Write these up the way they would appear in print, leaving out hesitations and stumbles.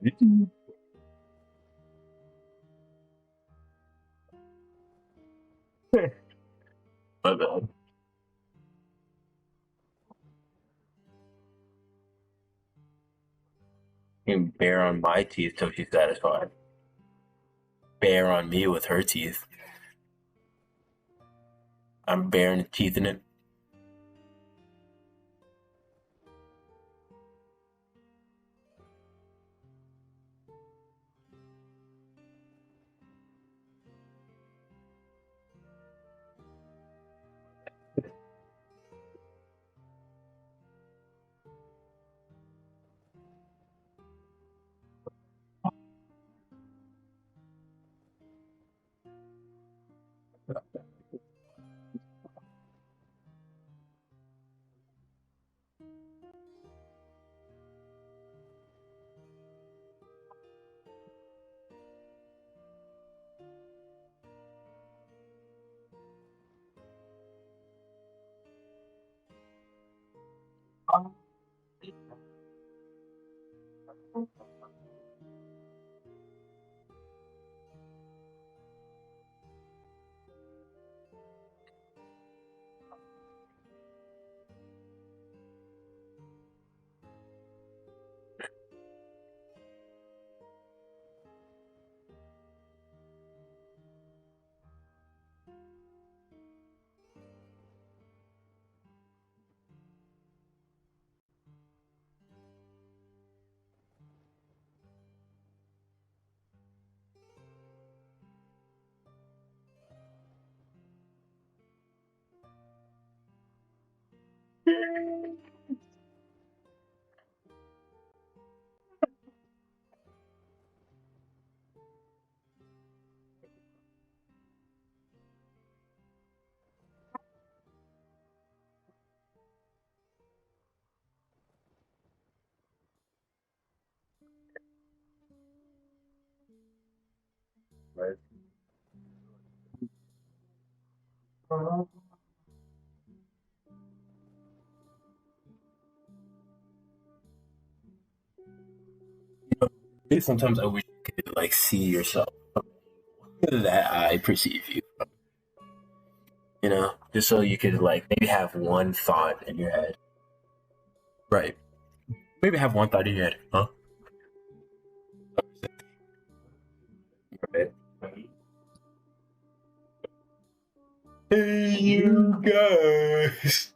My bad. You can bear on my teeth till she's satisfied. Bear on me with her teeth. I'm bearing teeth in it. Right. Sometimes I wish you could like see yourself that I perceive you. Just so you could like maybe have one thought in your head. Right. Maybe have one thought in your head. Huh? Right. Hey, you guys.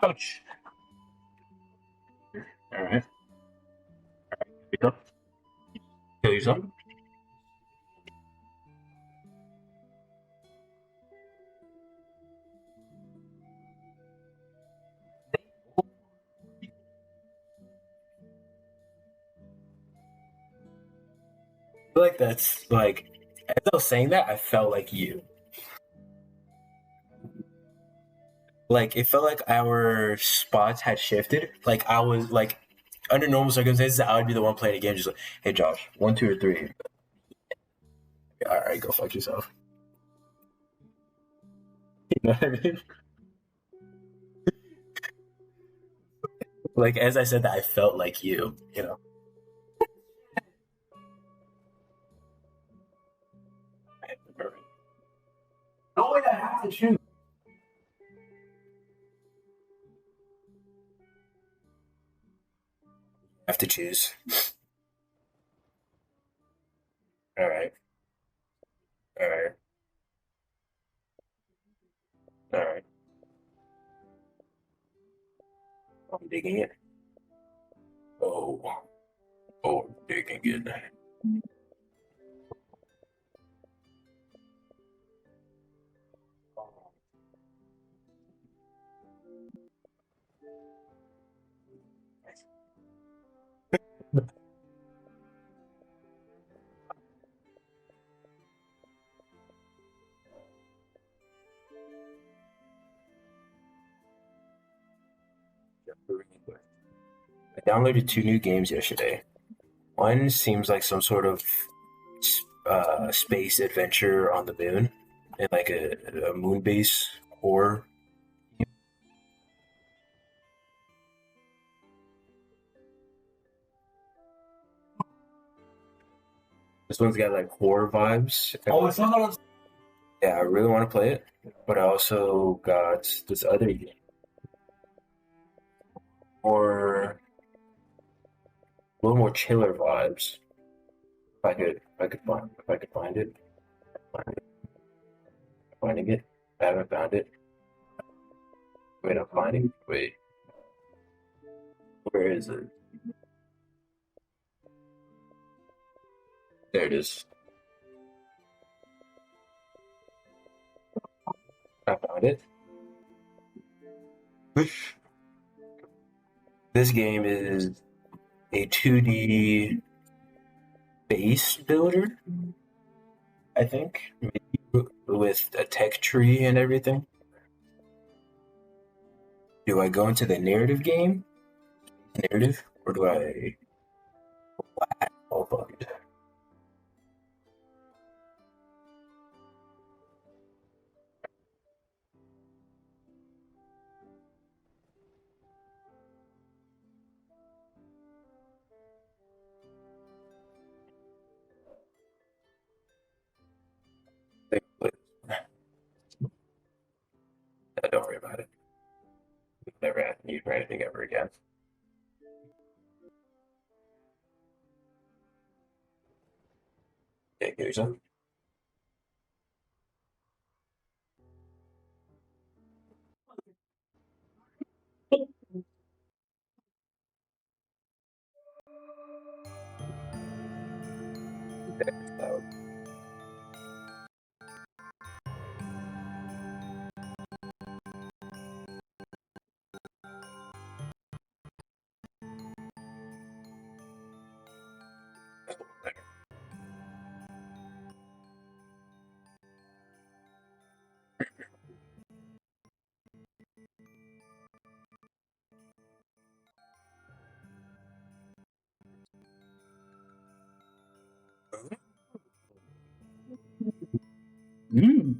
Ouch. All right. Kill yourself. I feel like that's like as I was saying that, I felt like you. Like it felt like our spots had shifted. Like I was like under normal circumstances, I would be the one playing the game, just like, hey Josh, 1, 2, or 3. All right, go fuck yourself. You know what I mean? Like as I said that, I felt like you. No way, I have to choose. have to choose. All right. All right. All right. I'm digging it. Oh. Oh, I'm digging it. I downloaded two new games yesterday. One seems like some sort of space adventure on the moon, and like a moon base horror. This one's got like horror vibes. Oh, it's not on. Yeah, I really want to play it, but I also got this other game or a little more chiller vibes. If I could find it, find it, finding it. I haven't found it. Wait, I'm finding. Wait, where is it? There it is. I found it. This game is a 2D base builder, I think, maybe with a tech tree and everything. Do I go into the narrative game, or do I? Oh fuck it! Don't worry about it. Never have to need for anything ever again. Okay, here's some. Mm.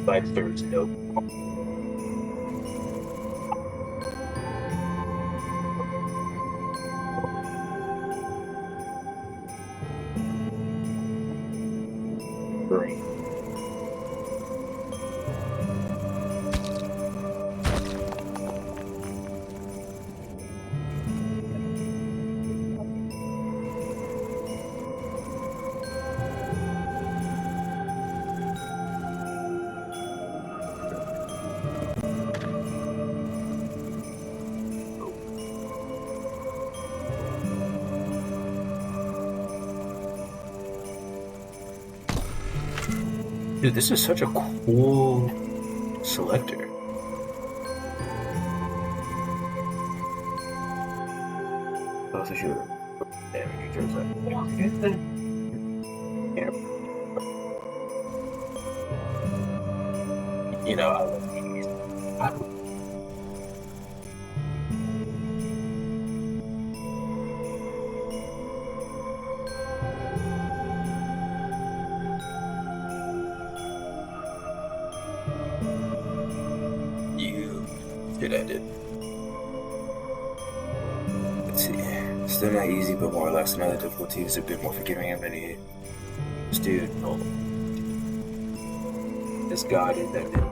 Five stars, nope. Green. Dude, this is such a cool selector. Oh, for sure. Damage turns out. Yeah. You know, I love these. You did I did. Let's see. Still not easy, but more or less another difficulty is a bit more forgiving of any. This dude, oh, this god is that dude.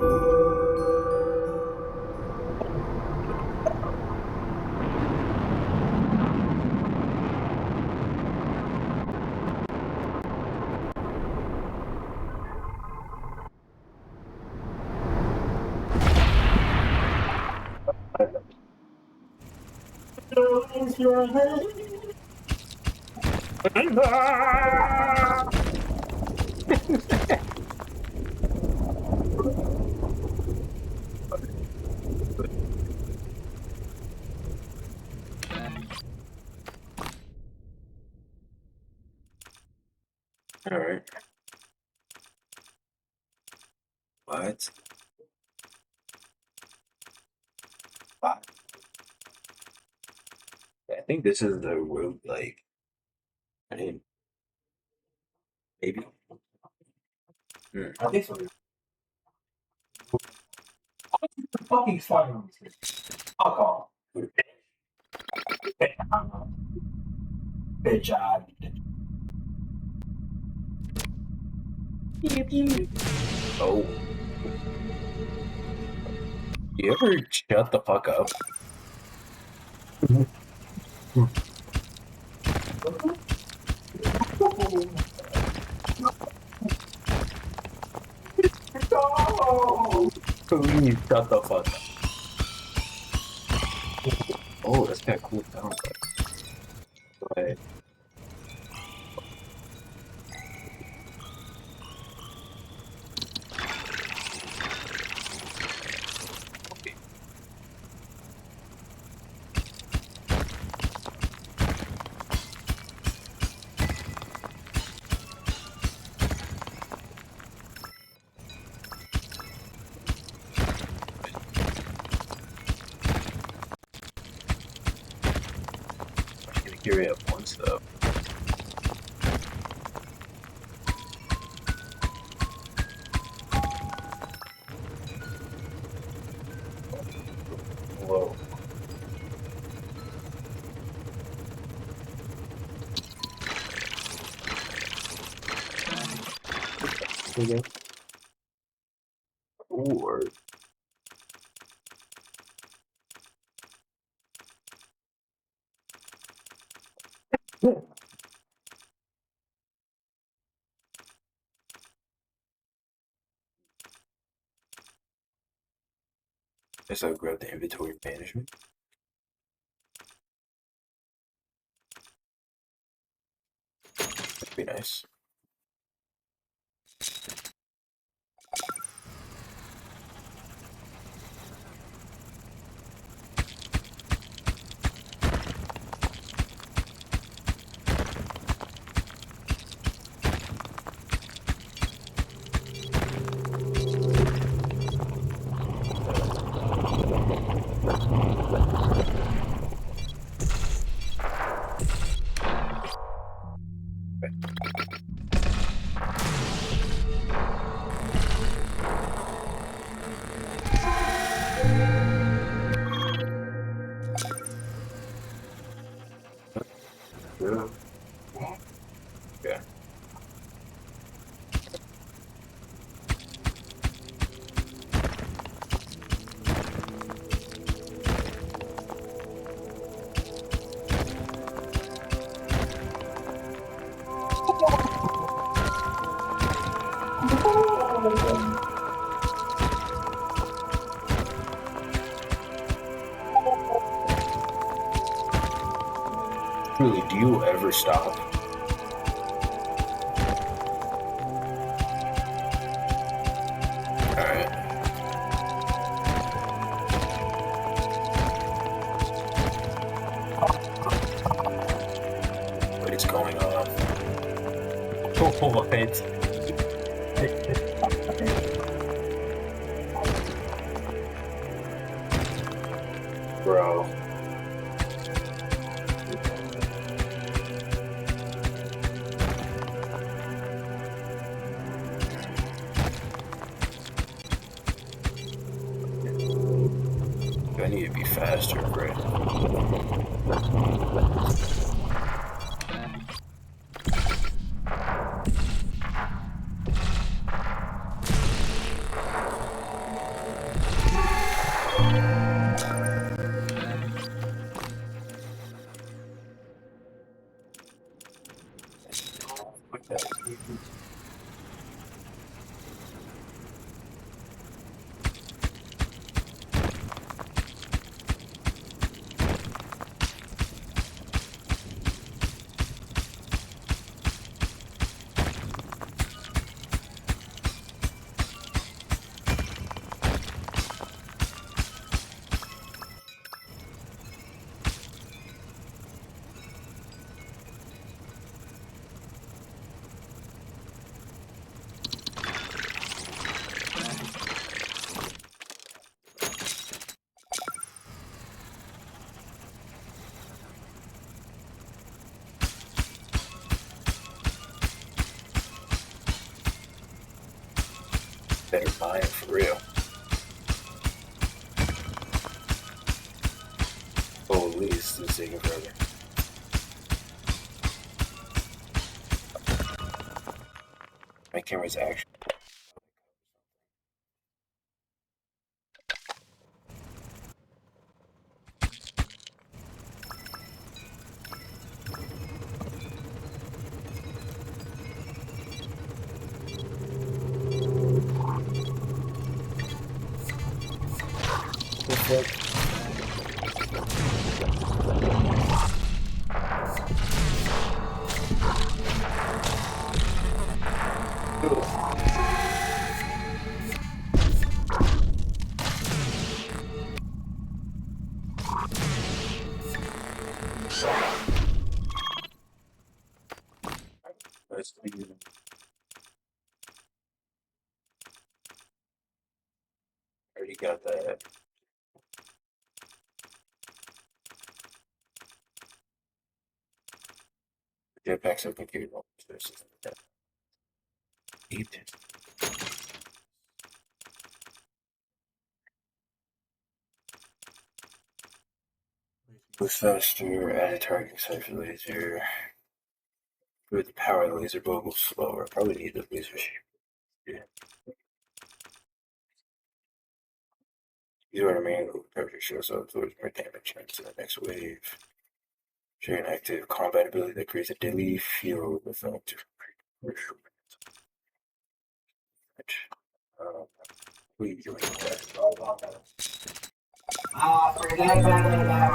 All right. What? What? I think this is the road, like, I mean, maybe. I think so. Fucking fire. Alcohol. Bitch, Oh. You ever shut the fuck up? Please shut the fuck up. Oh, that's kind of cool sound. Go ahead. I'm gonna carry it at once though. Whoa. Okay. Or guess I'll grab the inventory management. That'd be nice. Really, do you ever stop? Alright. What is going on? What? Bro. I need to be faster, right? Better buy it for real. Holy, this is taking forever. My camera's actually. Let's see. Already got that. Jetpacks are computer monsters. Eat. Moves faster, add a targeting sight for laser. With the power of the laser bow goes slower. I probably need the laser shape. Yeah. Either automatic pressure shows up towards more damage into the next wave. Share an active combat ability that creates a deadly field effect. We enjoy that. Forget about it.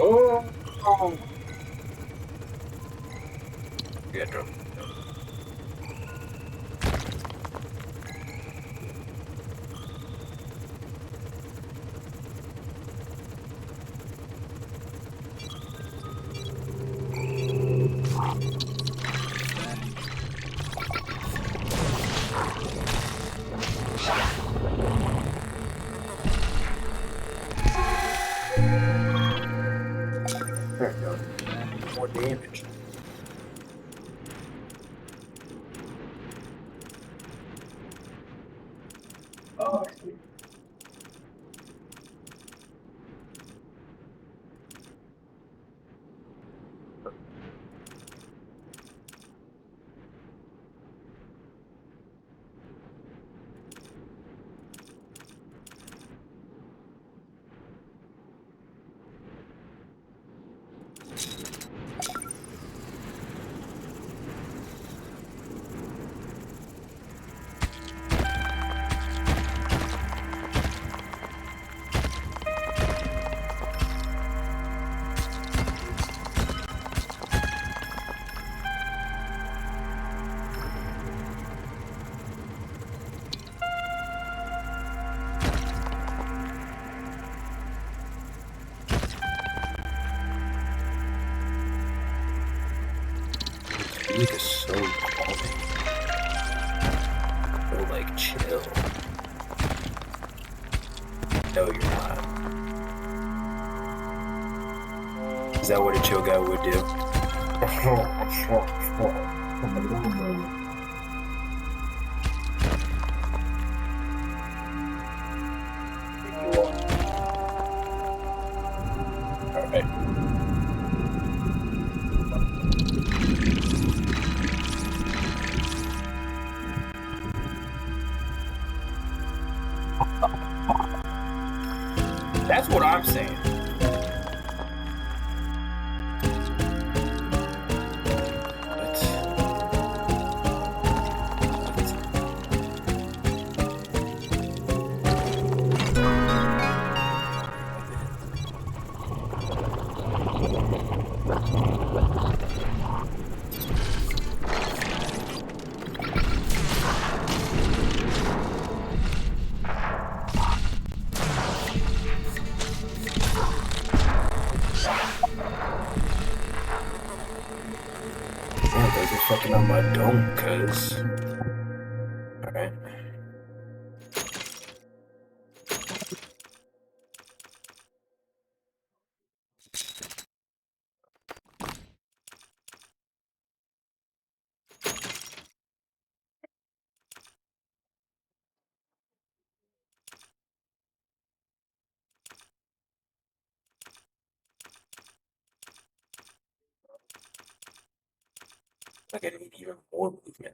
Oh! Yeah, drop. There we go. More damage. Oh, I see. Music is so calming. So like chill. No, you're not. Is that what a chill guy would do? Alright. That's what I'm saying. Oh, those are fucking on my dome, cuz. Alright. Like I need even more movement.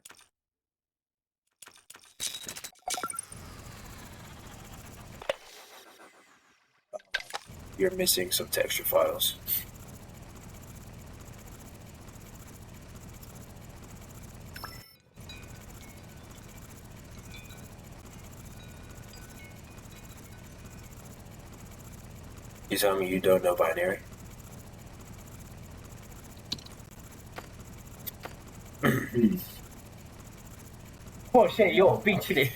You're missing some texture files. You tell me you don't know binary?我现在也有冰淇淋。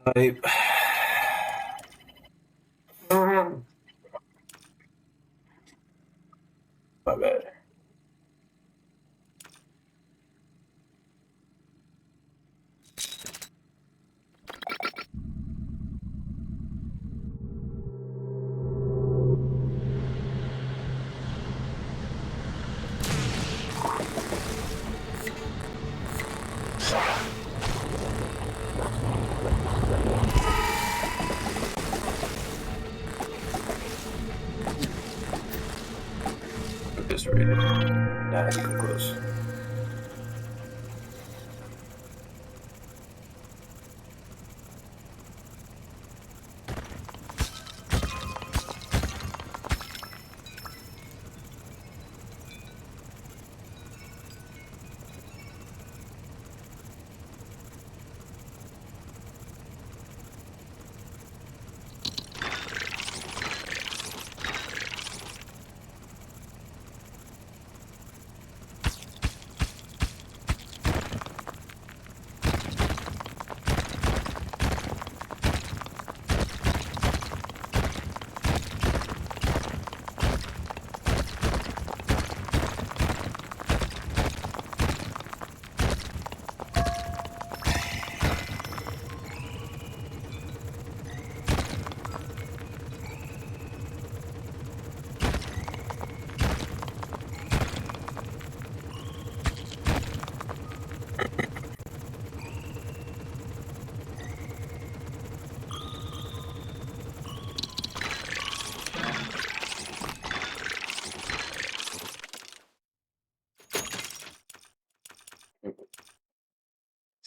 Type. My bad. Put this right in. Nah, that's too close.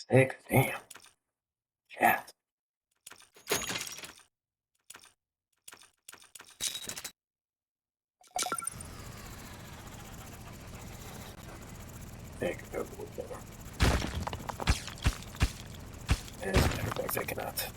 Sick. Damn. Chat. Take a couple of more. As a matter of fact, I cannot.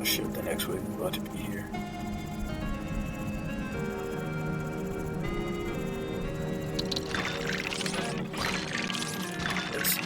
Oh shit, the next wave is about to be here. Let's see.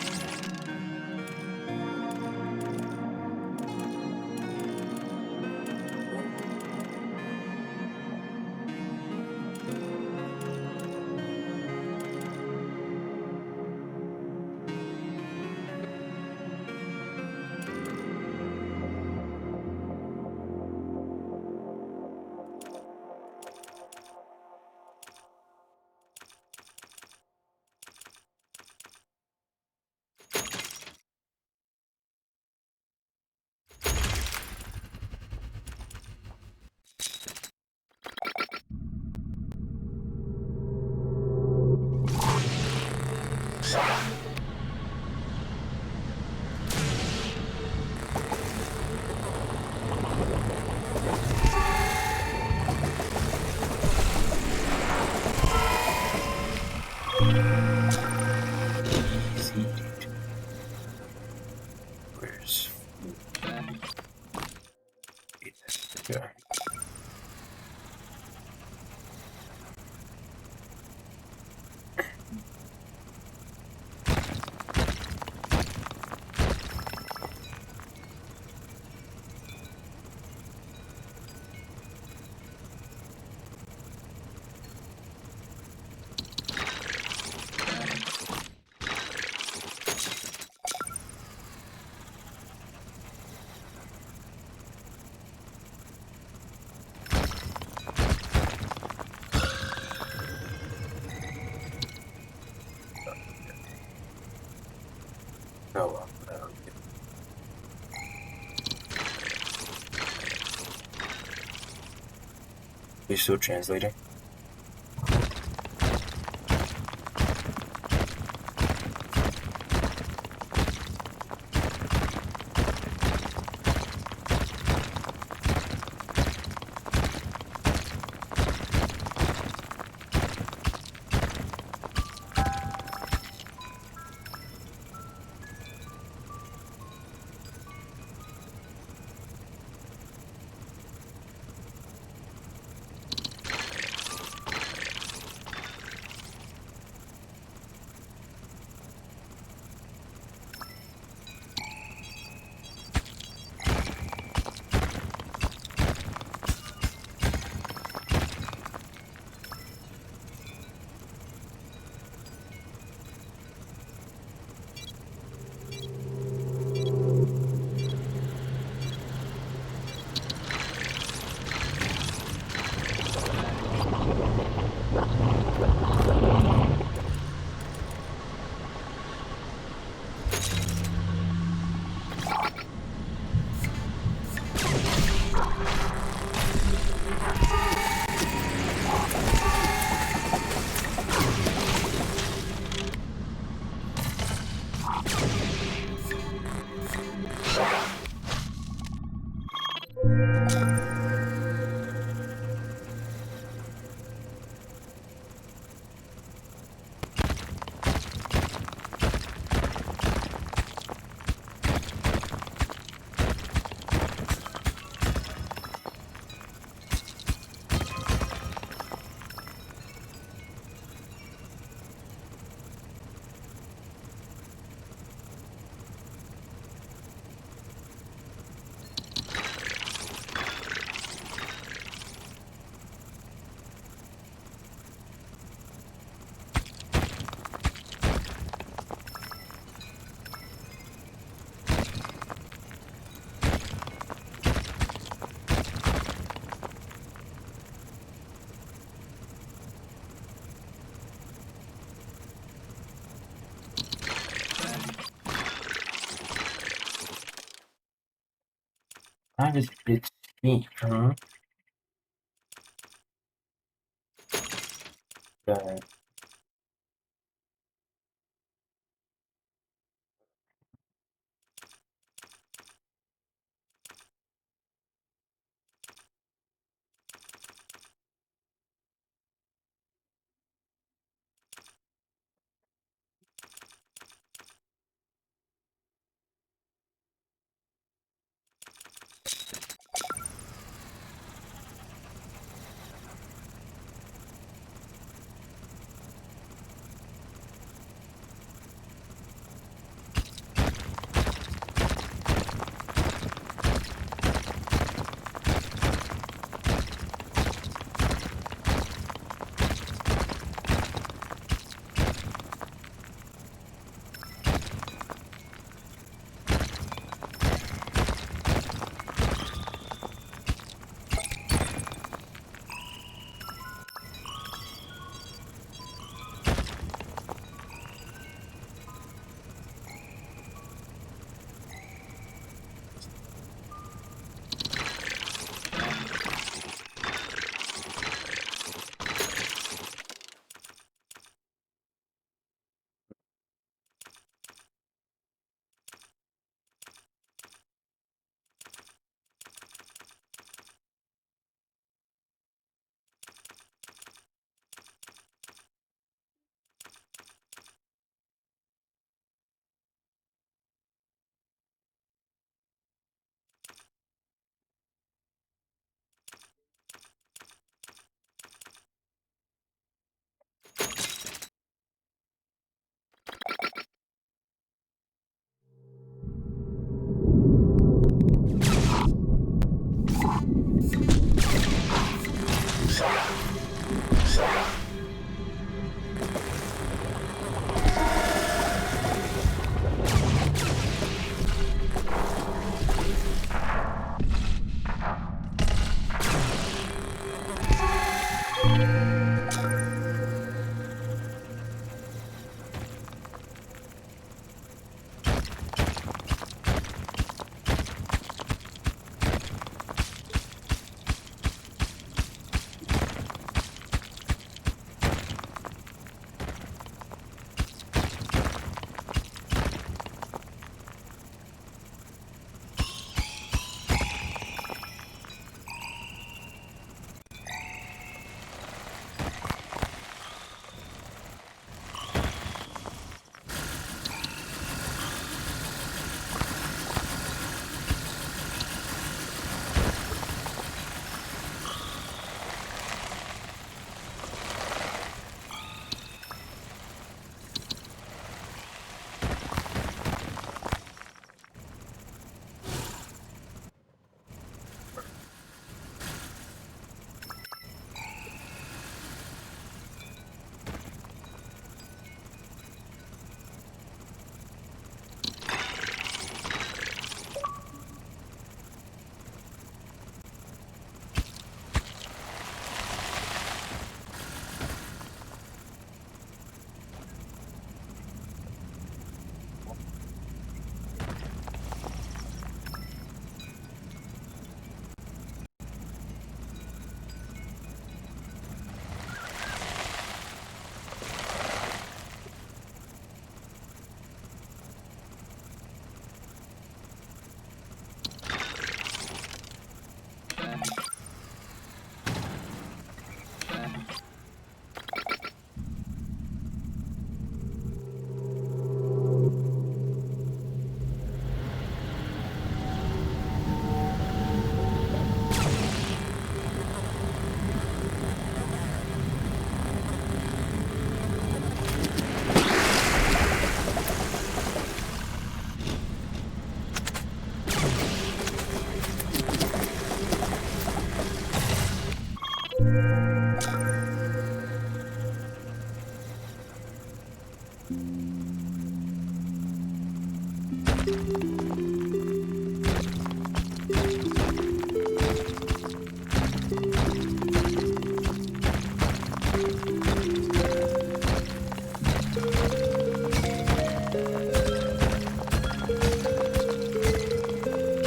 Oh well. You still translating? I just bit me, huh? Uh,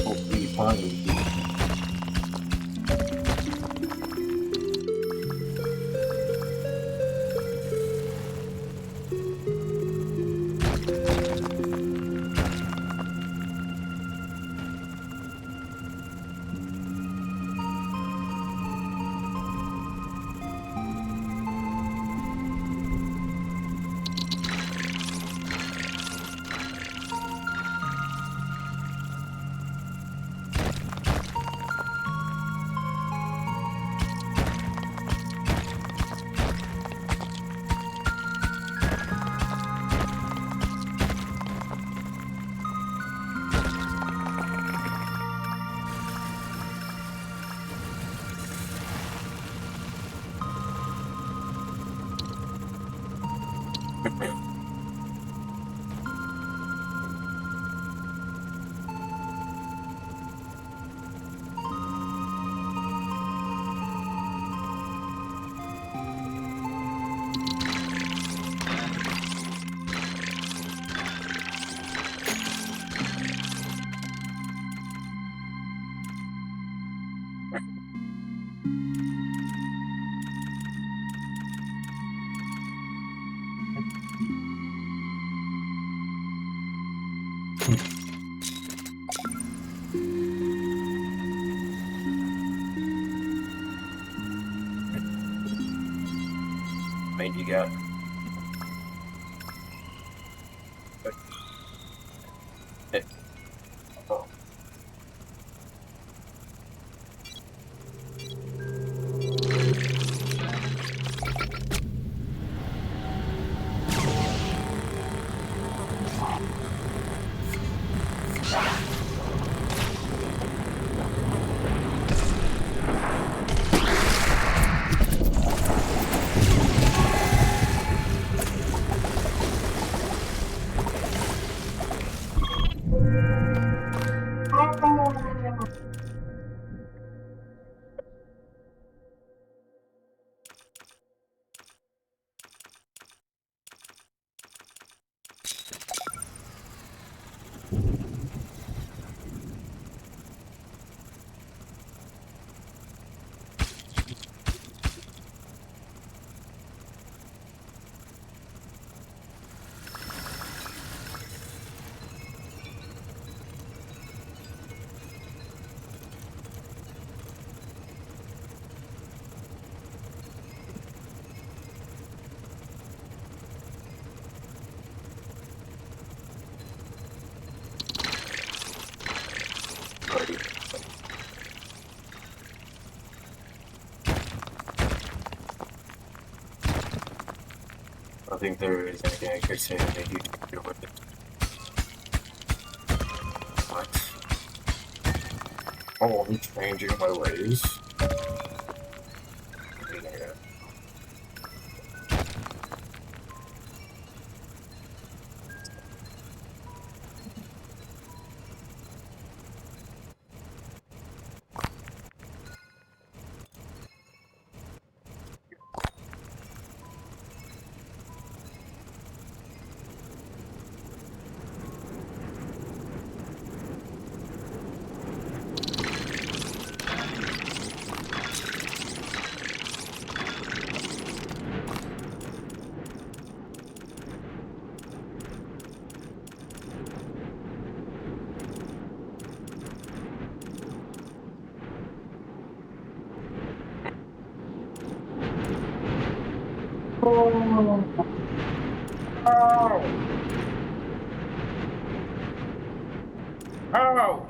Hopefully, finally. Mate, you got. Hey. Oh. Alrighty. I think there is anything I could say to make you do with it. But I won't be changing my ways. Ow!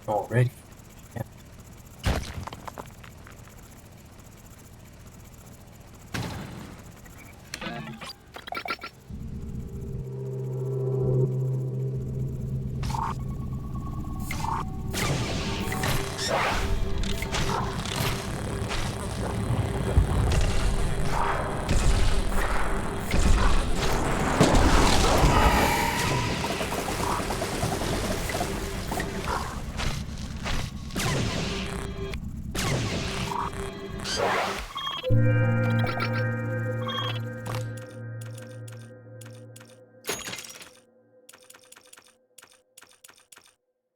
already. Yeah.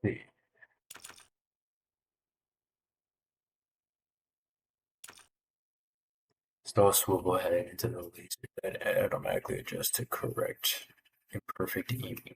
See. Still swivel heading into the laser that automatically adjusts to correct imperfect aiming.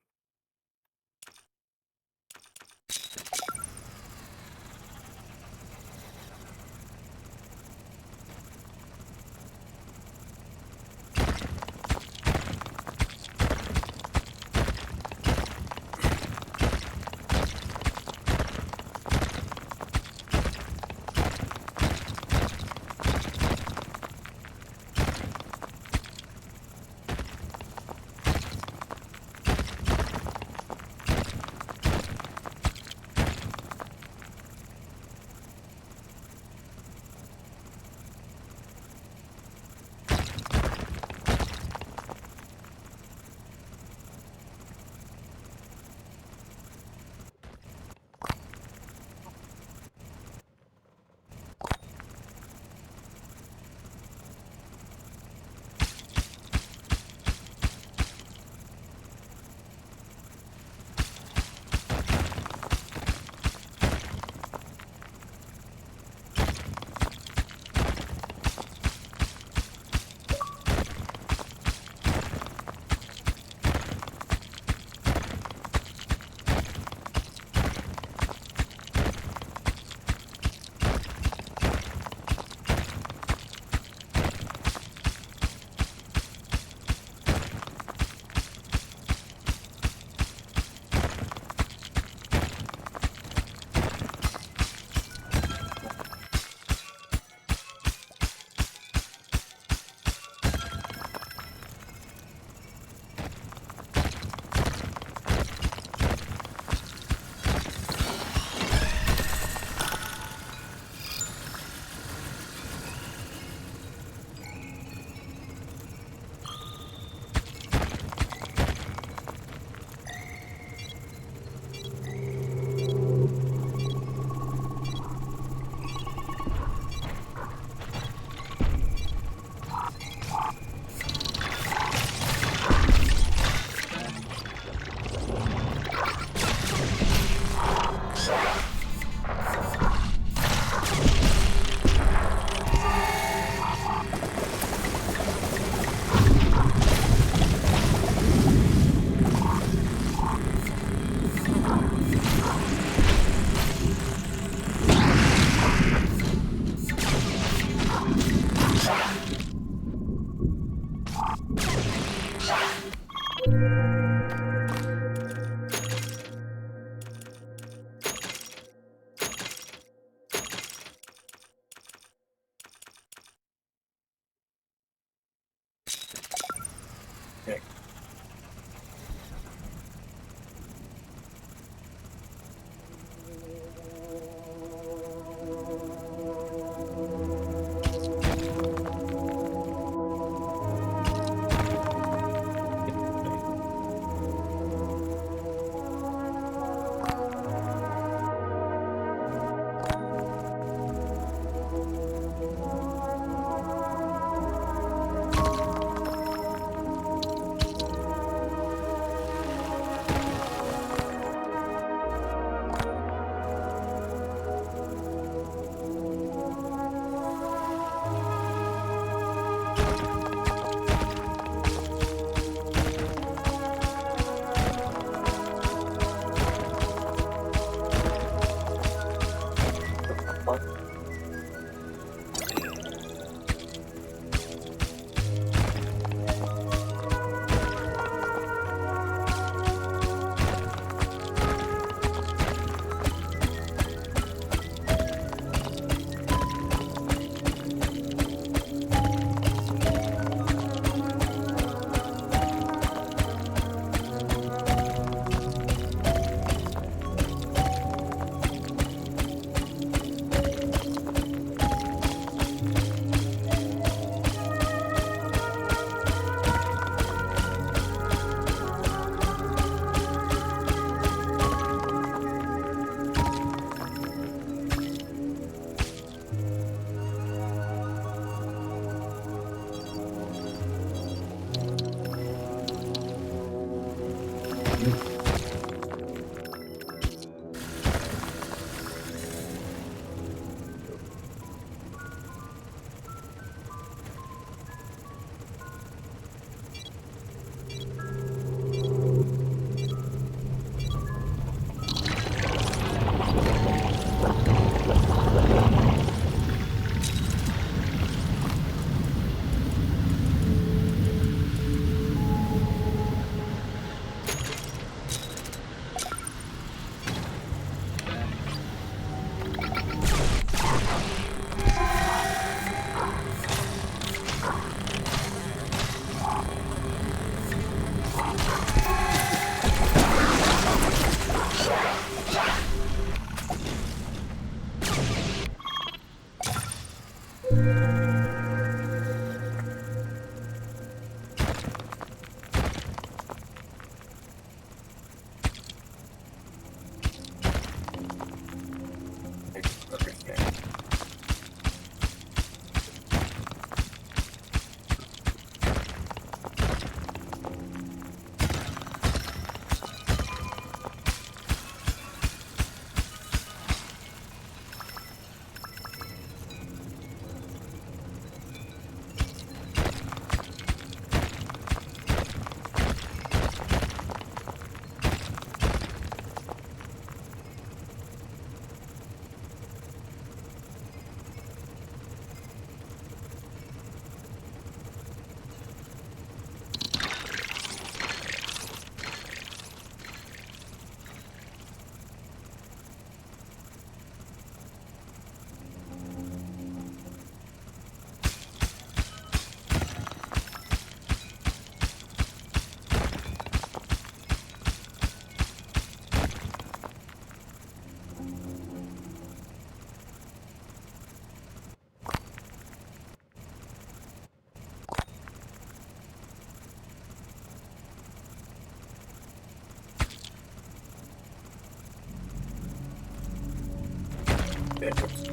bedrooms.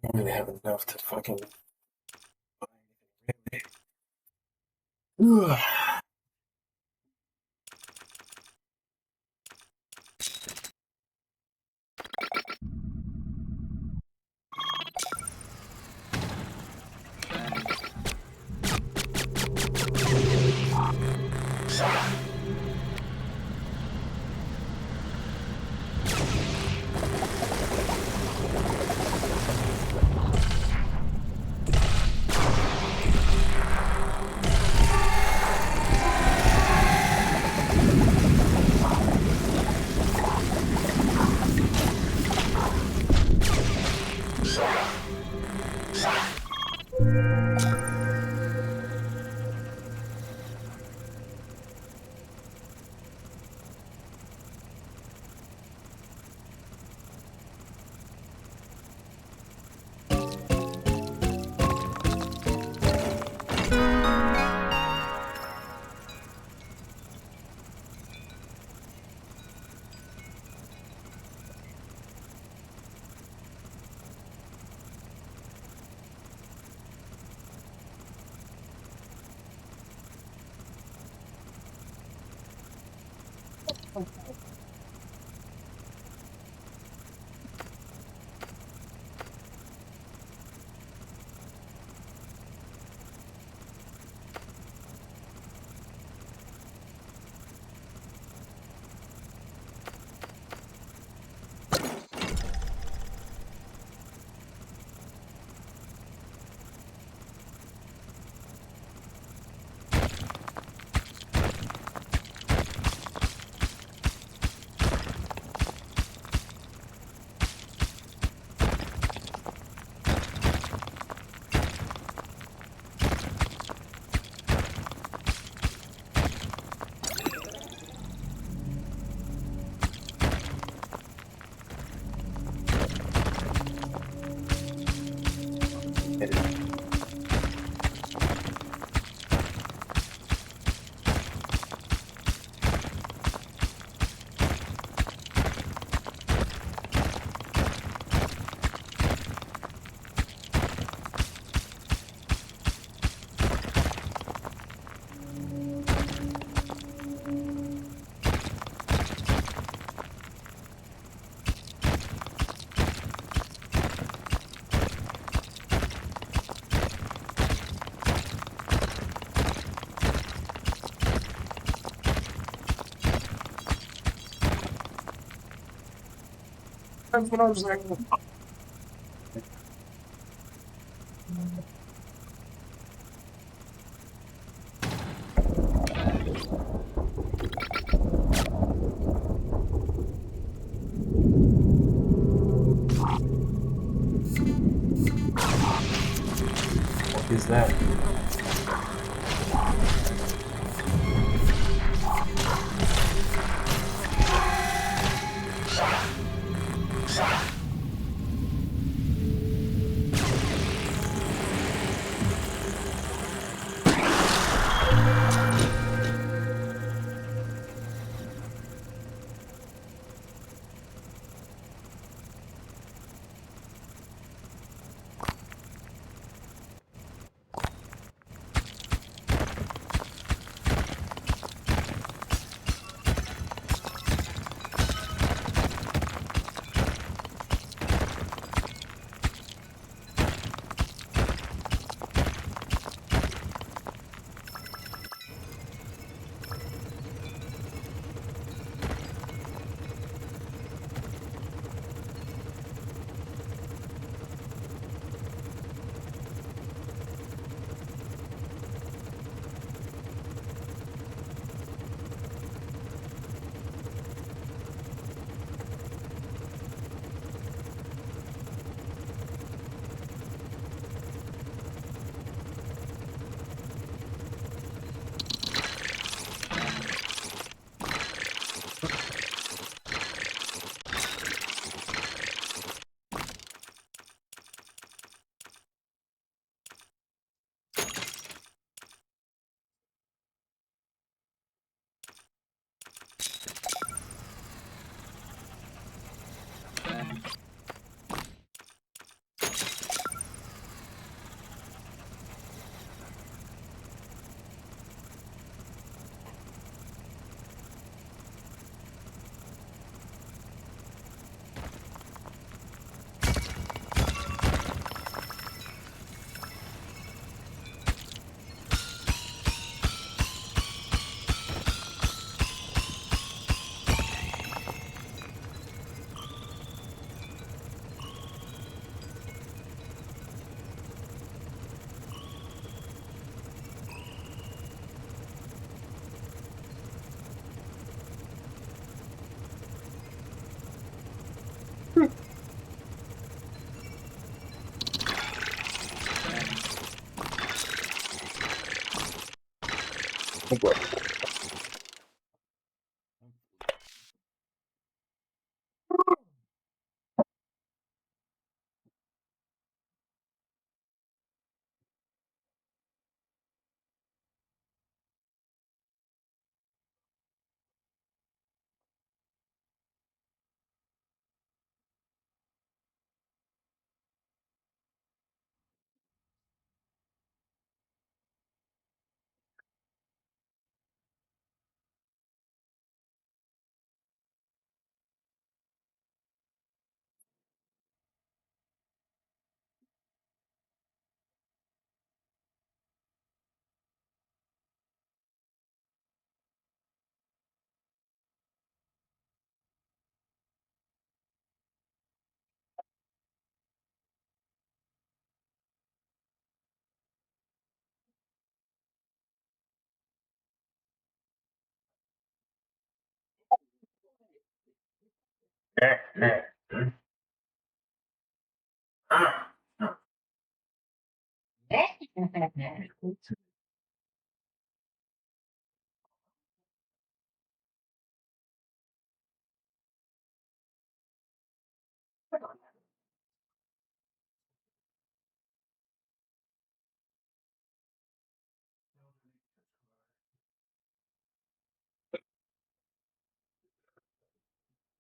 I don't really have enough to fucking buy anything. Really. That's what I'm saying. What is that?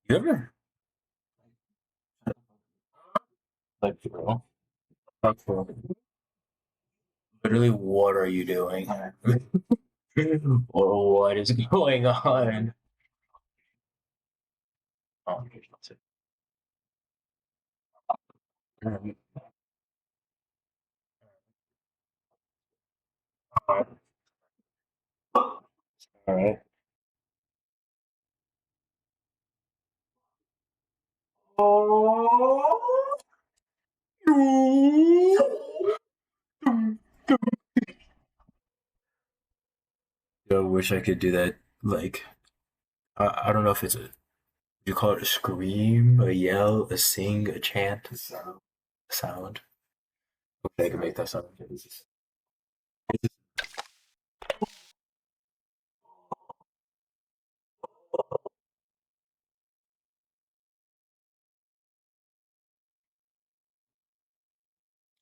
You ever like bro? Fuck, bro. Literally, what are you doing? Or what is going on? Oh, that's it. All right. I wish I could do that. Like, I don't know if it's a, you call it a scream, a yell, a sing, a chant, a sound. Okay, I can make that sound.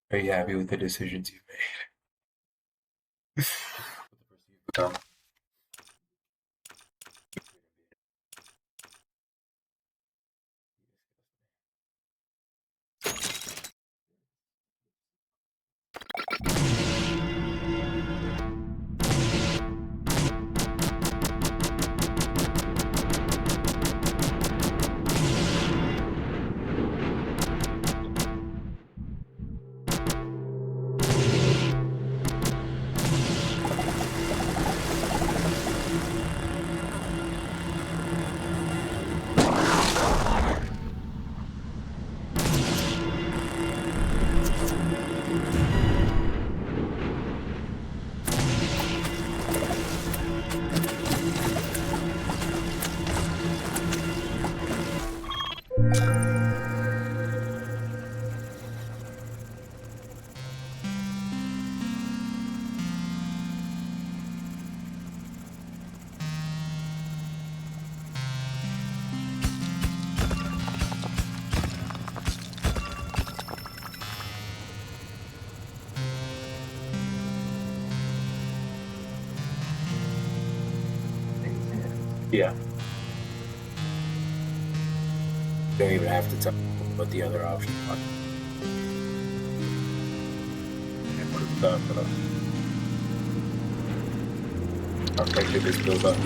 Are you happy with the decisions you made? Um, yeah. You don't even have to tell me what the other options are. Our friendship is built up.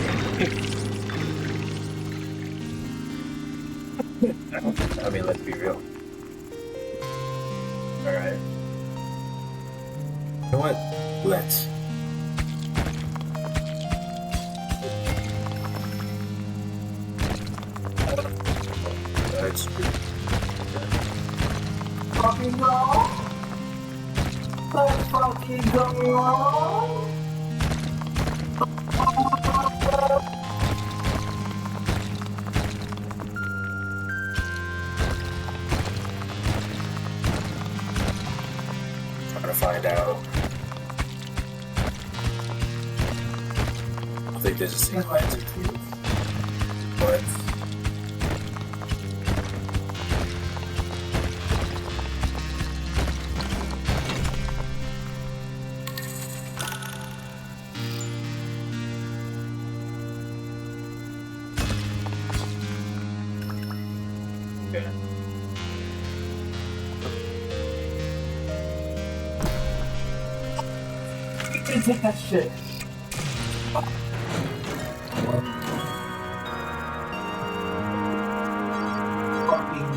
I mean, let's be real. Alright. You know what? Let's. That's true. Fucking go! Let's fucking go! Trying to find out. I think there's a single answer to it. But okay. You can take that shit. Fucking.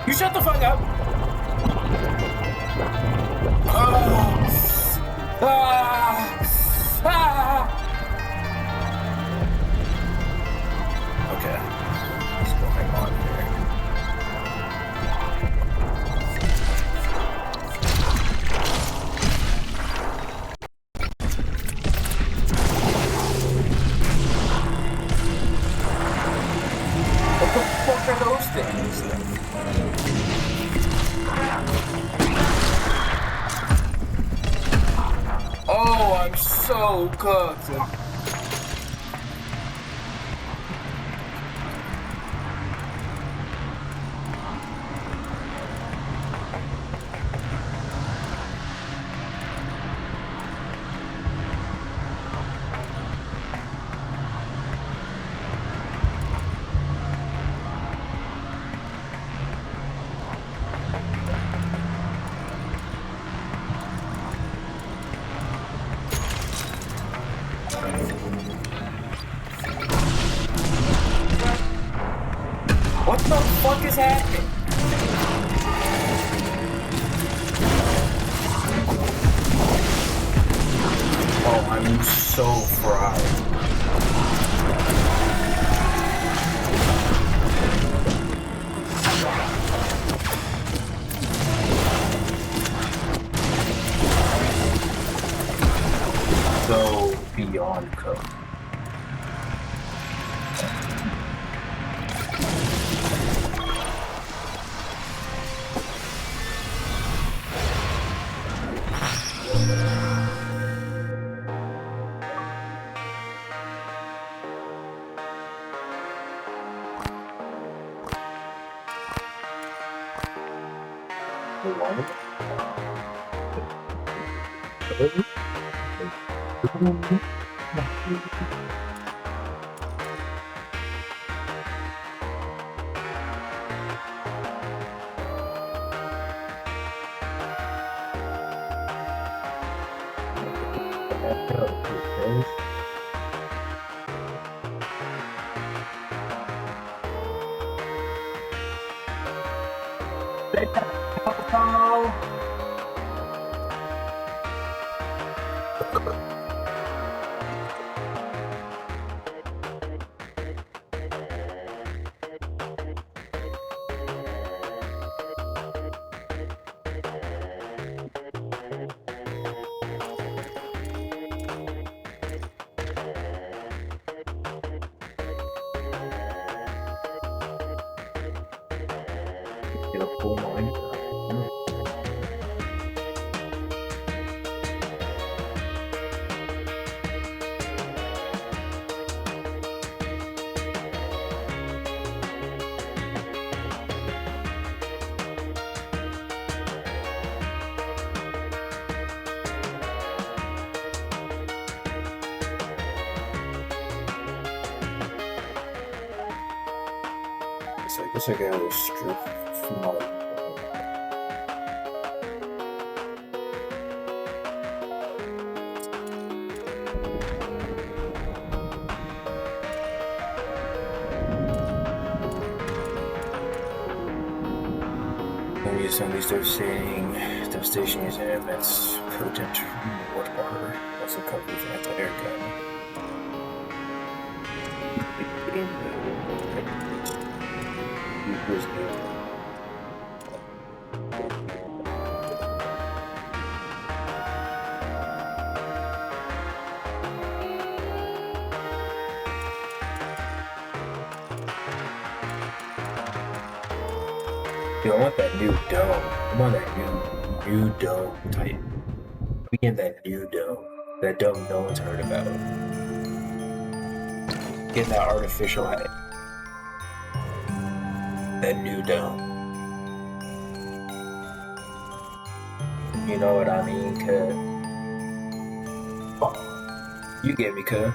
You shut the fuck up! Ah! Ah! Ah! Okay. What's going on here? What the fuck are those things? Oh, I'm so cooked. What the fuck is happening? so fried. So beyond cooked. Get a full mind. So I guess I got a strip from my Assembly devastation is an immense potent reward bar. Also covers anti-air gun. Dude, I want that new dome. I want that new dome type. We get that new dome. That dome no one's heard about. Get that artificial height. That new dome. You know what I mean, cuz? Oh, you get me, cuz.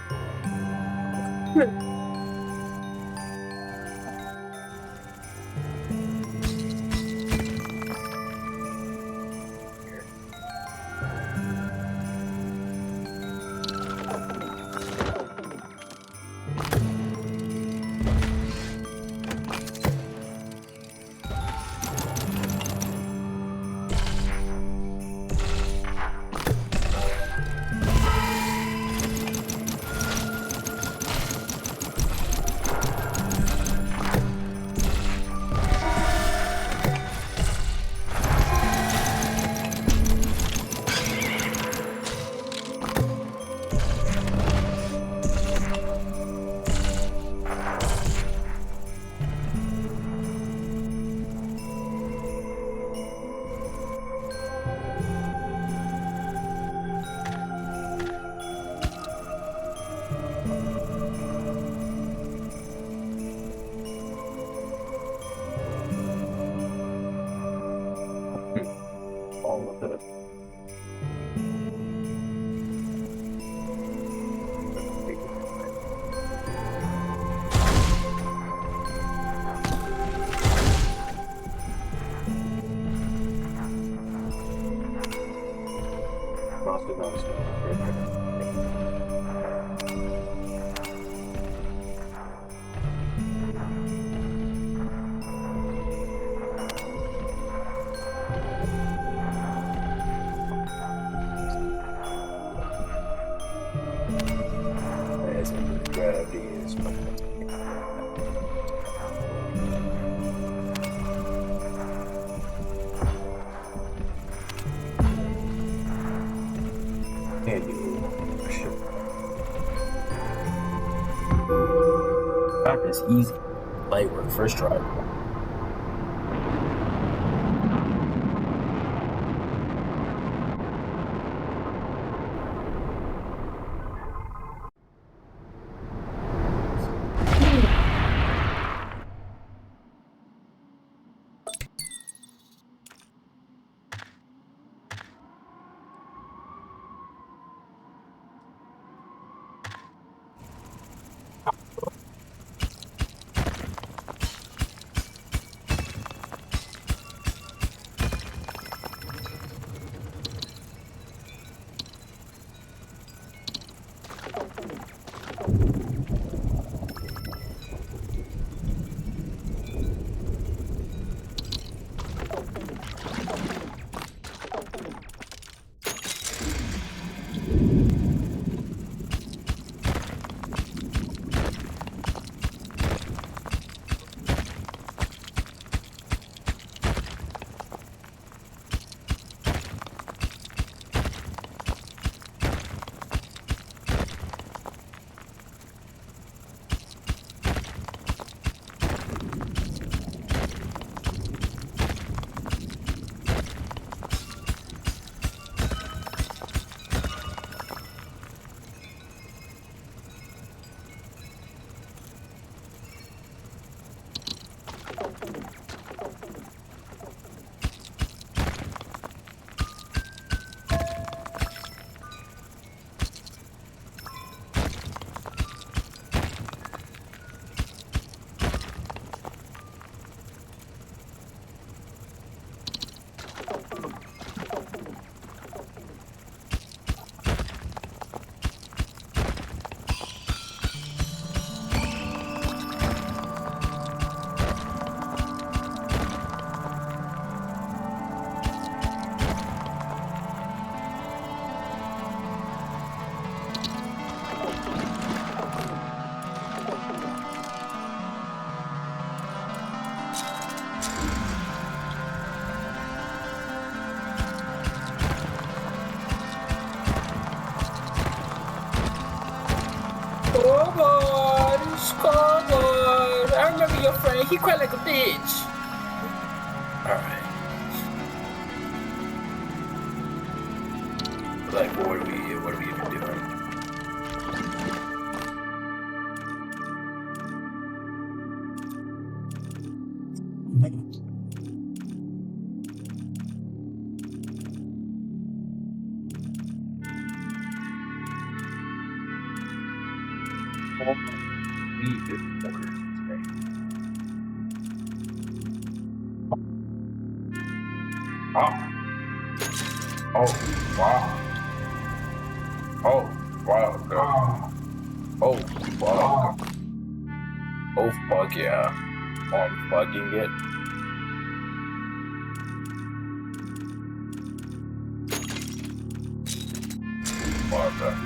It's easy. Light work, first try. Scoreboard, scoreboard. I remember your friend. He cried like a bitch. All right. Like, what are we even doing? Oh, wow. Oh, wow. Oh, wow. Oh, fuck yeah. I'm fucking it. Fuck.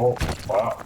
Oh, wow.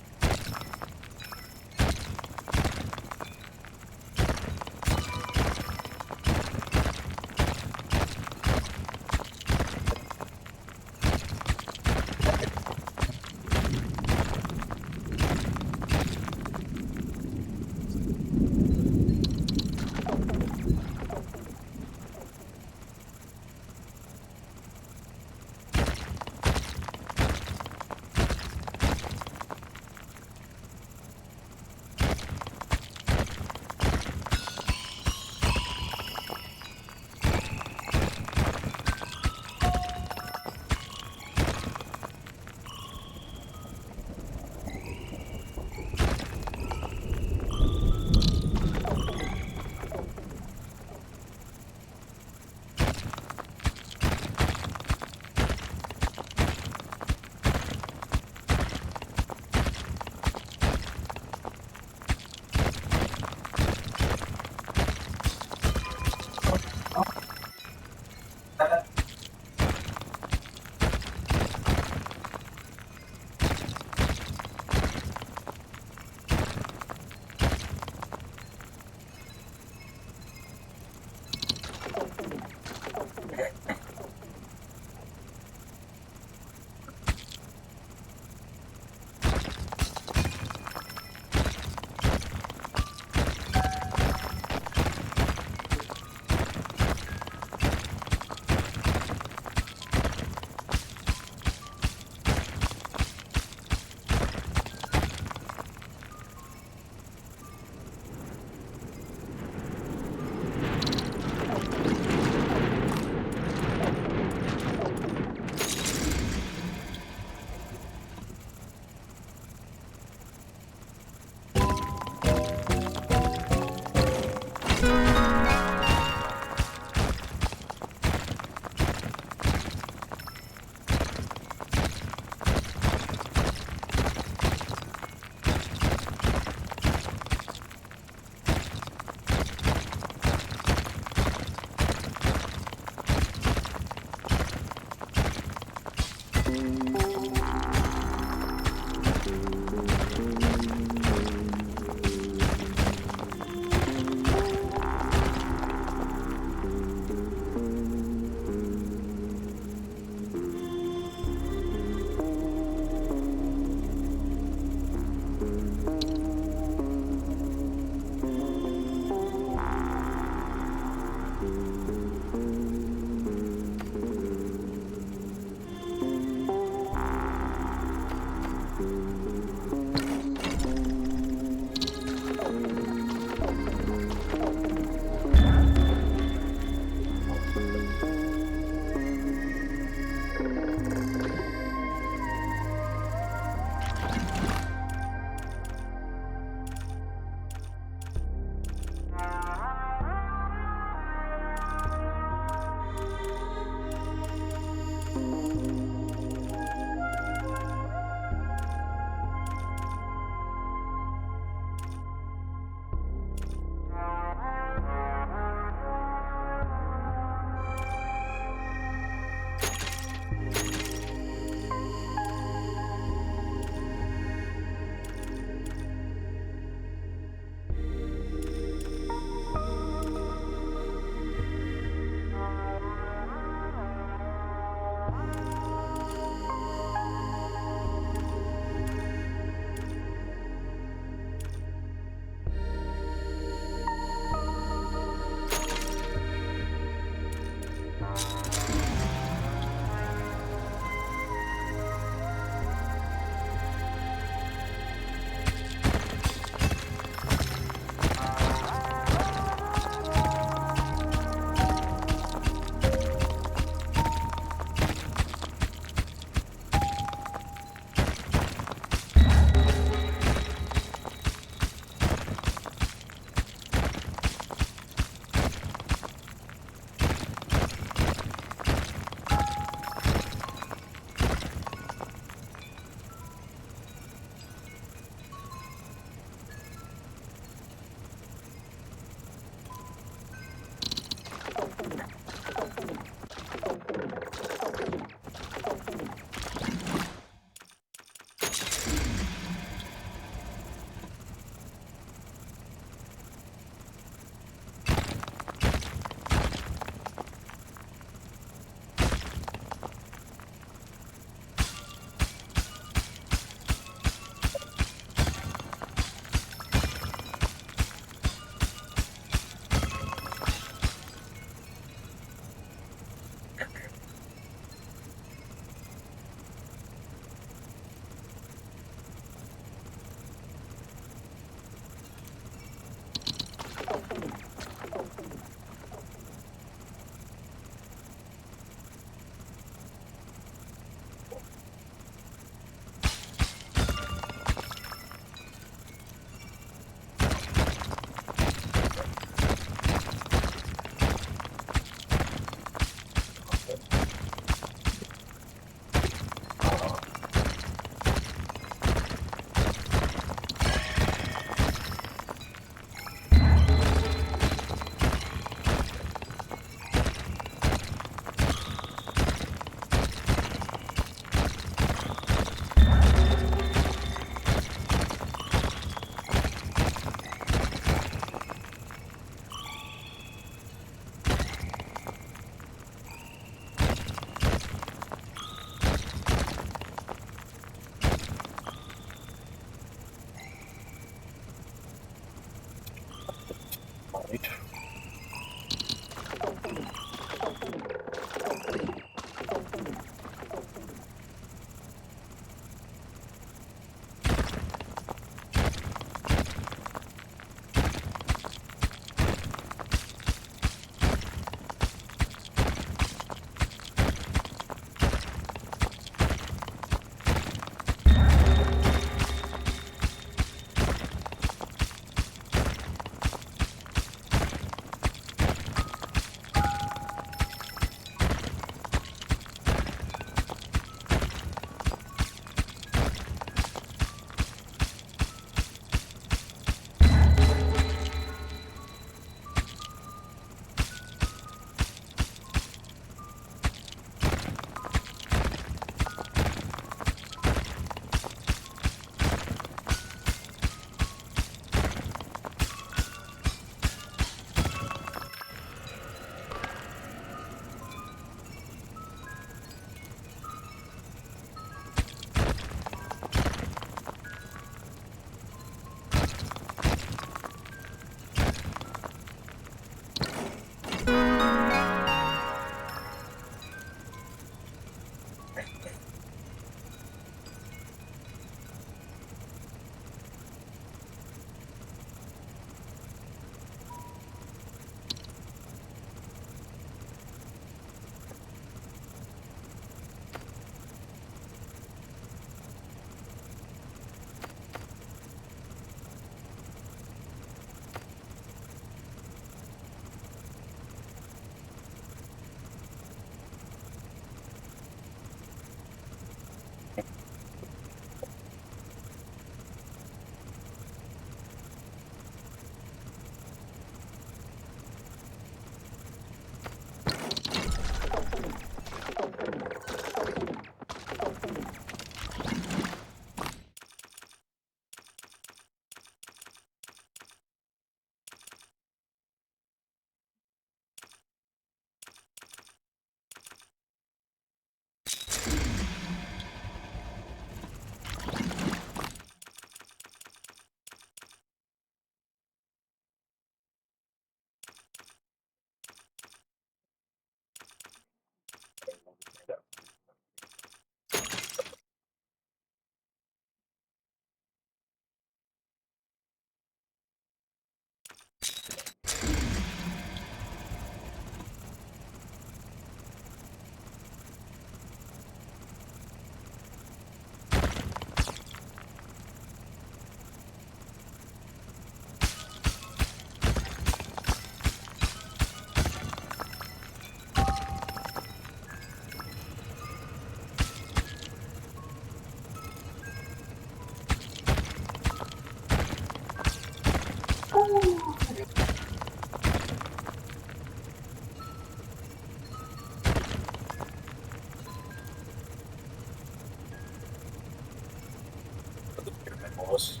Almost.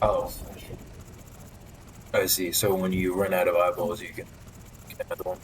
Oh, I see. So when you run out of eyeballs, you can get another one.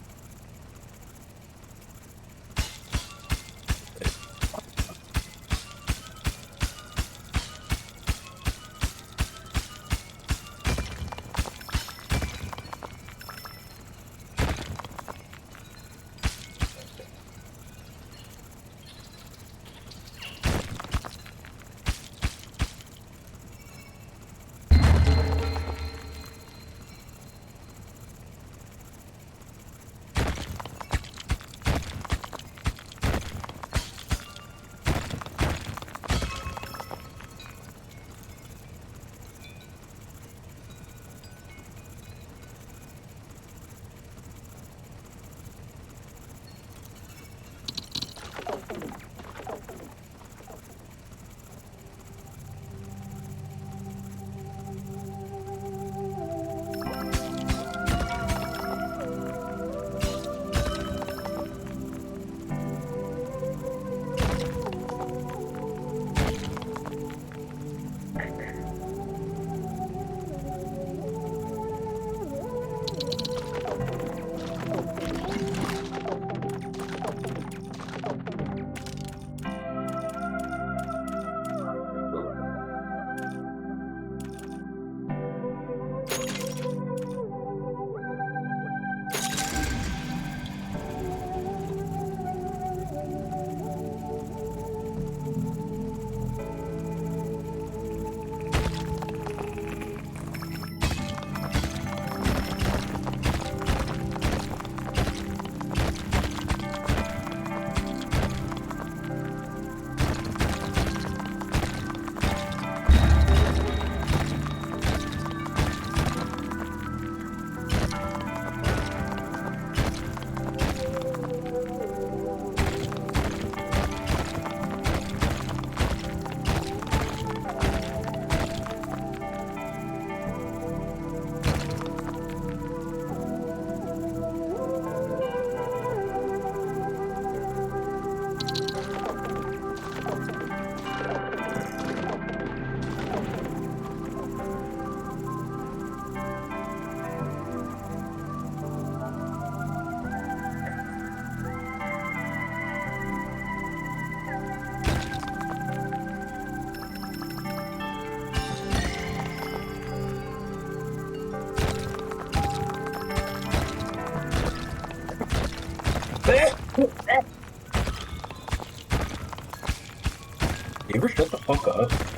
fuck up.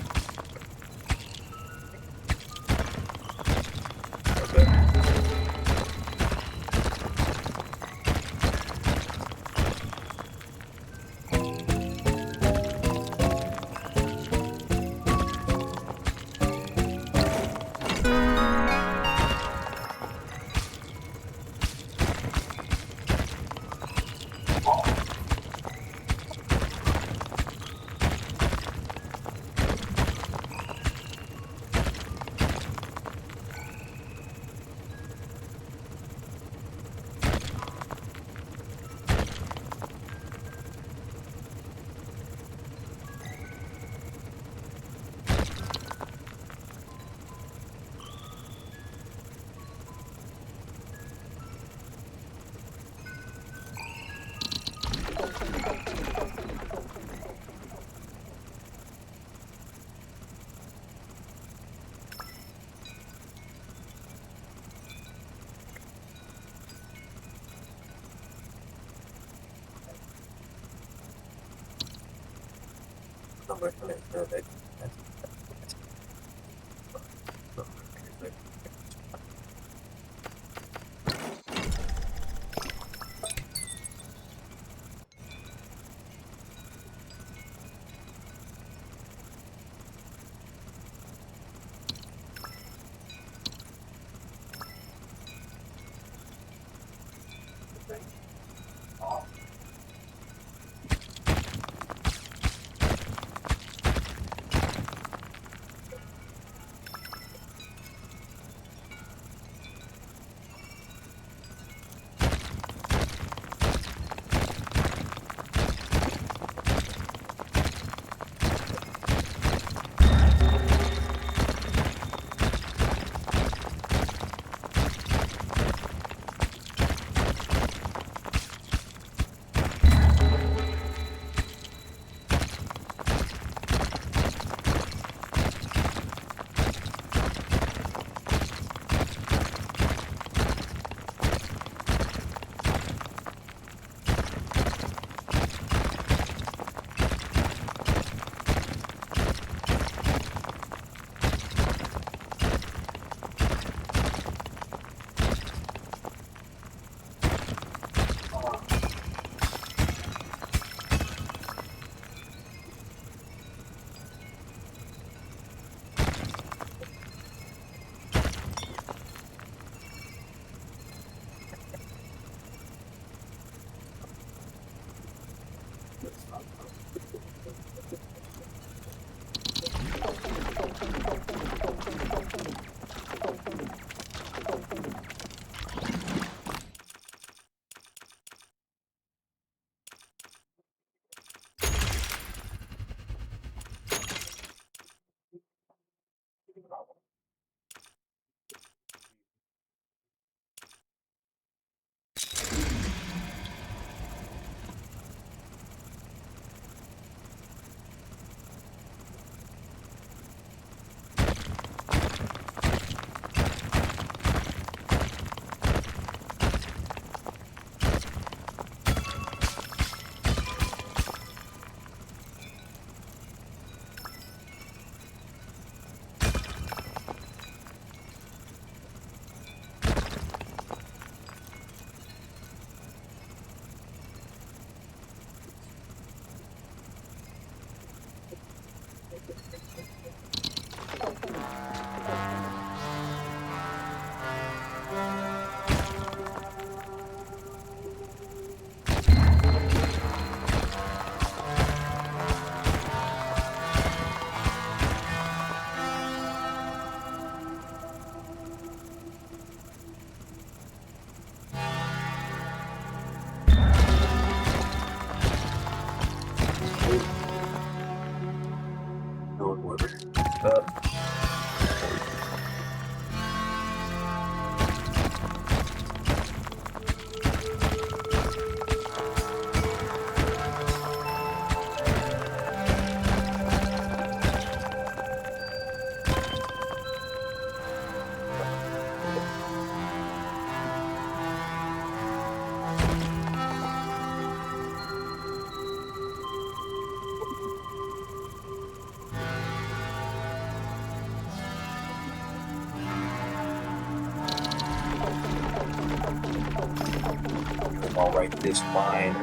I'll write this line.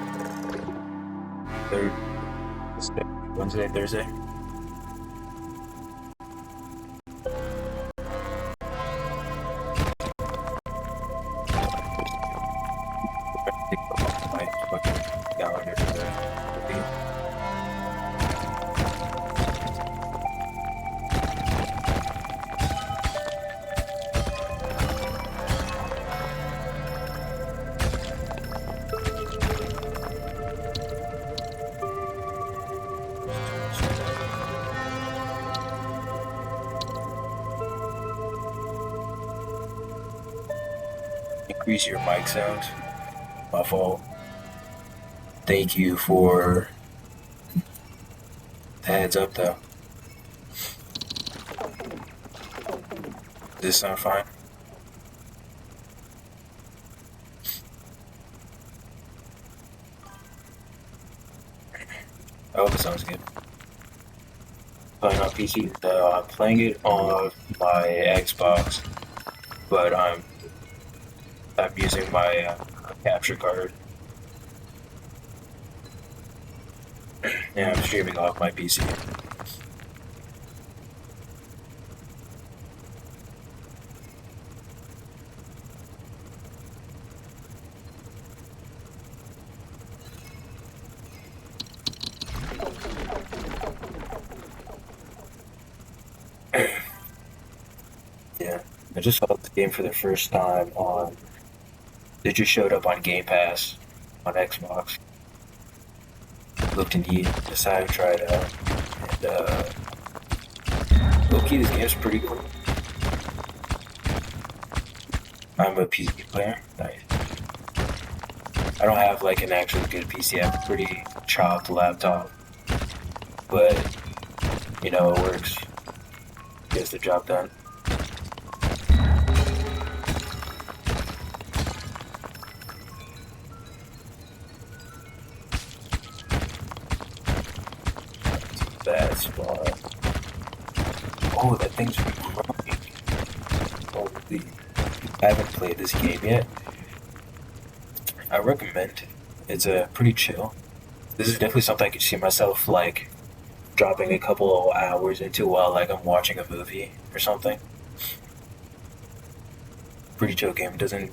Third, Wednesday, Thursday. My fucking calendar today. Increase your mic sound. My fault. Thank you for the heads up though. Does this sound fine? I hope it sounds good. Playing on PC, I'm playing it on my Xbox, but I'm using my capture card. Yeah, I'm streaming off my PC. Yeah, I just saw the game for the first time on. It just showed up on Game Pass on Xbox. Looked neat, decided to try it out, and low-key, this game's pretty cool. I'm a PC player. Nice. I don't have like an actually good PC. I have a pretty chopped laptop, but you know it works. Gets the job done. Bad spot. Oh, that thing's growing. Holy. I haven't played this game yet. I recommend it. It's pretty chill. This is definitely something I could see myself like dropping a couple of hours into while like I'm watching a movie or something. Pretty chill game. Doesn't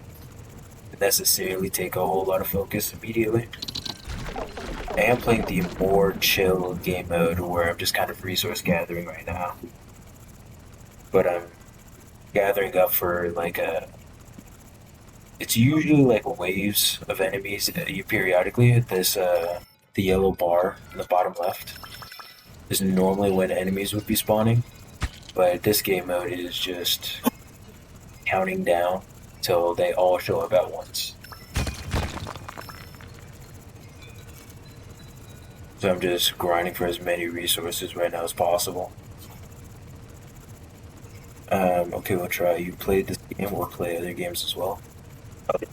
necessarily take a whole lot of focus immediately. I am playing the more chill game mode where I'm just kind of resource gathering right now. But I'm gathering up for like it's usually like waves of enemies that you periodically. This the yellow bar in the bottom left is normally when enemies would be spawning, but this game mode is just counting down till they all show up at once. So I'm just grinding for as many resources right now as possible. Okay, we'll try. You played this game or play other games as well?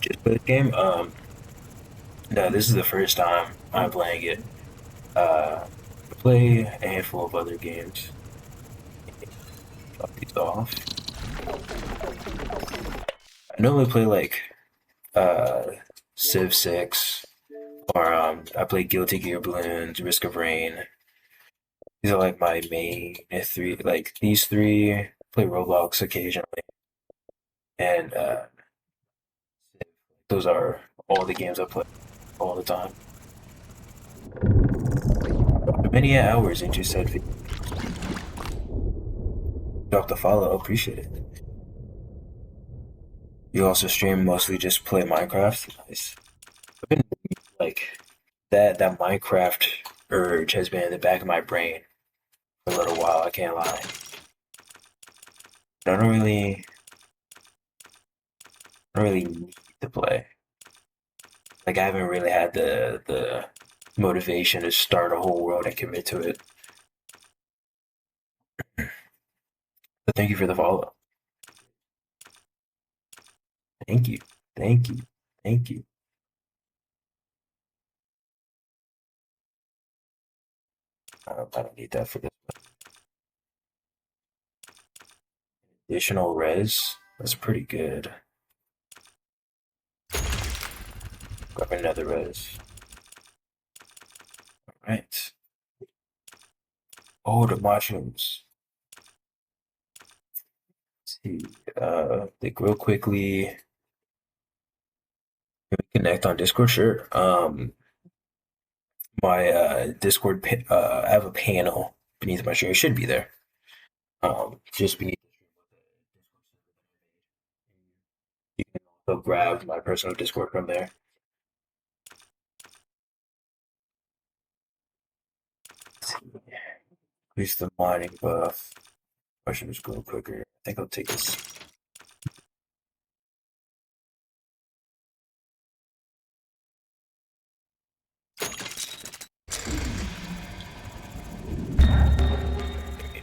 Just play the game? No, this is the first time I'm playing it. I play a handful of other games. Drop these off. I normally play like Civ 6, or I play Guilty Gear Balloons, Risk of Rain. These are like my main three. Like these three. Play Roblox occasionally, and those are all the games I play all the time. Many hours into said video. Drop the follow, appreciate it. You also stream mostly just play Minecraft? Nice. I've been like that Minecraft urge has been in the back of my brain for a little while, I can't lie. I don't really need to play. Like I haven't really had the motivation to start a whole world and commit to it. But thank you for the follow. Thank you. Thank you. Thank you. I don't need that for this one. Additional res? That's pretty good. Grab another res. Alright. Oh, the mushrooms. Let's see. Think real quickly. Connect on Discord, sure. My Discord, I have a panel beneath my stream. It should be there. Just beneath the stream with the Discord server. You can also grab my personal Discord from there. Increase the mining buff. I should just go quicker. I think I'll take this.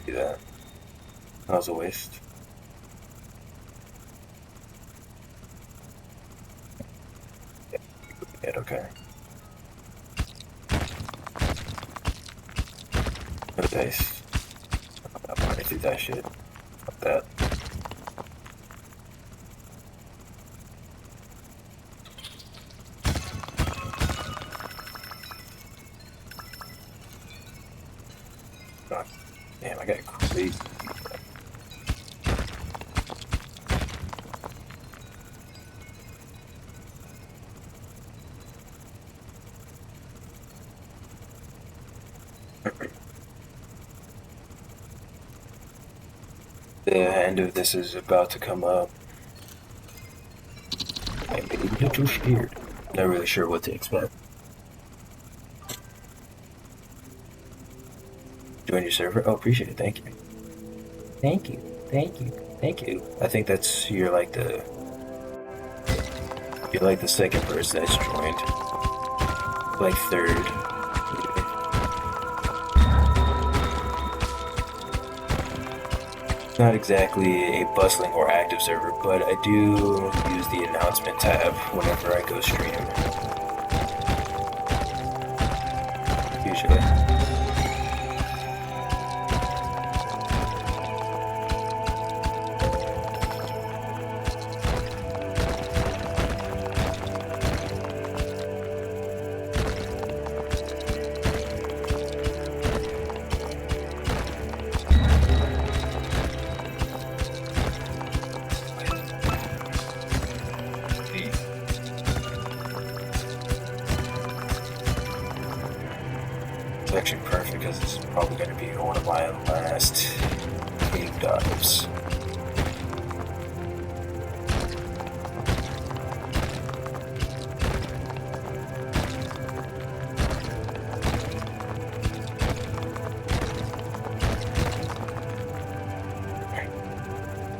Do that. That was a waste. Yeah, okay. No dice. I'm not do that shit. Like that. God, damn, I got crazy. The end of this is about to come up. I'm a little scared. Not really sure what to expect. Join your server? Oh, appreciate it. Thank you. Thank you. Thank you. Thank you. I think that's you're like the second person that's joined. Like third. Not exactly a bustling or active server, but I do use the announcement tab whenever I go stream. Usually. It's actually perfect because this is probably going to be one of my last cave dives.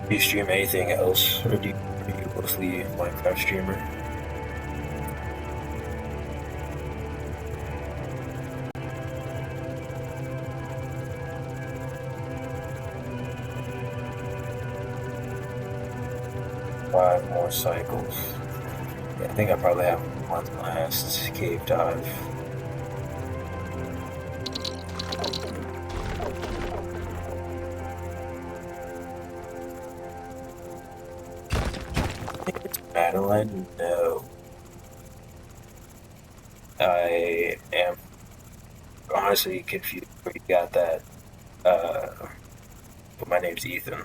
Do you stream anything else, or are you mostly a Minecraft streamer? Five more cycles. Yeah, I think I probably have one last cave dive. Madeline? No. I am honestly confused where you got that. But my name's Ethan.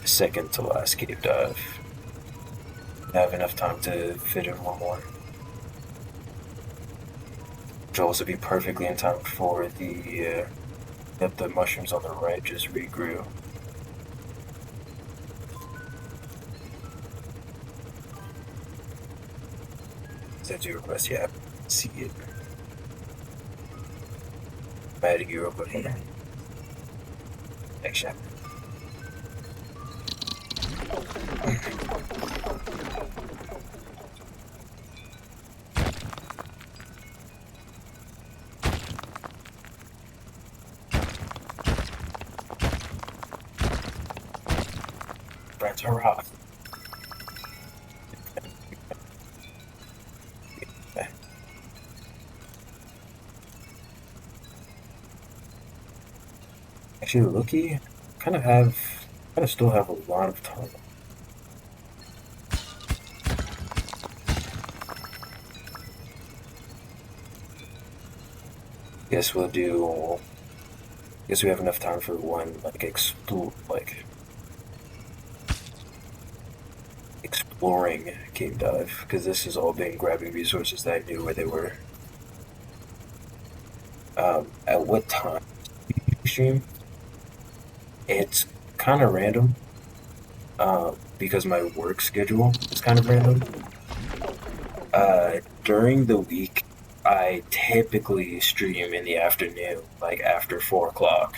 Second to last cave dive. I have enough time to fit in one more. Which will also be perfectly in time for the mushrooms on the right just regrew. Send you a request, yeah, see it. I'm adding you real quick. Next chapter. Brent, hurrah. Actually, looky, kind of still have a lot of time. Guess we'll do. Guess we have enough time for one exploring cave dive, because this has all been grabbing resources that I knew where they were. At what time you stream? It's kind of random. Because my work schedule is kind of random. During the week, I typically stream in the afternoon, like after 4 o'clock.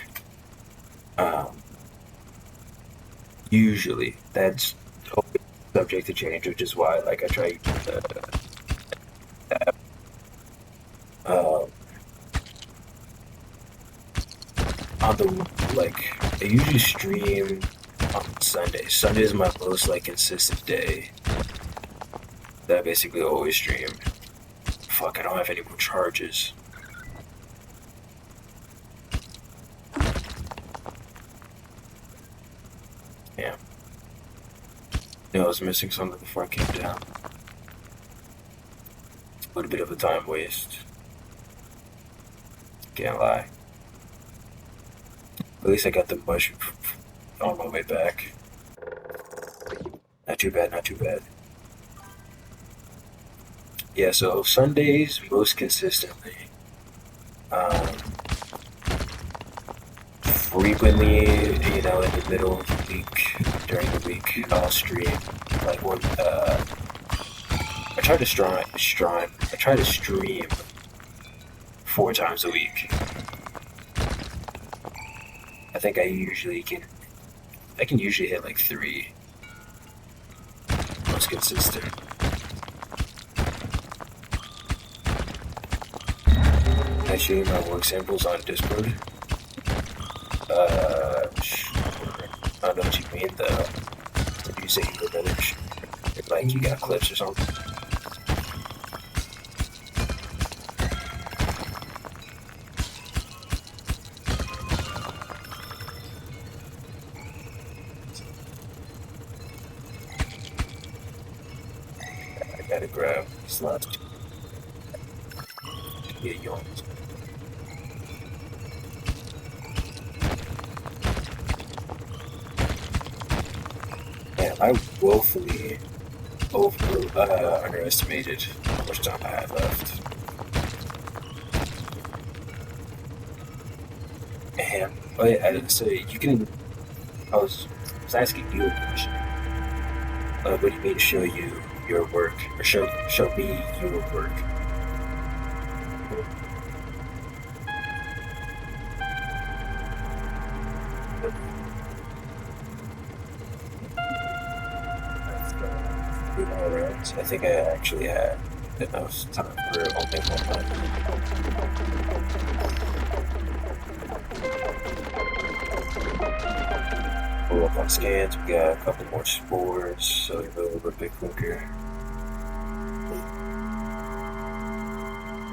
Usually, that's always subject to change, which is why, like, I try that. On the I usually stream on Sunday. Sunday is my most consistent day that I basically always stream. Fuck, I don't have any more charges. Yeah. No, I was missing something before I came down. A little bit of a time waste. Can't lie. At least I got the mushroom on my way back. Not too bad, not too bad. Yeah, so Sundays most consistently. Frequently, in the middle of the week, during the week, I'll stream. I try to stream 4 times a week. I think I can usually hit 3. Most consistent. Can I show you my work samples on Discord? Sure. I don't know what you mean though. Did you say you were better? You got clips or something? I gotta grab slots. Yeah, yawns. Man, I woefully underestimated how much time I had left. And I was asking you a question. What do you mean show you your work, or show me your work? Alright, I think I actually had enough time for only one time. Pull up on scans, we got a couple more spores, so we move a bit quicker.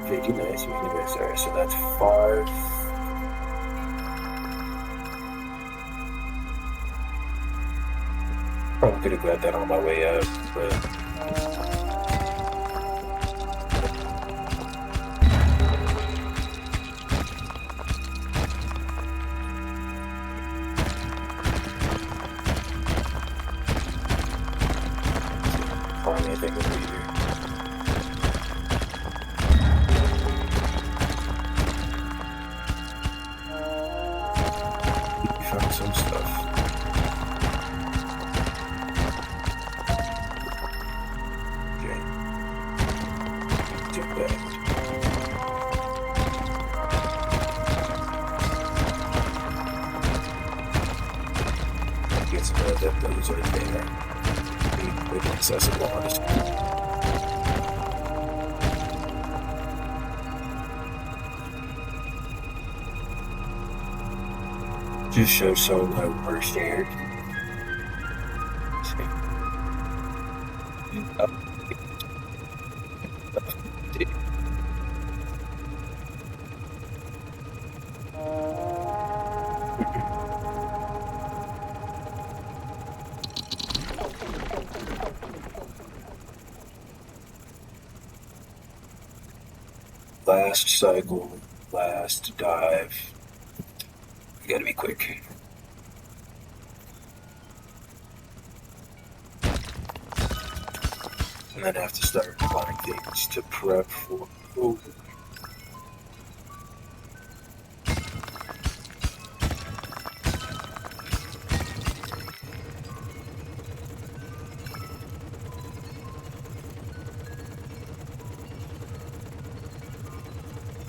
Okay, nice, alright, so that's 5. Probably could have grabbed that on my way up, but find anything over here. You found some stuff. Get some of that those right there. Be accessible, honestly. Just show some of my work here. Last cycle, last dive. You gotta be quick. And then I have to start buying things to prep for. Oh.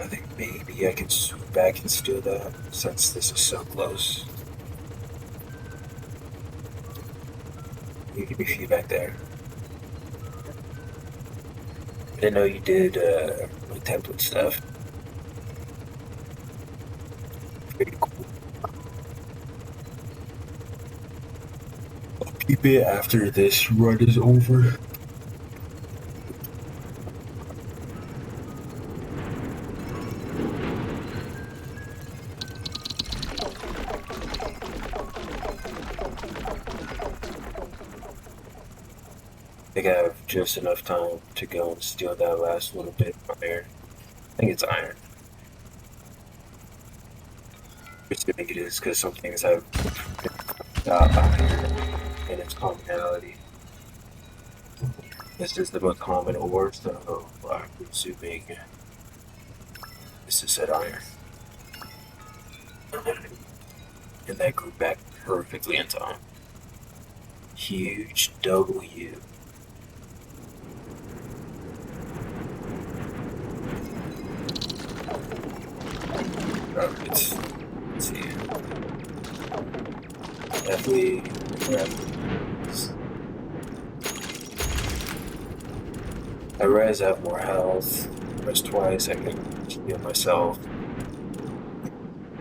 I think maybe I can swoop back and steal that since this is so close. You give me feedback there. I didn't know you did like template stuff. Pretty cool. I'll keep it after this run is over. I think I have just enough time to go and steal that last little bit of iron. I think it's iron. I think it is because some things have iron in its commonality. This is the most common ore, so I'm assuming this is said iron. And that grew back perfectly in time. Huge W. Let's see. Definitely. I res, I have more health. Res twice, I can heal myself.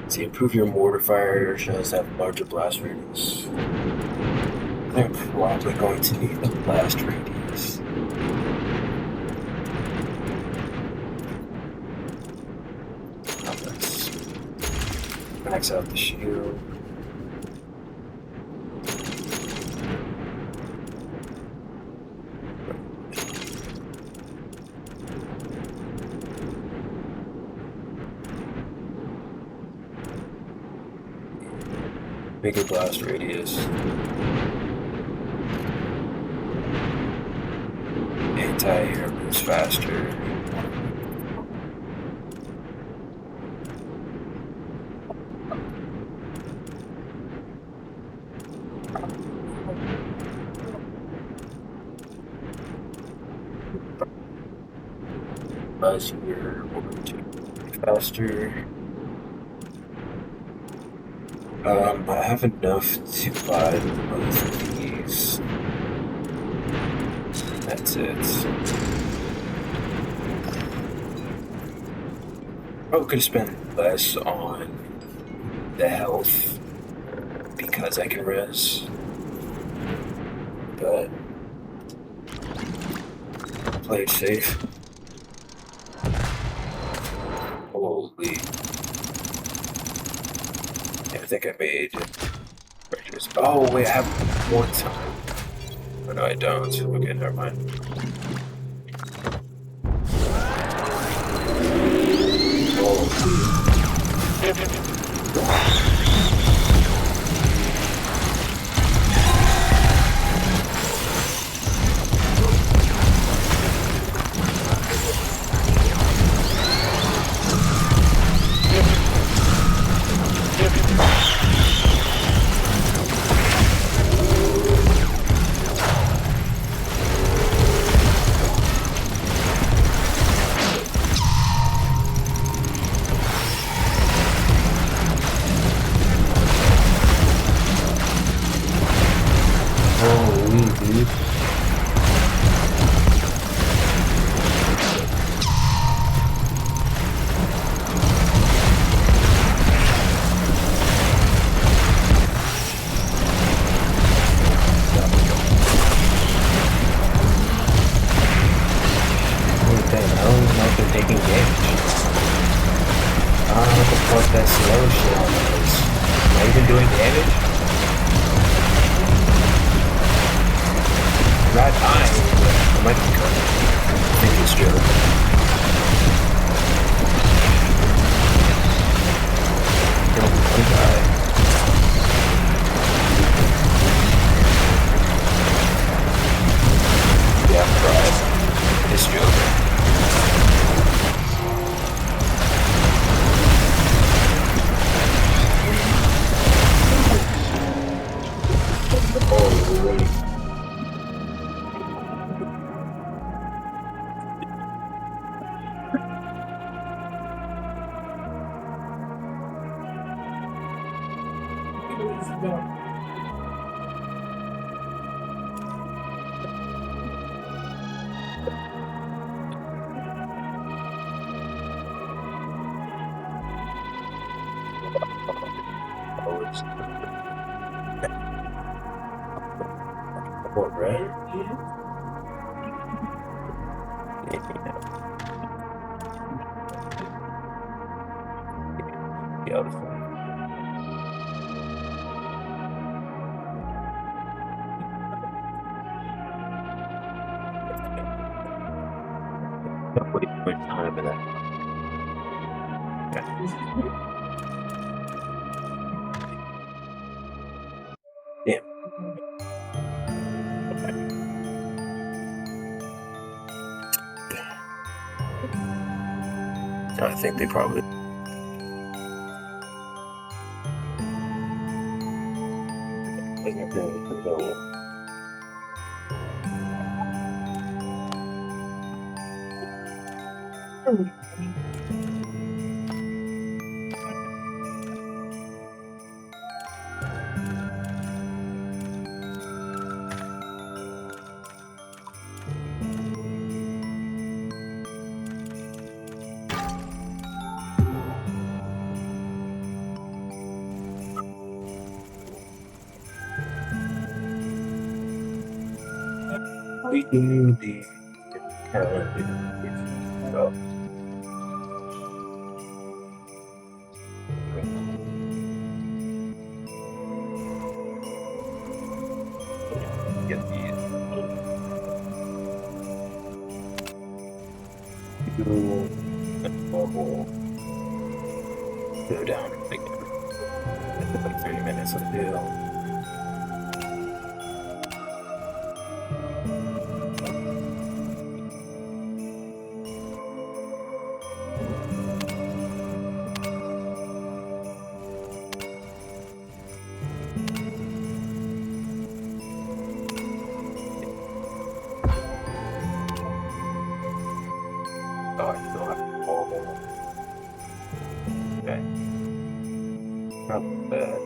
See, improve your mortar fire, shows have larger blast radius. I'm probably going to need the blast radius. Max out the shield. Bigger blast radius. Anti-air moves faster. Here, 1, 2, faster. I have enough to buy both of these. That's it. Probably could have spent less on the health because I can res, but play it safe. Holy. I think I made. Oh, wait, I have one time. Oh, no, I don't. Okay, never mind. Yeah, I'm fried. History over. What, right? The other phone. Wait for time for that. Damn. I think they probably. We do the oh. Get these. Normal. Go down like 30 minutes of deal. Oh, I still have to call them. Okay. Not bad.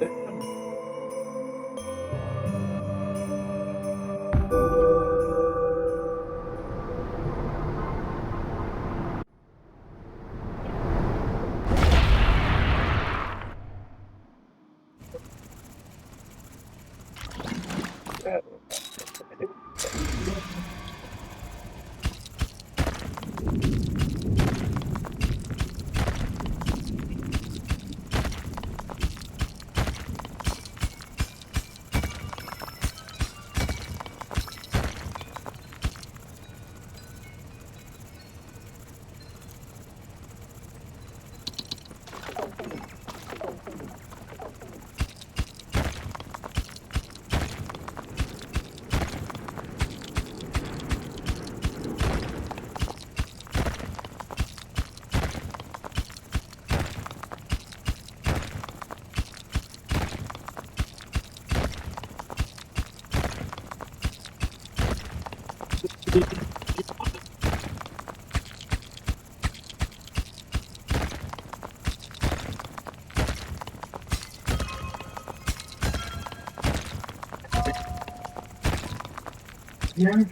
Yeah.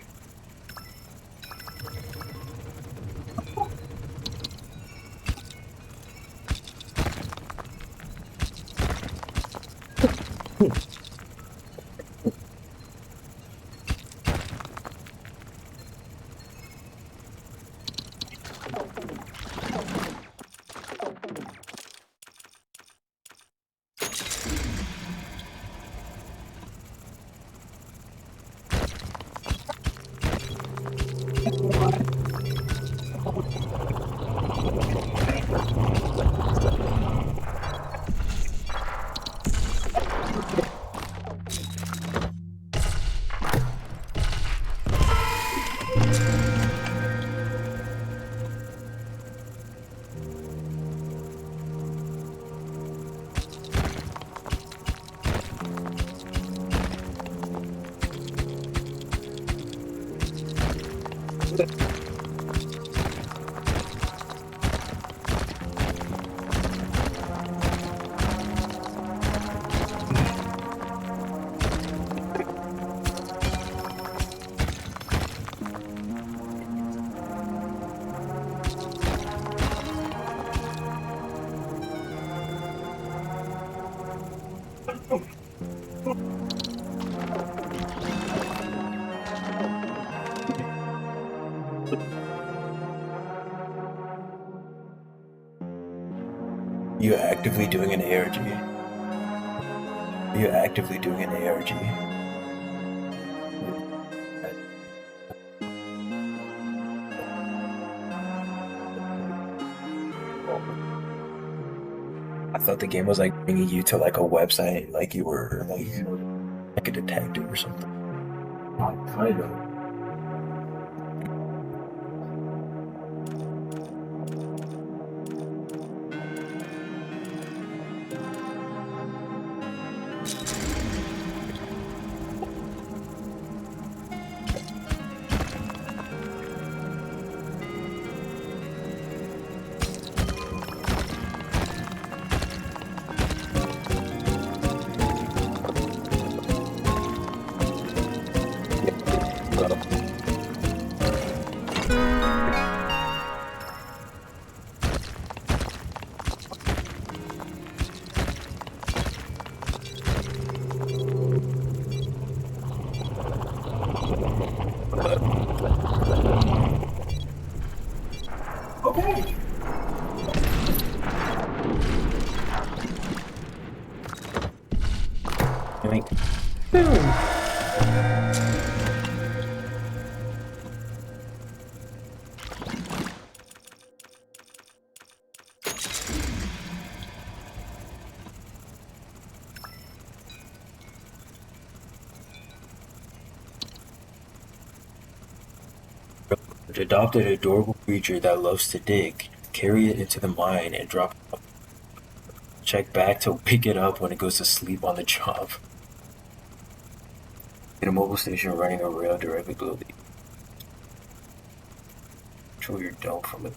You actively doing an ARG? You actively doing an ARG? I thought the game was like bringing you to like a website, like you were like a detective or something. Kind of. Okay. I mean, adopted an adorable creature that loves to dig. Carry it into the mine and drop it off. Check back to pick it up when it goes to sleep on the job. In a mobile station running a rail directly below the control your dome from it.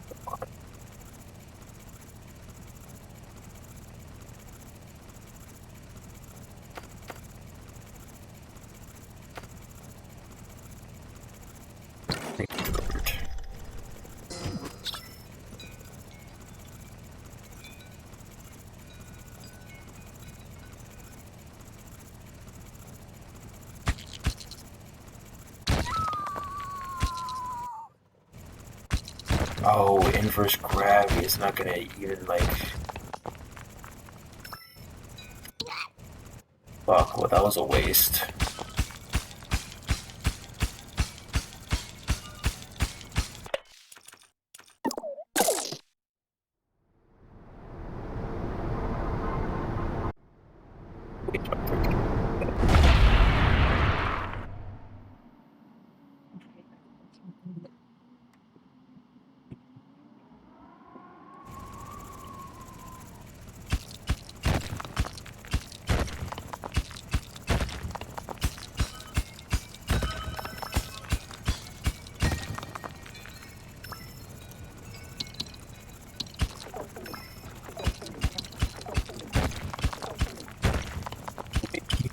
Oh, inverse gravity. It's not gonna even like. Fuck, well, that was a waste.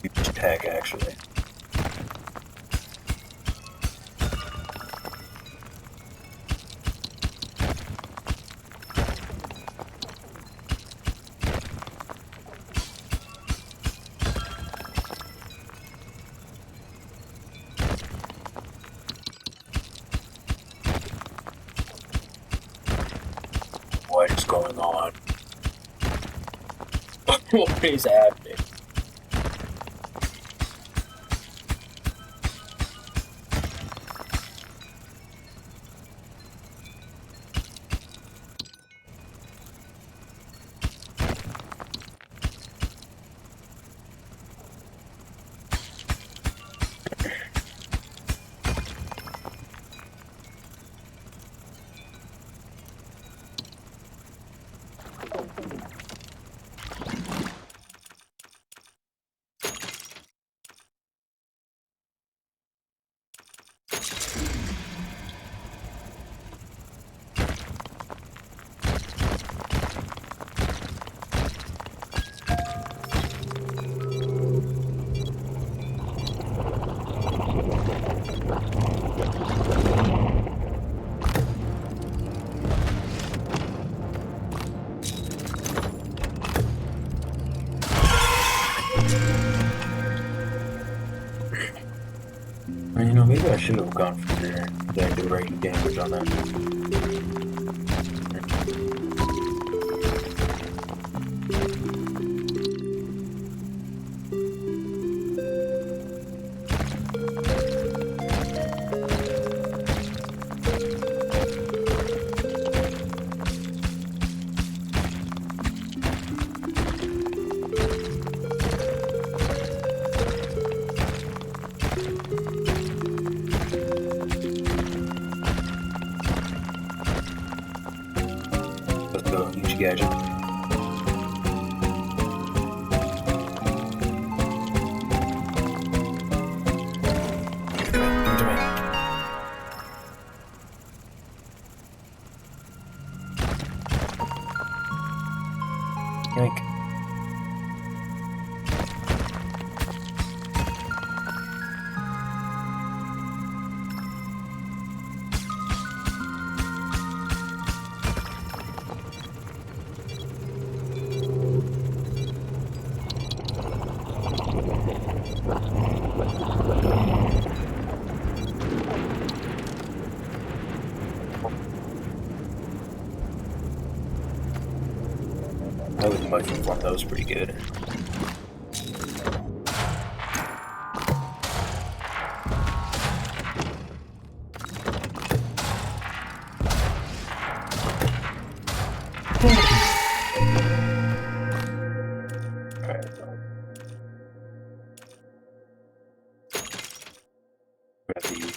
Huge tag, actually. What is going on? What is happening? should have gone for the regular damage on that. Let's go, use your gadget. Give it to me, give it to me. Yoink. I like mushroom form, that was pretty good. Alright, grab the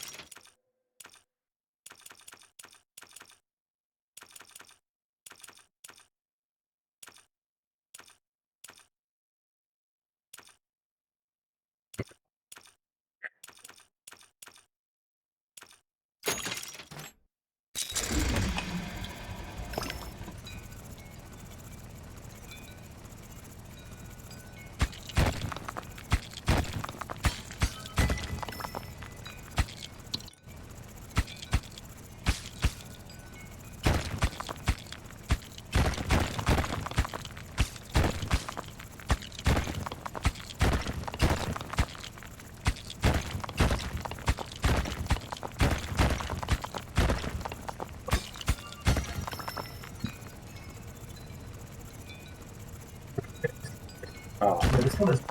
oh, This one is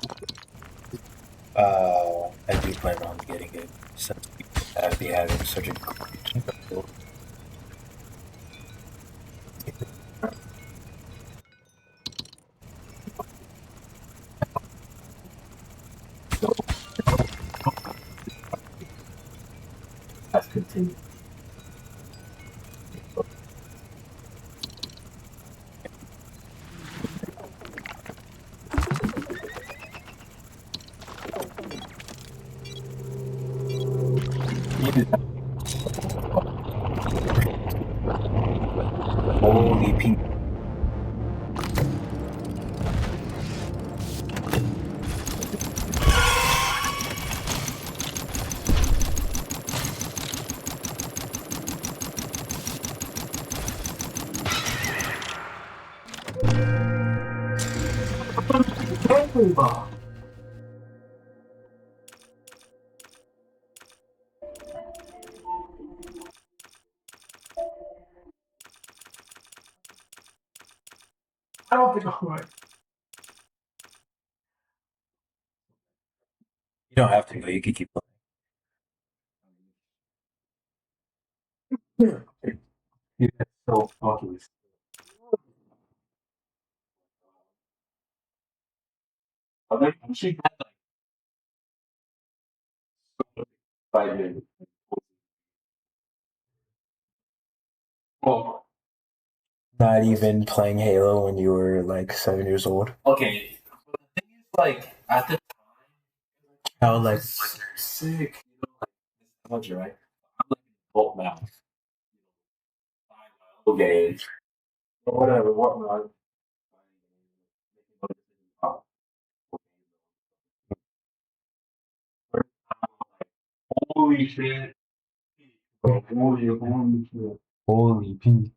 I do plan on getting it since I'd be having such a great build. has continued. Holy Pete. I don't think I'm right. You don't have to go, you can keep playing. Yeah, so fucking. I think she had like 5 minutes. Oh, Not even playing Halo when you were like 7 years old. okay. But the thing is, like, at the How like sick, nostalgia, right? I'm like an adult now. Okay. Whatever, whatnot. Holy shit. Holy shit. holy Pete.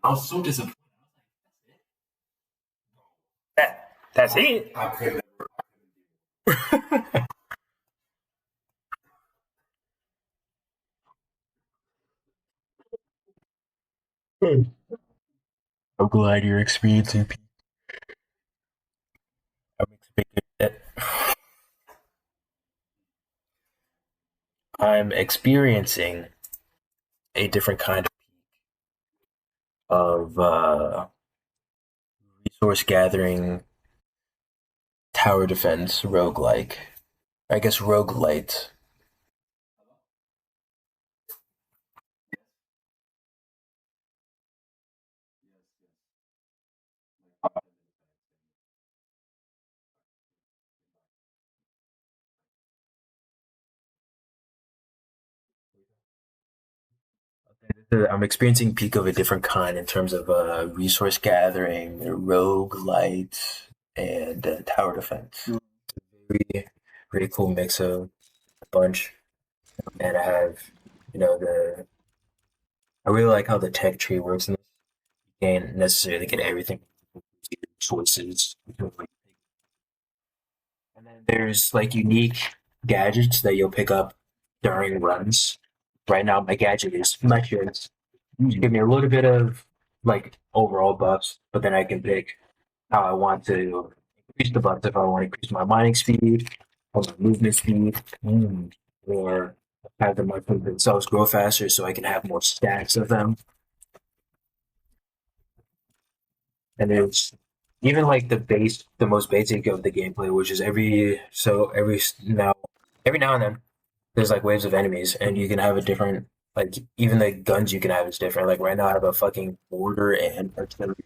I was so disappointed. That's it. I could I'm glad you're experiencing. I'm expecting that. I'm experiencing a different kind of resource gathering, tower defense, roguelike. I guess roguelite. I'm experiencing peak of a different kind in terms of resource gathering, roguelite, and tower defense. Very, very cool mix of a bunch. And I have, the I really like how the tech tree works in this. You can't necessarily get everything choices. And then there's like unique gadgets that you'll pick up during runs. Right now, my gadget is mushrooms. Give me a little bit of like overall buffs, but then I can pick how I want to increase the buffs. If I want to increase my mining speed or my movement speed, or have the mushrooms themselves grow faster so I can have more stacks of them. And there's even like the most basic of the gameplay, which is every now and then there's like waves of enemies, and you can have a different, like, even the guns you can have is different. Like right now, I have a fucking mortar and artillery,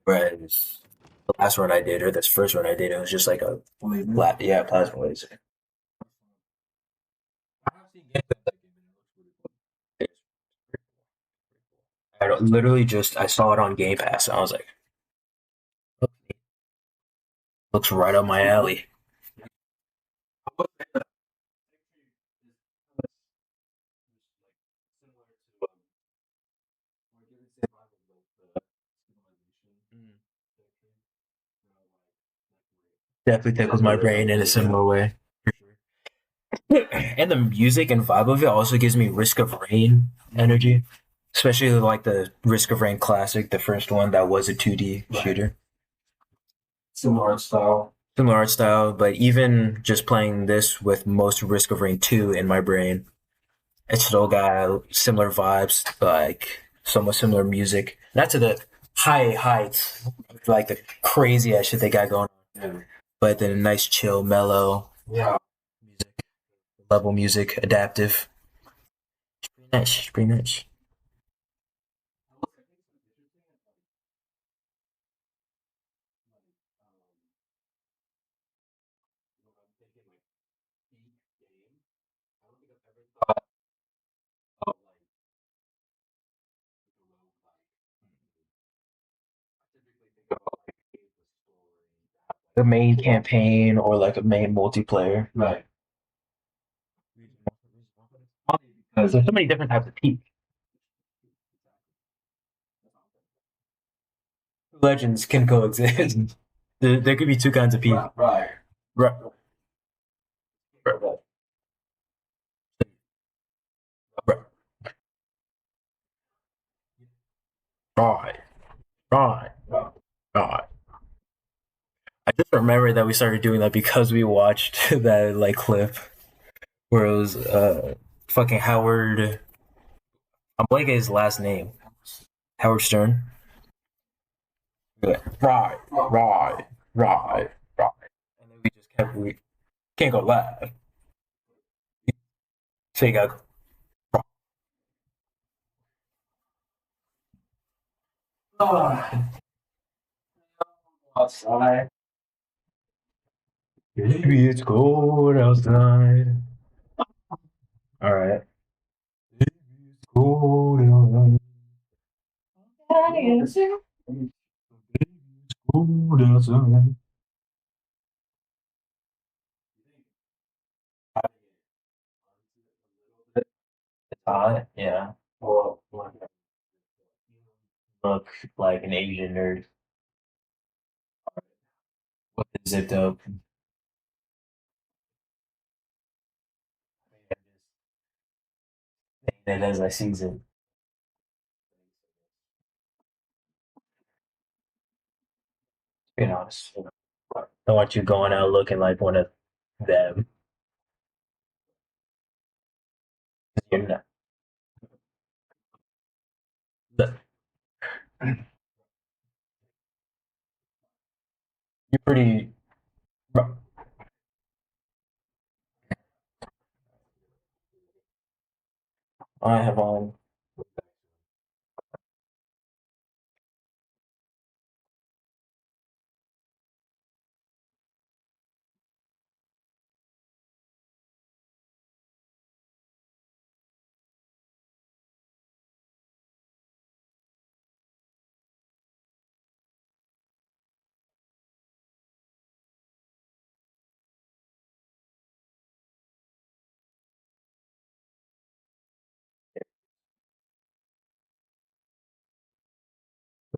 whereas the last run I did, or this first run I did, it was just like a plasma laser. I saw it on Game Pass, and I was like, looks right up my alley. Definitely tickles my brain in a similar way. And the music and vibe of it also gives me Risk of Rain energy, especially like the Risk of Rain classic, the first one that was a 2D shooter. similar art style. Similar art style, but even just playing this with most Risk of Rain 2 in my brain, it's still got similar vibes, like somewhat similar music. Not to the high heights, like the crazy ass shit they got going on, Yeah. but then a nice, chill, mellow Yeah. music, level music, adaptive. It's pretty nice. It's pretty nice. The main campaign or like a main multiplayer. Right. Because there's so many different types of peak. Legends can coexist. There could be two kinds of peak. Right. Right. Right. Right. Right. Right. I just remember that we started doing that because we watched that like clip where it was fucking Howard. I'm blanking his last name. Howard Stern. Right. Right. Right. Right. And then we can't go live. So you got Outside. Baby, it's cold outside. All right. Baby, it's cold outside. Cold outside. It's hot. Yeah. Look like an Asian nerd. What is it though? That as I season. Being honest. Don't want you going out looking like one of them. You're not. You're pretty. I have on.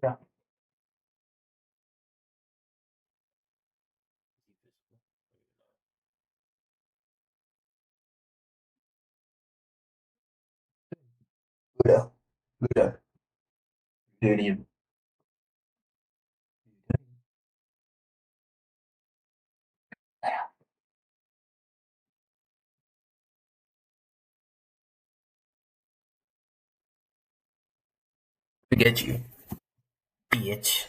Yeah. Buddha. Buddha. Dude, forget you, bitch.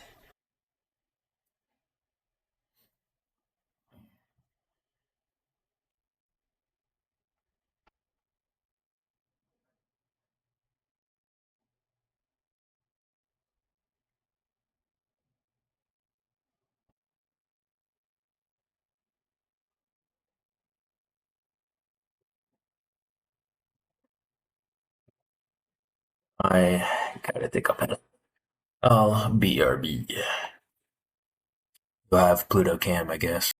I gotta think about it. Oh, BRB. You have Pluto Cam, I guess.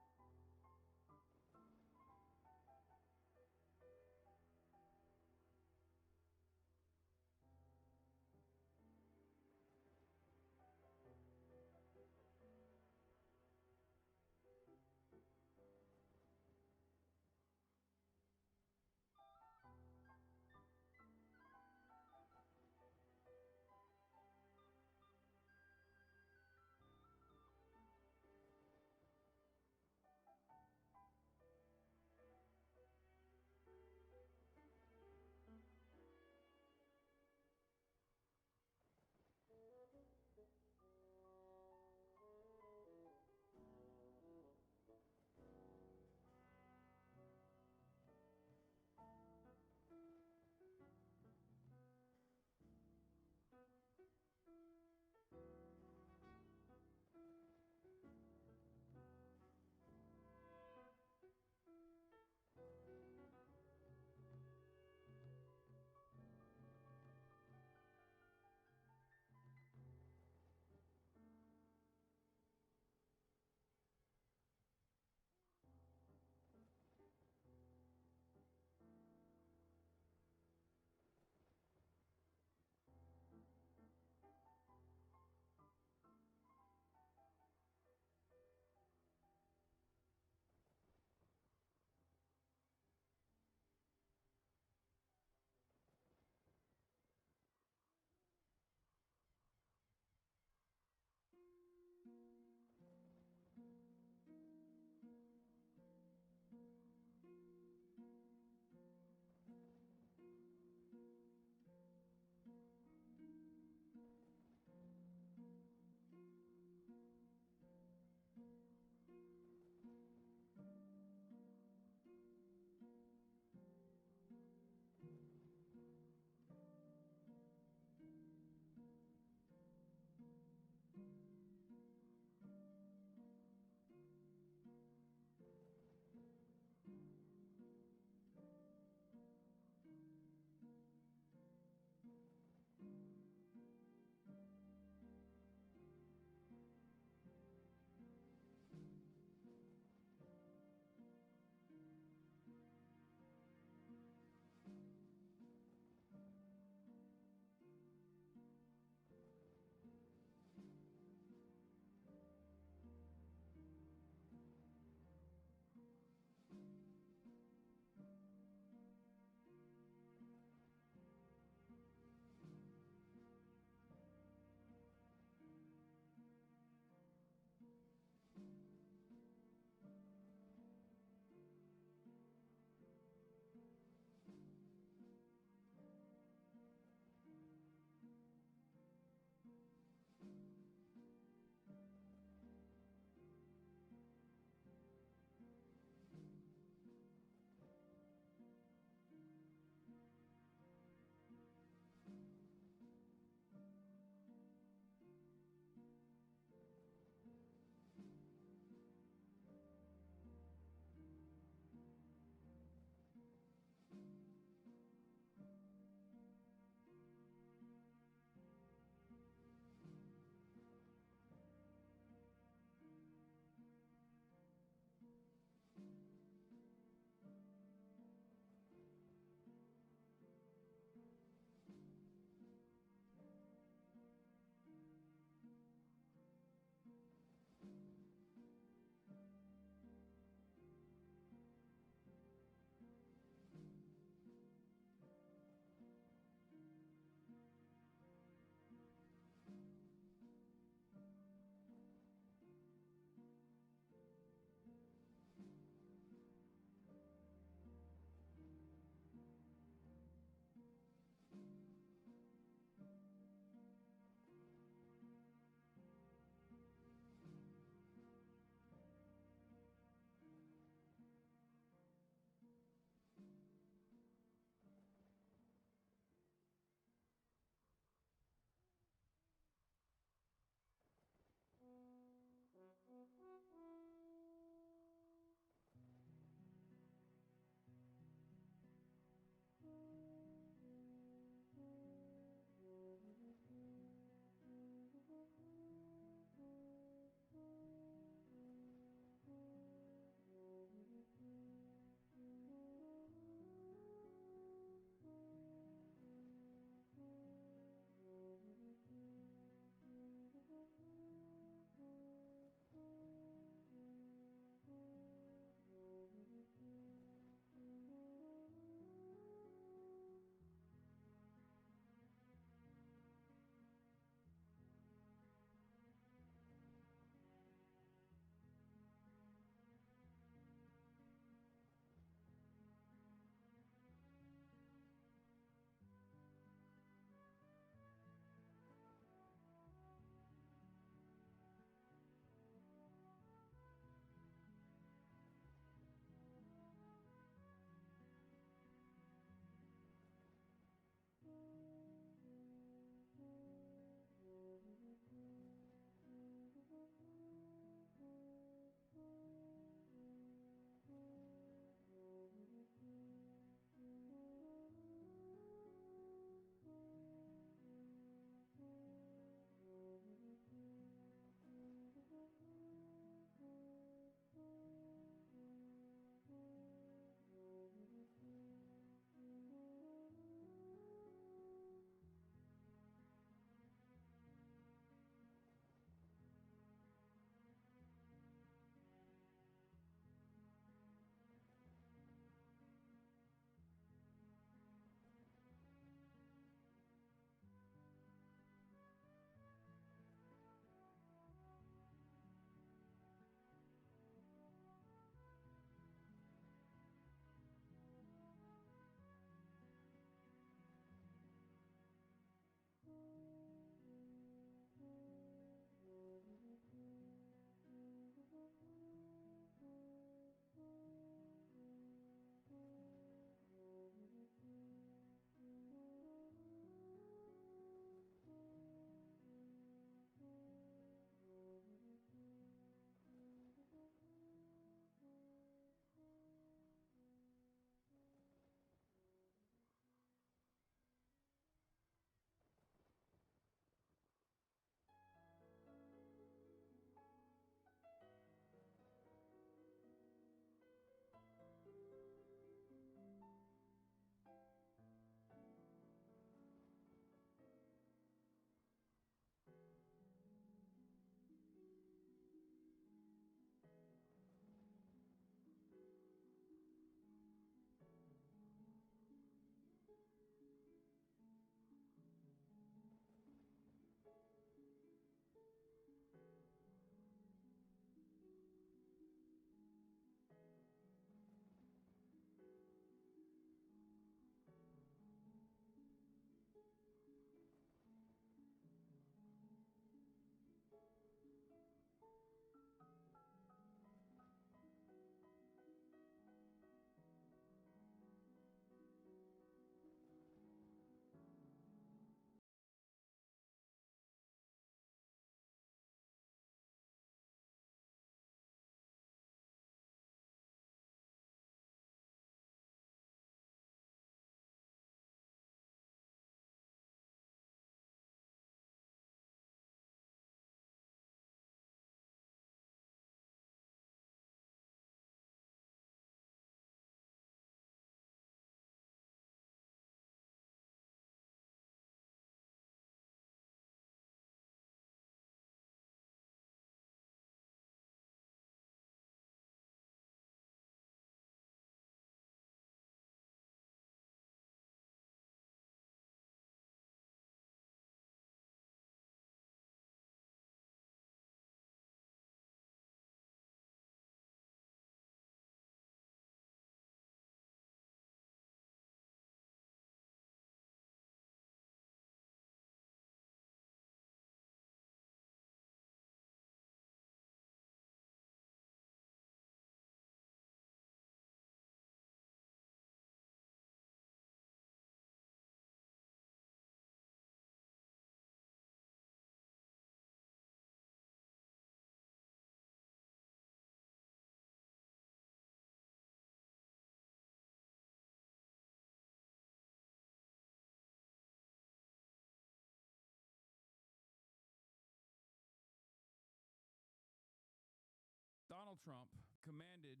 Trump commanded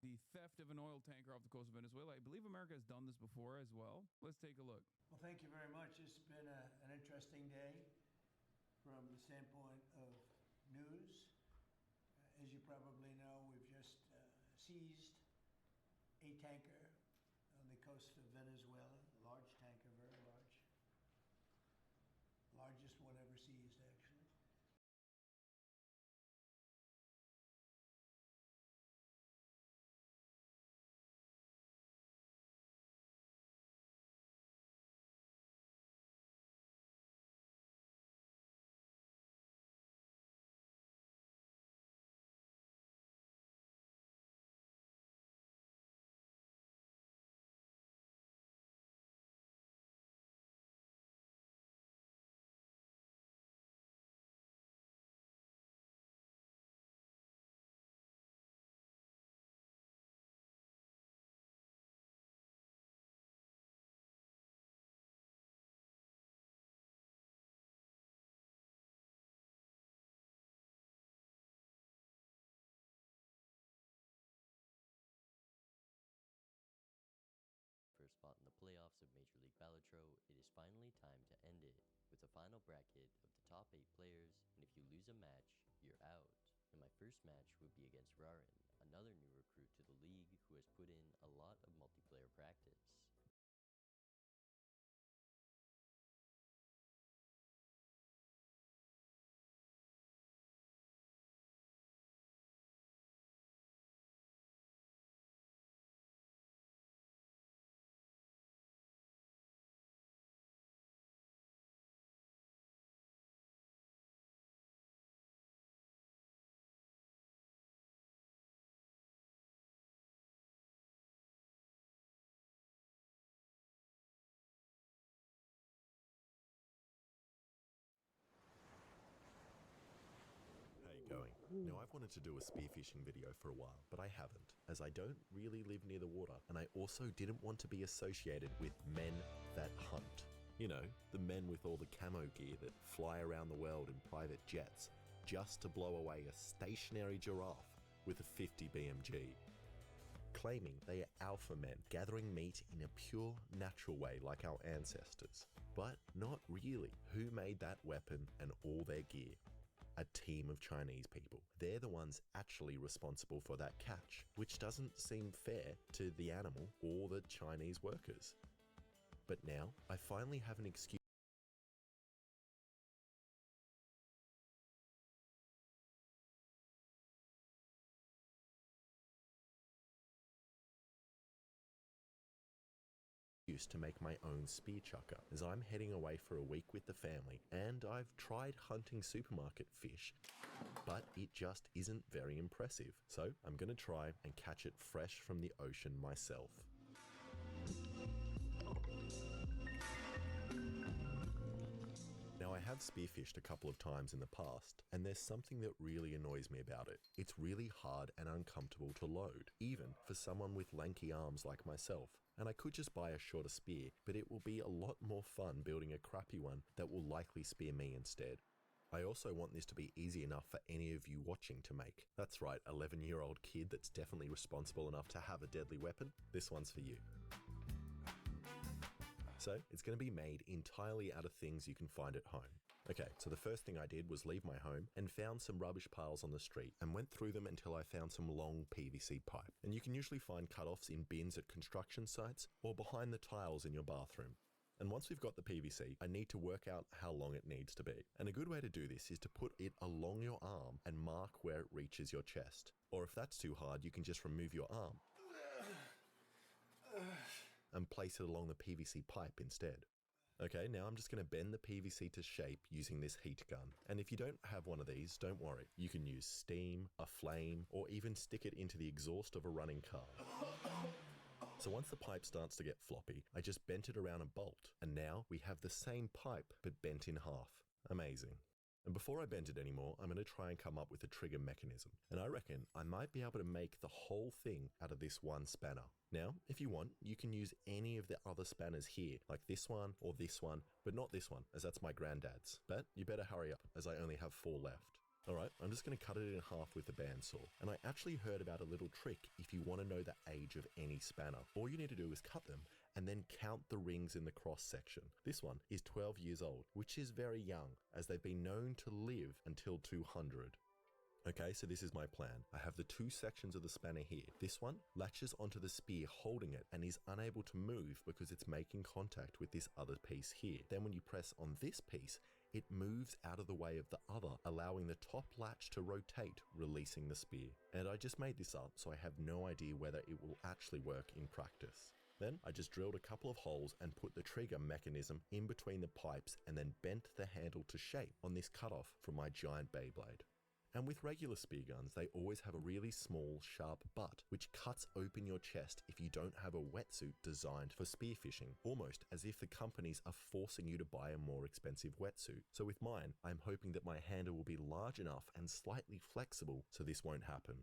the theft of an oil tanker off the coast of Venezuela. I believe America has done this before as well. Let's take a look. Well, thank you very much. It's been an interesting day from the standpoint of news. As you probably know, we've just seized a tanker on the coast of Venezuela, a large tanker, very large. Largest one ever seized, actually. First spot in the playoffs of Major League Balatro, it is finally time to end it with a final bracket of the top 8 players, and if you lose a match, you're out. And my first match would be against Rarin, another new recruit to the league who has put in a lot of multiplayer practice. How you going? Now, I've wanted to do a spearfishing video for a while, but I haven't, as I don't really live near the water, and I also didn't want to be associated with men that hunt. You know, the men with all the camo gear that fly around the world in private jets just to blow away a stationary giraffe with a 50 BMG. Claiming they are alpha men gathering meat in a pure, natural way like our ancestors. But not really. Who made that weapon and all their gear? A team of Chinese people. They're the ones actually responsible for that catch, which doesn't seem fair to the animal or the Chinese workers. But now, I finally have an excuse to make my own spear chucker, as I'm heading away for a week with the family, and I've tried hunting supermarket fish, but it just isn't very impressive. So I'm gonna try and catch it fresh from the ocean myself. Now, I have spearfished a couple of times in the past, and there's something that really annoys me about it. It's really hard and uncomfortable to load, even for someone with lanky arms like myself. And I could just buy a shorter spear, but it will be a lot more fun building a crappy one that will likely spear me instead. I also want this to be easy enough for any of you watching to make. That's right, 11-year-old kid that's definitely responsible enough to have a deadly weapon. This one's for you. So it's going to be made entirely out of things you can find at home. Okay, so the first thing I did was leave my home and found some rubbish piles on the street and went through them until I found some long PVC pipe. And you can usually find cut-offs in bins at construction sites or behind the tiles in your bathroom. And once we've got the PVC, I need to work out how long it needs to be. And a good way to do this is to put it along your arm and mark where it reaches your chest. Or if that's too hard, you can just remove your arm and place it along the PVC pipe instead. Okay, now I'm just going to bend the PVC to shape using this heat gun. And if you don't have one of these, don't worry. You can use steam, a flame, or even stick it into the exhaust of a running car. So once the pipe starts to get floppy, I just bent it around a bolt. And now we have the same pipe, but bent in half. Amazing. And before I bend it anymore, I'm going to try and come up with a trigger mechanism. And I reckon I might be able to make the whole thing out of this one spanner. Now, if you want, you can use any of the other spanners here, like this one or this one, but not this one, as that's my granddad's. But you better hurry up, as I only have 4 left. Alright, I'm just going to cut it in half with the bandsaw. And I actually heard about a little trick if you want to know the age of any spanner. All you need to do is cut them and then count the rings in the cross section. This one is 12 years old, which is very young, as they've been known to live until 200. Okay, so this is my plan. I have the two sections of the spanner here. This one latches onto the spear holding it and is unable to move because it's making contact with this other piece here. Then when you press on this piece, it moves out of the way of the other, allowing the top latch to rotate, releasing the spear. And I just made this up, so I have no idea whether it will actually work in practice. Then I just drilled a couple of holes and put the trigger mechanism in between the pipes and then bent the handle to shape on this cutoff from my giant Beyblade. And with regular spear guns, they always have a really small, sharp butt, which cuts open your chest if you don't have a wetsuit designed for spearfishing, almost as if the companies are forcing you to buy a more expensive wetsuit. So with mine, I'm hoping that my handle will be large enough and slightly flexible so this won't happen.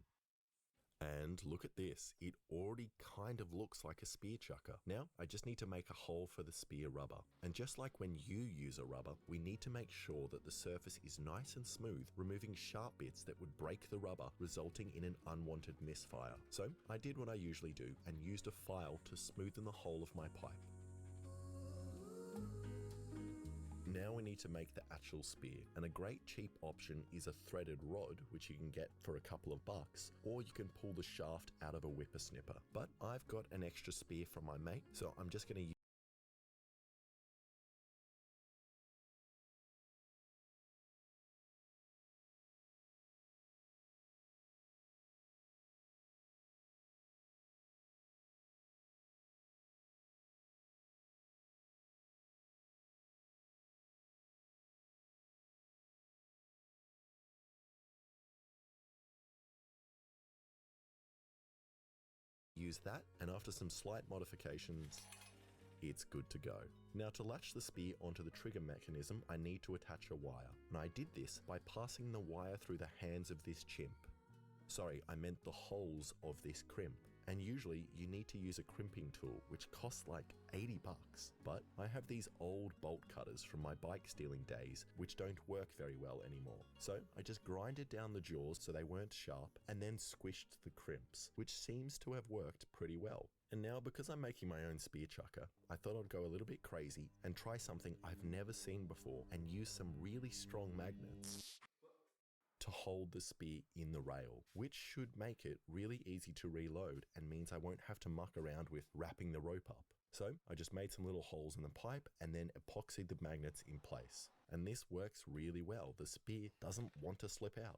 And look at this, it already kind of looks like a spear chucker. Now, I just need to make a hole for the spear rubber. And just like when you use a rubber, we need to make sure that the surface is nice and smooth, removing sharp bits that would break the rubber, resulting in an unwanted misfire. So, I did what I usually do and used a file to smoothen the hole of my pipe. Now we need to make the actual spear, and a great cheap option is a threaded rod, which you can get for a couple of bucks, or you can pull the shaft out of a whippersnipper. But I've got an extra spear from my mate, so I'm just going to use that, and after some slight modifications, it's good to go. Now to latch the spear onto the trigger mechanism, I need to attach a wire. And I did this by passing the wire through the hands of this chimp. Sorry, I meant the holes of this crimp. And usually you need to use a crimping tool, which costs like 80 bucks. But I have these old bolt cutters from my bike stealing days, which don't work very well anymore. So I just grinded down the jaws so they weren't sharp, and then squished the crimps, which seems to have worked pretty well. And now, because I'm making my own spear chucker, I thought I'd go a little bit crazy and try something I've never seen before and use some really strong magnets to hold the spear in the rail, which should make it really easy to reload and means I won't have to muck around with wrapping the rope up. So I just made some little holes in the pipe and then epoxied the magnets in place. And this works really well. The spear doesn't want to slip out.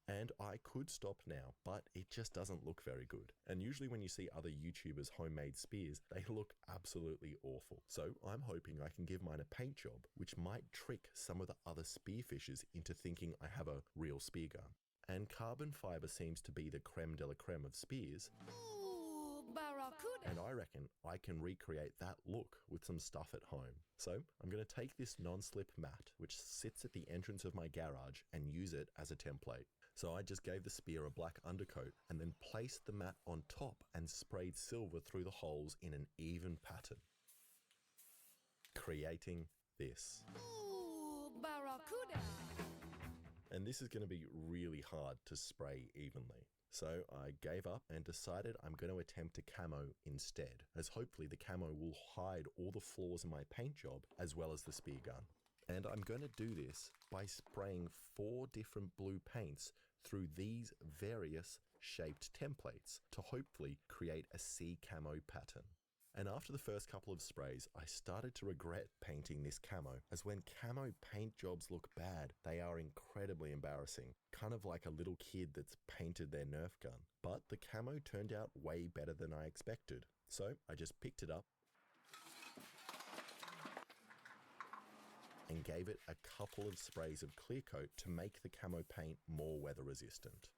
And I could stop now, but it just doesn't look very good. And usually when you see other YouTubers' homemade spears, they look absolutely awful. So I'm hoping I can give mine a paint job, which might trick some of the other spearfishers into thinking I have a real spear gun. And carbon fiber seems to be the creme de la creme of spears. Ooh, barracuda. And I reckon I can recreate that look with some stuff at home. So I'm going to take this non-slip mat, which sits at the entrance of my garage, and use it as a template. So I just gave the spear a black undercoat and then placed the mat on top and sprayed silver through the holes in an even pattern, creating this. Ooh, barracuda. And this is going to be really hard to spray evenly. So I gave up and decided I'm going to attempt a camo instead, as hopefully the camo will hide all the flaws in my paint job as well as the spear gun. And I'm going to do this by spraying 4 different blue paints through these various shaped templates to hopefully create a sea camo pattern. And after the first couple of sprays, I started to regret painting this camo, as when camo paint jobs look bad, they are incredibly embarrassing, kind of like a little kid that's painted their Nerf gun. But the camo turned out way better than I expected. So I just picked it up and gave it a couple of sprays of clear coat to make the camo paint more weather resistant.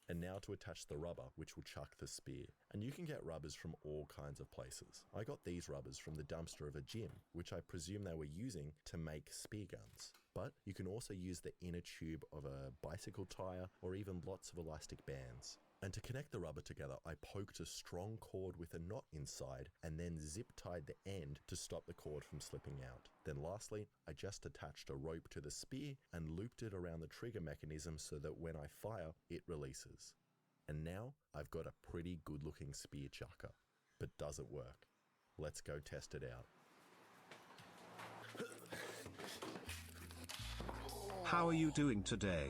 And now to attach the rubber, which will chuck the spear. And you can get rubbers from all kinds of places. I got these rubbers from the dumpster of a gym, which I presume they were using to make spear guns. But you can also use the inner tube of a bicycle tire or even lots of elastic bands. And to connect the rubber together, I poked a strong cord with a knot inside and then zip-tied the end to stop the cord from slipping out. Then lastly, I just attached a rope to the spear and looped it around the trigger mechanism so that when I fire, it releases. And now I've got a pretty good-looking spear chucker. But does it work? Let's go test it out. How are you doing today?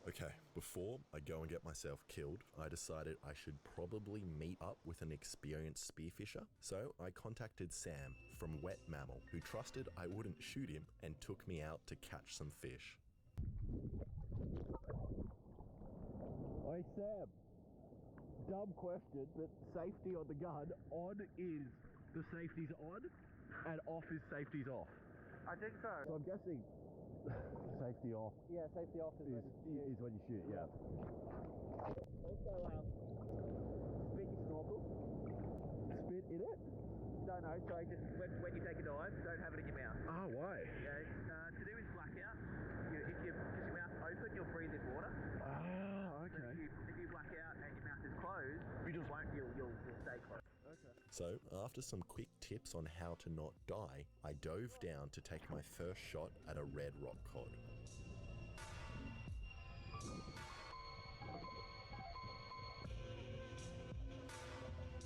Okay, before I go and get myself killed, I decided I should probably meet up with an experienced spearfisher. So I contacted Sam from Wet Mammal, who trusted I wouldn't shoot him and took me out to catch some fish. Hey Sam, dumb question, but safety on the gun, on is the safety's on and off is safety's off. I think so. So I'm guessing safety off Yeah, safety off is when you shoot, yeah. Also, spit your snorkel. Spit in it? No, sorry, just when you take a dive, don't have it in your mouth. Oh, why? Okay, to do with blackout, if your mouth open, you'll breathe in water. Ah, So okay. if you black out and your mouth is closed, you'll stay closed. So after some quick tips on how to not die, I dove down to take my first shot at a red rock cod.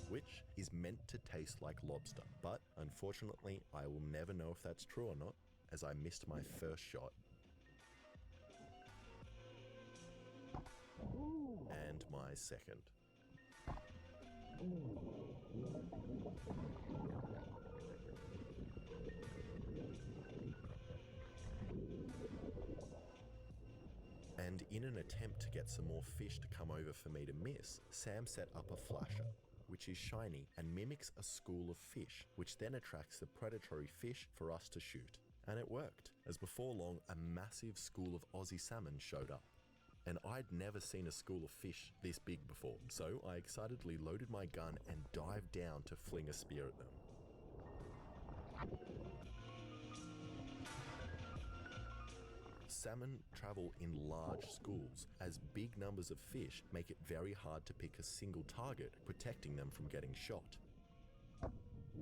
Which is meant to taste like lobster, but unfortunately I will never know if that's true or not, as I missed my first shot. And my second. And in an attempt to get some more fish to come over for me to miss, Sam set up a flasher, which is shiny and mimics a school of fish, which then attracts the predatory fish for us to shoot. And it worked, as before long a massive school of Aussie salmon showed up. And I'd never seen a school of fish this big before, so I excitedly loaded my gun and dived down to fling a spear at them. Salmon travel in large schools, as big numbers of fish make it very hard to pick a single target, protecting them from getting shot.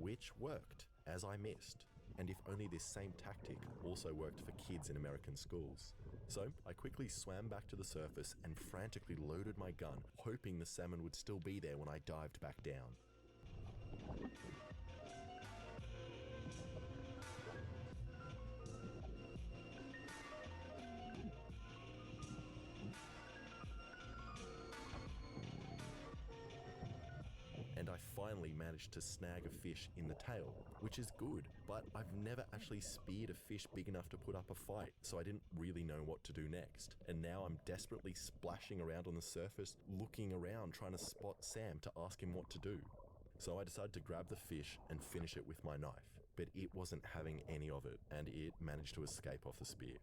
Which worked, as I missed. And if only this same tactic also worked for kids in American schools. So I quickly swam back to the surface and frantically loaded my gun, hoping the salmon would still be there when I dived back down. And I finally managed to snag a fish in the tail, which is good, but I've never actually speared a fish big enough to put up a fight, so I didn't really know what to do next. And now I'm desperately splashing around on the surface, looking around trying to spot Sam to ask him what to do. So I decided to grab the fish and finish it with my knife, but it wasn't having any of it, and it managed to escape off the spear.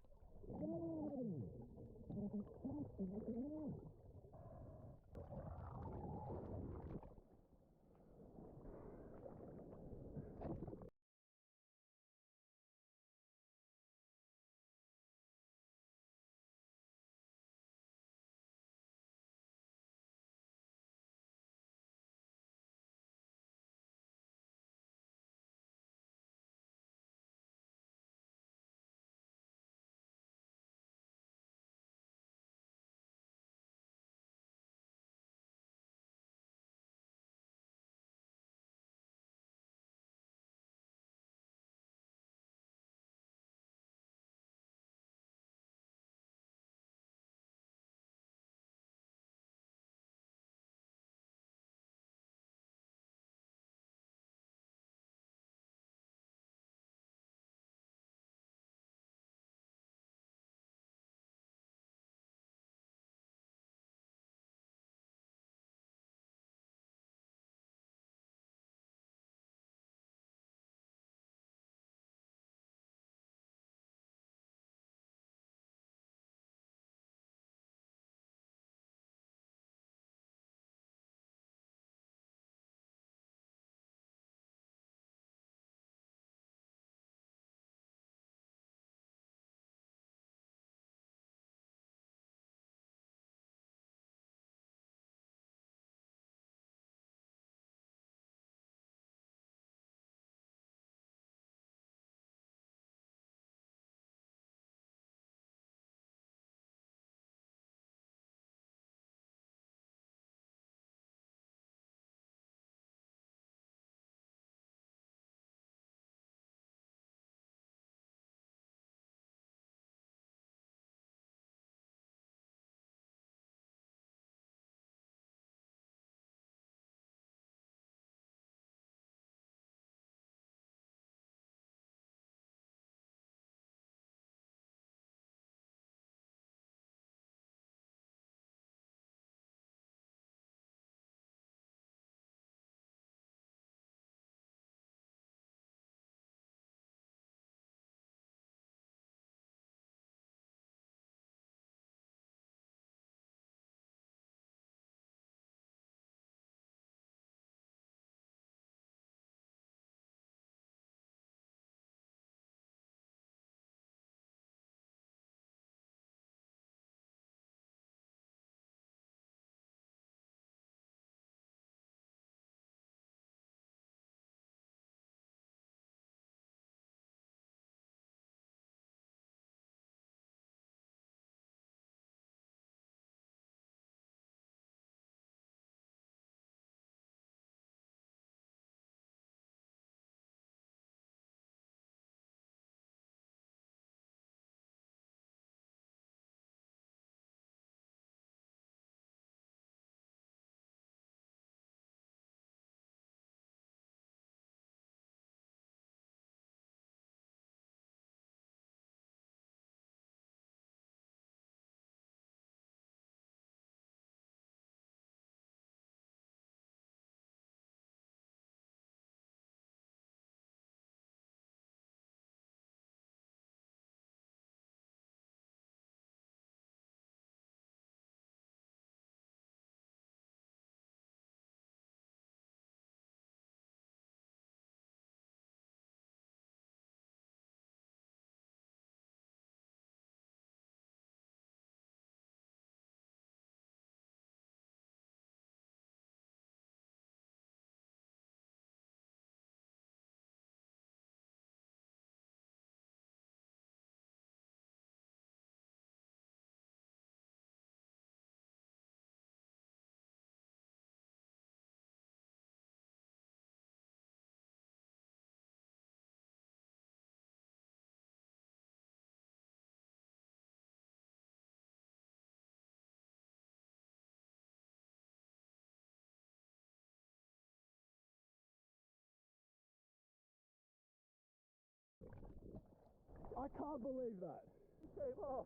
I can't believe that. It came off.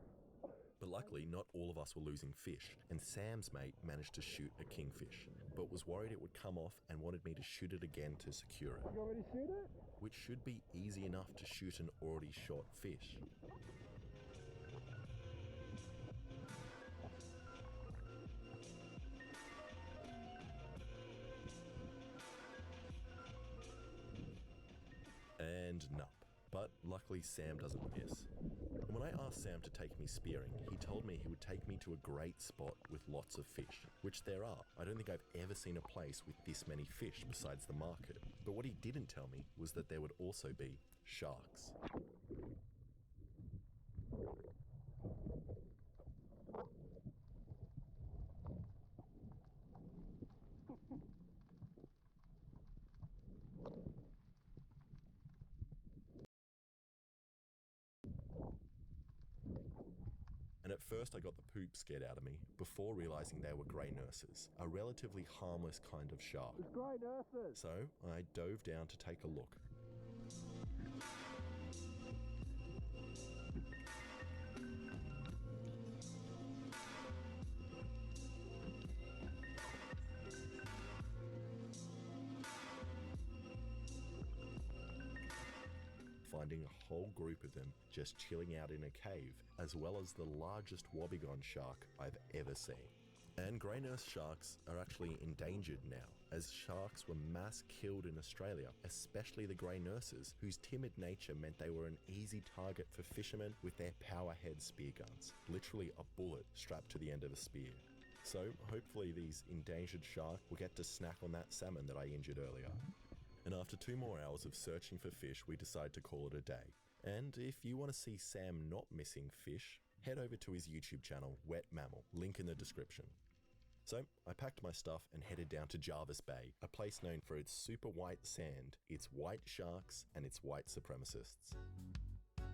But luckily, not all of us were losing fish, and Sam's mate managed to shoot a kingfish, but was worried it would come off and wanted me to shoot it again to secure it. You want me to shoot it? Which should be easy enough to shoot an already shot fish. And nup. But luckily Sam doesn't miss. And when I asked Sam to take me spearing, he told me he would take me to a great spot with lots of fish, which there are. I don't think I've ever seen a place with this many fish besides the market. But what he didn't tell me was that there would also be sharks. And at first I got the poop scared out of me, before realising they were grey nurses, a relatively harmless kind of shark. It's grey nurses. So I dove down to take a look. Finding a whole group of them just chilling out in a cave, as well as the largest wobbegong shark I've ever seen. And grey nurse sharks are actually endangered now, as sharks were mass killed in Australia, especially the grey nurses, whose timid nature meant they were an easy target for fishermen with their powerhead spear guns, literally a bullet strapped to the end of a spear. So hopefully these endangered sharks will get to snack on that salmon that I injured earlier. And after 2 more hours of searching for fish, we decide to call it a day. And if you want to see Sam not missing fish, head over to his YouTube channel, Wet Mammal, link in the description. So I packed my stuff and headed down to Jarvis Bay, a place known for its super white sand, its white sharks, and its white supremacists.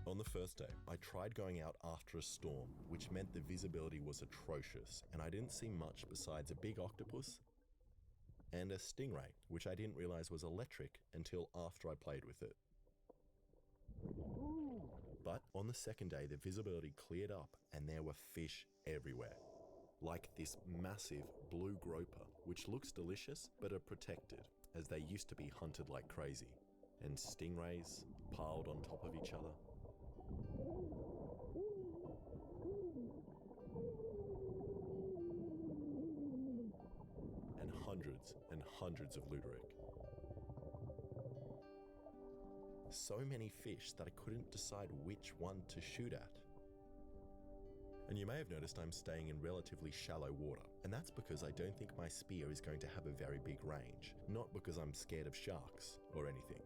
On the first day, I tried going out after a storm, which meant the visibility was atrocious, and I didn't see much besides a big octopus and a stingray, which I didn't realize was electric until after I played with it. But on the second day, the visibility cleared up and there were fish everywhere. Like this massive blue groper, which looks delicious but are protected, as they used to be hunted like crazy, and stingrays piled on top of each other. And hundreds of Luderick. So many fish that I couldn't decide which one to shoot at. And you may have noticed I'm staying in relatively shallow water, and that's because I don't think my spear is going to have a very big range, not because I'm scared of sharks or anything.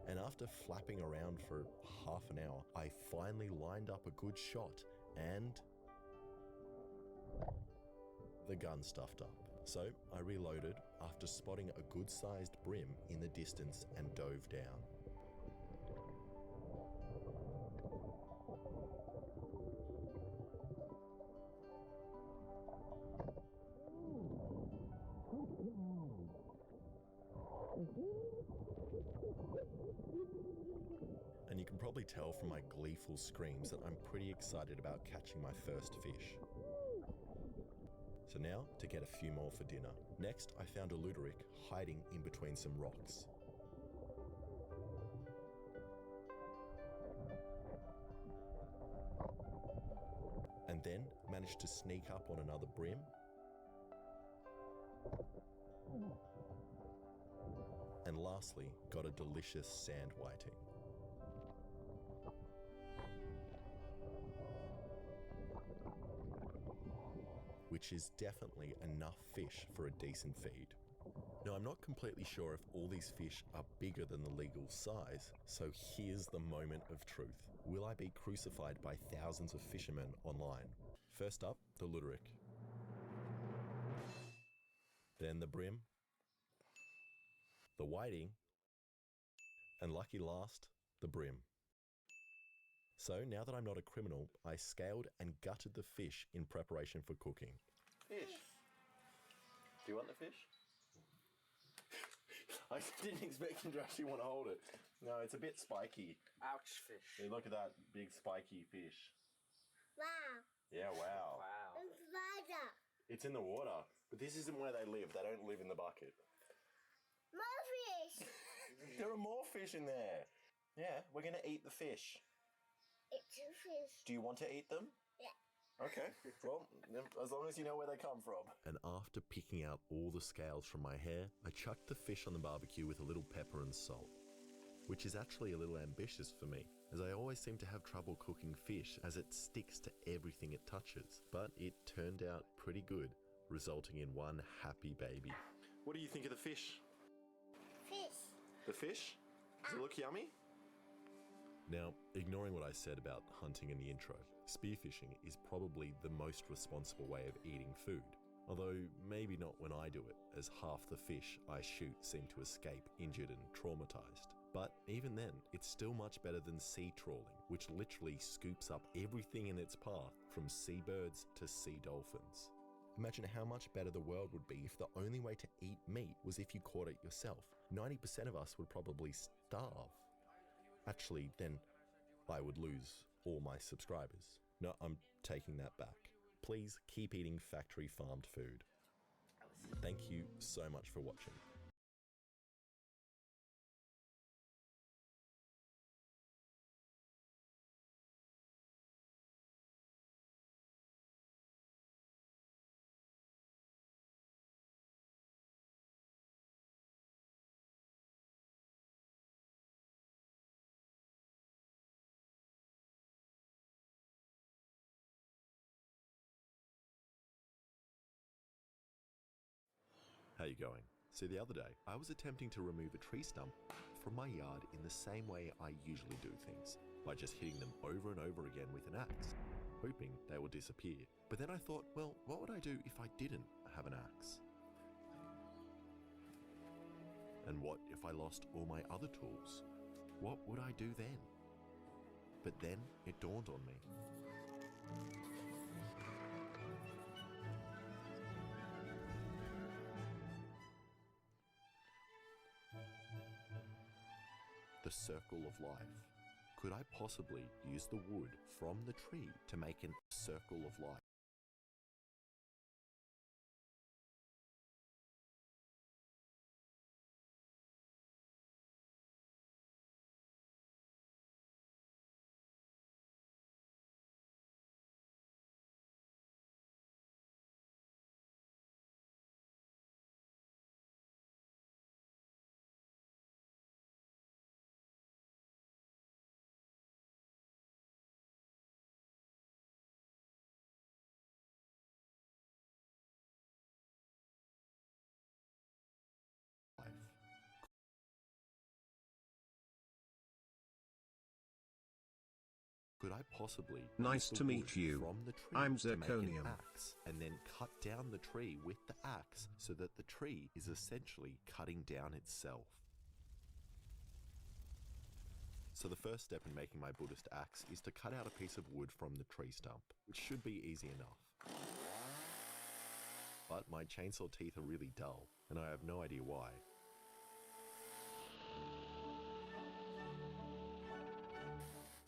And after flapping around for half an hour, I finally lined up a good shot, and the gun stuffed up. So I reloaded after spotting a good-sized brim in the distance and dove down. And you can probably tell from my gleeful screams that I'm pretty excited about catching my first fish. So now, to get a few more for dinner. Next, I found a Luderick hiding in between some rocks. And then managed to sneak up on another brim. And lastly, got a delicious sand whiting. Which is definitely enough fish for a decent feed. Now, I'm not completely sure if all these fish are bigger than the legal size, so here's the moment of truth. Will I be crucified by thousands of fishermen online? First up, the Luderick. Then the brim. The whiting. And lucky last, the brim. So now that I'm not a criminal, I scaled and gutted the fish in preparation for cooking. Fish. Do you want the fish? I didn't expect him to actually want to hold it. No, it's a bit spiky. Ouch, fish. Hey, look at that big spiky fish. Wow. Yeah, wow. Wow. Spider. It's in the water, but this isn't where they live. They don't live in the bucket. More fish. There are more fish in there. Yeah, we're going to eat the fish. It's a fish. Do you want to eat them? Yeah. Okay, well, as long as you know where they come from. And after picking out all the scales from my hair, I chucked the fish on the barbecue with a little pepper and salt. Which is actually a little ambitious for me, as I always seem to have trouble cooking fish as it sticks to everything it touches. But it turned out pretty good, resulting in one happy baby. What do you think of the fish? Fish. The fish? Does it look yummy? Now, ignoring what I said about hunting in the intro, spearfishing is probably the most responsible way of eating food. Although maybe not when I do it, as half the fish I shoot seem to escape injured and traumatized. But even then, it's still much better than sea trawling, which literally scoops up everything in its path, from seabirds to sea dolphins. Imagine how much better the world would be if the only way to eat meat was if you caught it yourself. 90% of us would probably starve. Actually, then I would lose all my subscribers. No, I'm taking that back. Please keep eating factory farmed food. Thank you so much for watching. How you going? So the other day, I was attempting to remove a tree stump from my yard in the same way I usually do things, by just hitting them over and over again with an axe, hoping they will disappear. But then I thought, well, what would I do if I didn't have an axe? And what if I lost all my other tools? What would I do then? But then it dawned on me. The circle of life. Could I possibly use the wood from the tree to make a circle of life? Could I possibly Nice use to the meet wood you. from the tree I'm to make an Zirconium. axe and then cut down the tree with the axe so that the tree is essentially cutting down itself? So the first step in making my Buddhist axe is to cut out a piece of wood from the tree stump, which should be easy enough. But my chainsaw teeth are really dull, and I have no idea why.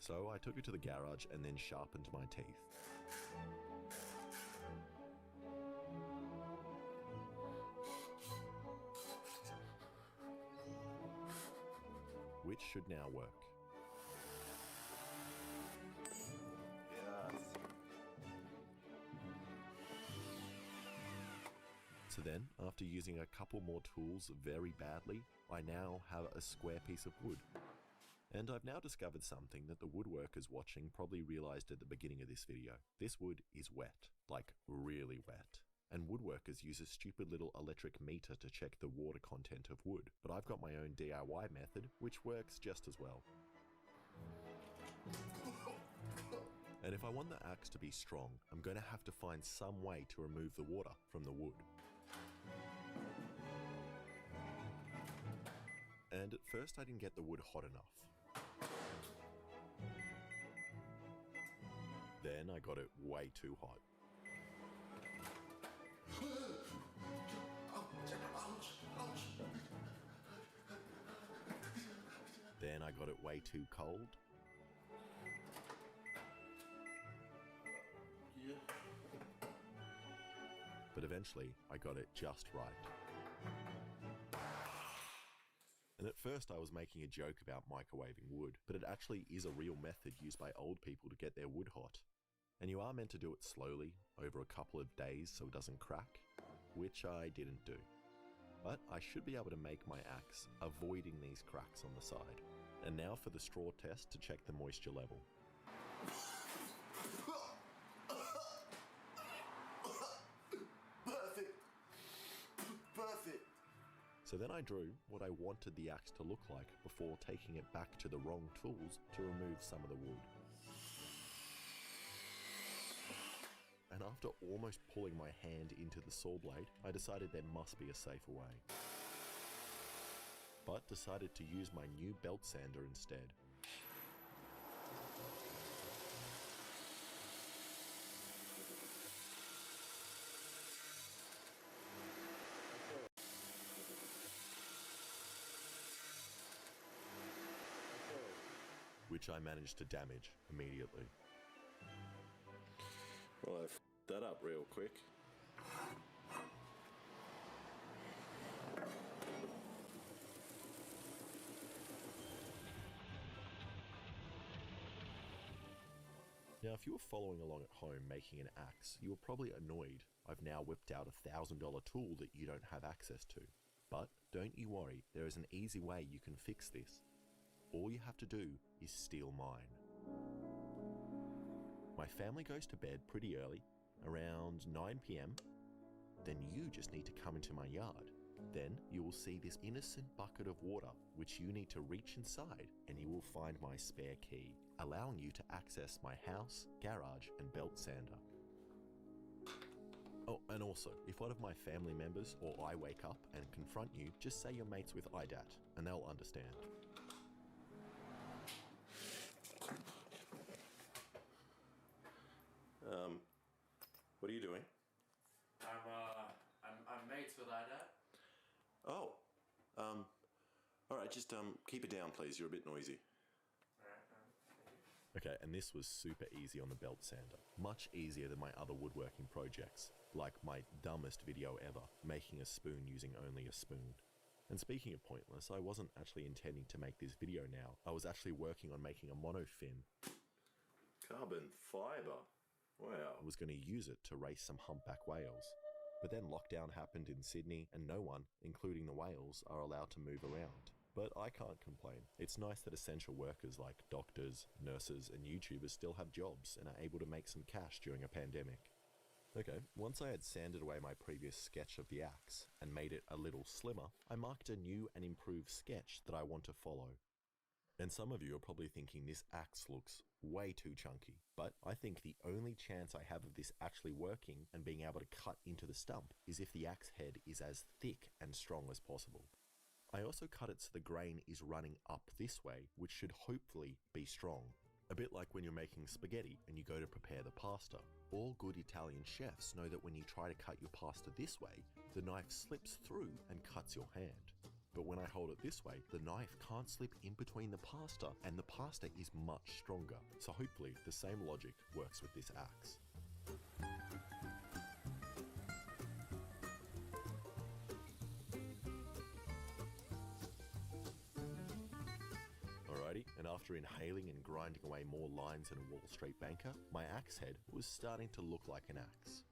So I took it to the garage and then sharpened my teeth. Which should now work. Yes. So then, after using a couple more tools very badly, I now have a square piece of wood. And I've now discovered something that the woodworkers watching probably realized at the beginning of this video. This wood is wet, like really wet. And woodworkers use a stupid little electric meter to check the water content of wood. But I've got my own DIY method, which works just as well. And if I want the axe to be strong, I'm going to have to find some way to remove the water from the wood. And at first I didn't get the wood hot enough. Then I got it way too hot. it way too cold. Yeah. But eventually, I got it just right. And at first I was making a joke about microwaving wood, but it actually is a real method used by old people to get their wood hot. And you are meant to do it slowly, over a couple of days so it doesn't crack, which I didn't do. But I should be able to make my axe, avoiding these cracks on the side. And now for the straw test to check the moisture level. Perfect. Perfect. So then I drew what I wanted the axe to look like before taking it back to the wrong tools to remove some of the wood. And after almost pulling my hand into the saw blade, I decided there must be a safer way. But decided to use my new belt sander instead. Which I managed to damage immediately. Well, I f***ed that up real quick. Now, if you were following along at home making an axe, you were probably annoyed I've now whipped out a $1,000 tool that you don't have access to. But don't you worry, there is an easy way you can fix this. All you have to do is steal mine. My family goes to bed pretty early, around 9 PM. Then you just need to come into my yard. Then you will see this innocent bucket of water, which you need to reach inside, and you will find my spare key, allowing you to access my house, garage, and belt sander. Oh, and also, if one of my family members or I wake up and confront you, just say you're mates with IDAT, and they'll understand. What are you doing? I'm mates with IDAT. Oh, all right, just keep it down, please. You're a bit noisy. Okay, and this was super easy on the belt sander. Much easier than my other woodworking projects, like my dumbest video ever, making a spoon using only a spoon. And speaking of pointless, I wasn't actually intending to make this video now. I was actually working on making a monofin. Carbon fiber. Wow. I was going to use it to race some humpback whales. But then lockdown happened in Sydney and no one, including the whales, are allowed to move around. But I can't complain. It's nice that essential workers like doctors, nurses, and YouTubers still have jobs and are able to make some cash during a pandemic. Okay, once I had sanded away my previous sketch of the axe and made it a little slimmer, I marked a new and improved sketch that I want to follow. And some of you are probably thinking this axe looks way too chunky, but I think the only chance I have of this actually working and being able to cut into the stump is if the axe head is as thick and strong as possible. I also cut it so the grain is running up this way, which should hopefully be strong. A bit like when you're making spaghetti and you go to prepare the pasta. All good Italian chefs know that when you try to cut your pasta this way, the knife slips through and cuts your hand. But when I hold it this way, the knife can't slip in between the pasta and the pasta is much stronger. So hopefully the same logic works with this axe. Alrighty, and after inhaling and grinding away more lines than a Wall Street banker, my axe head was starting to look like an axe.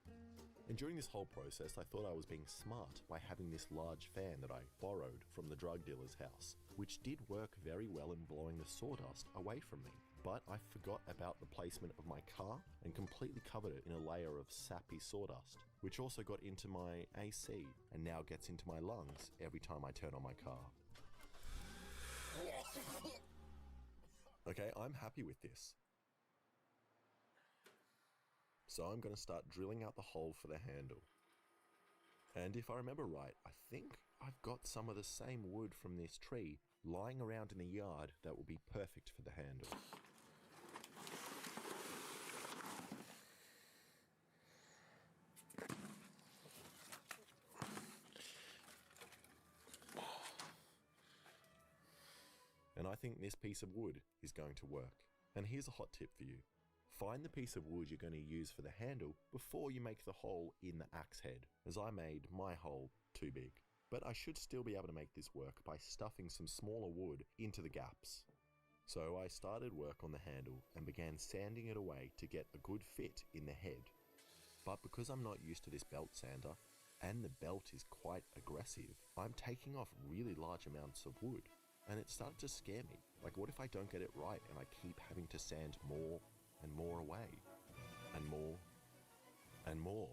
And during this whole process, I thought I was being smart by having this large fan that I borrowed from the drug dealer's house, which did work very well in blowing the sawdust away from me. But I forgot about the placement of my car and completely covered it in a layer of sappy sawdust, which also got into my AC and now gets into my lungs every time I turn on my car. Okay, I'm happy with this. So I'm going to start drilling out the hole for the handle. And if I remember right, I think I've got some of the same wood from this tree lying around in the yard that will be perfect for the handle. And I think this piece of wood is going to work. And here's a hot tip for you. Find the piece of wood you're going to use for the handle before you make the hole in the axe head, as I made my hole too big. But I should still be able to make this work by stuffing some smaller wood into the gaps. So I started work on the handle and began sanding it away to get a good fit in the head. But because I'm not used to this belt sander, and the belt is quite aggressive, I'm taking off really large amounts of wood. And it started to scare me. Like, what if I don't get it right and I keep having to sand more and more away? And more and more.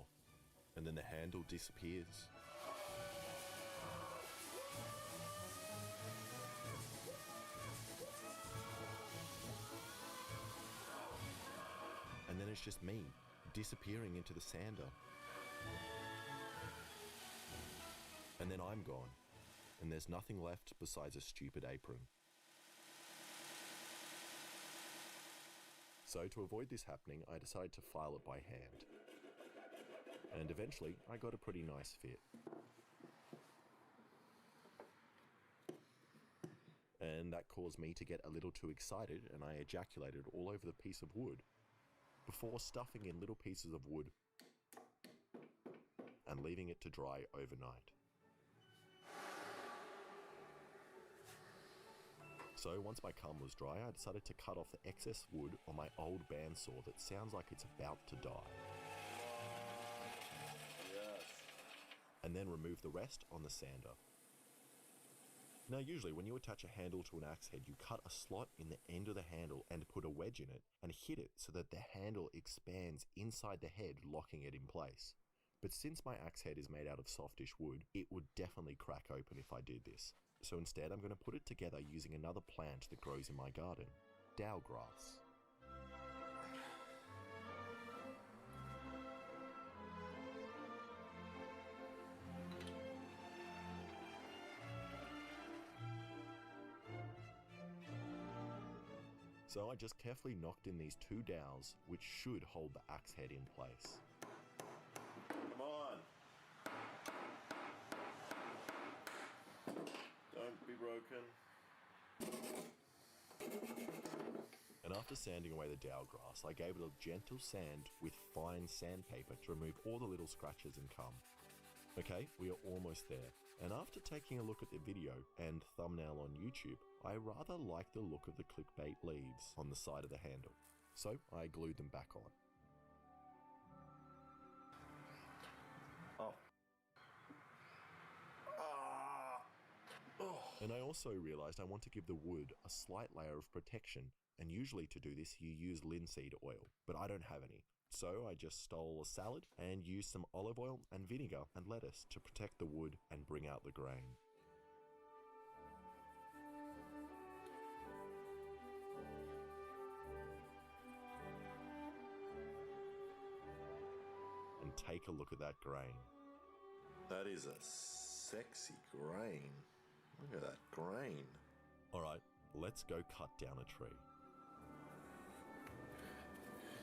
And then the handle disappears. And then it's just me, disappearing into the sander. And then I'm gone, and there's nothing left besides a stupid apron. So to avoid this happening, I decided to file it by hand. And eventually, I got a pretty nice fit. And that caused me to get a little too excited, and I ejaculated all over the piece of wood, before stuffing in little pieces of wood and leaving it to dry overnight. So once my cum was dry, I decided to cut off the excess wood on my old bandsaw that sounds like it's about to die. Yes. And then remove the rest on the sander. Now usually when you attach a handle to an axe head, you cut a slot in the end of the handle and put a wedge in it and hit it so that the handle expands inside the head, locking it in place. But since my axe head is made out of softish wood, it would definitely crack open if I did this. So instead I'm going to put it together using another plant that grows in my garden, dowel grass. So I just carefully knocked in these two dowels, which should hold the axe head in place. Come on. Don't be broken. And after sanding away the dowel grass, I gave it a gentle sand with fine sandpaper to remove all the little scratches and cum. Okay, we are almost there. And after taking a look at the video and thumbnail on YouTube, I rather like the look of the clickbait leaves on the side of the handle. So I glued them back on. And I also realized I want to give the wood a slight layer of protection, and usually to do this you use linseed oil, but I don't have any. So I just stole a salad and used some olive oil and vinegar and lettuce to protect the wood and bring out the grain. And take a look at that grain. That is a sexy grain. Look at that grain. Alright, let's go cut down a tree.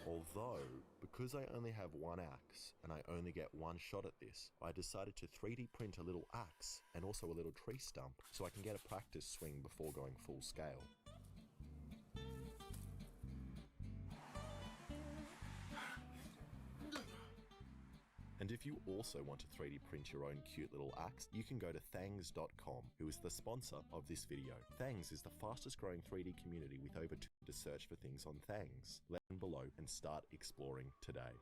Although, because I only have one axe and I only get one shot at this, I decided to 3D print a little axe and also a little tree stump so I can get a practice swing before going full scale. And if you also want to 3D print your own cute little axe, you can go to thangs.com, who is the sponsor of this video. Thangs is the fastest growing 3D community with over 2 to search for things on Thangs. Let them below and start exploring today.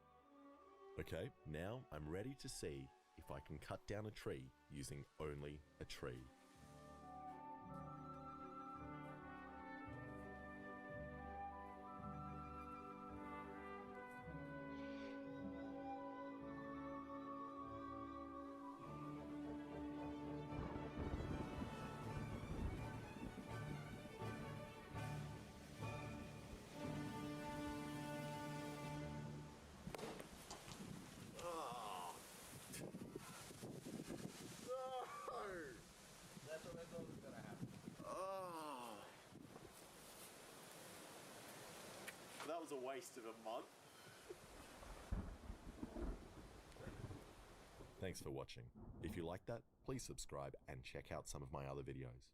Okay, now I'm ready to see if I can cut down a tree using only a tree. That was a waste of a month. Thanks for watching. If you like that, please subscribe and check out some of my other videos.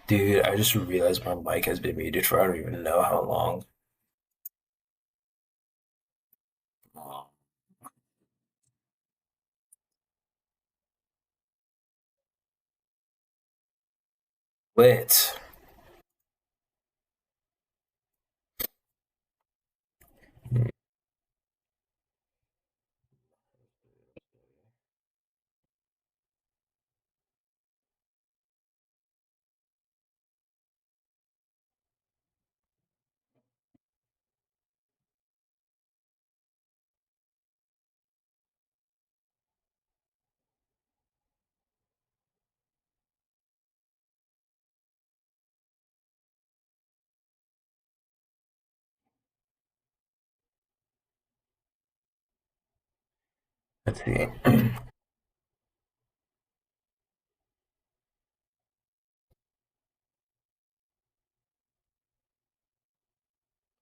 Dude, I just realized my mic has been muted for I don't even know how long. Lit. Let's see.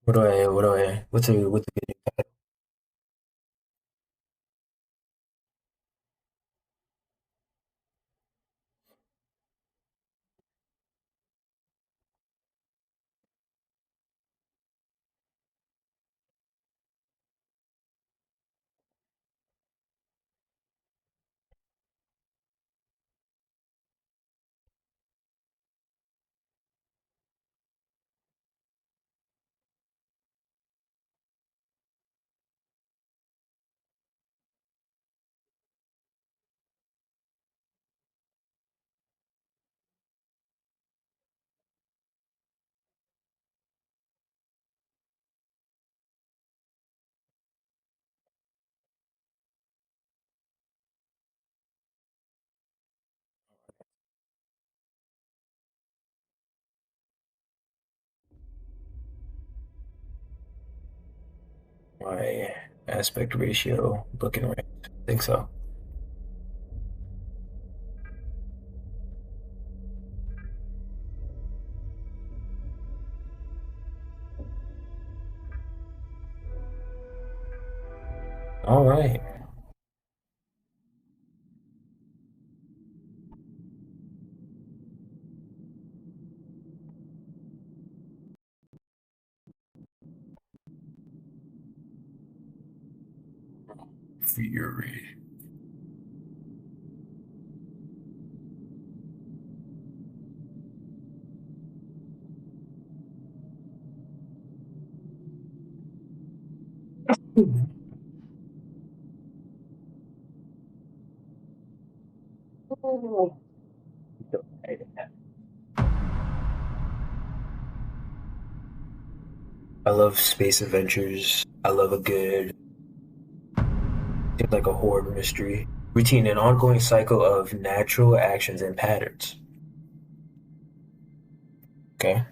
What's a video title? My aspect ratio looking right. I think so. All right. Fury. I love space adventures. I love a good, seems like a horror mystery. Routine, an ongoing cycle of natural actions and patterns. Okay.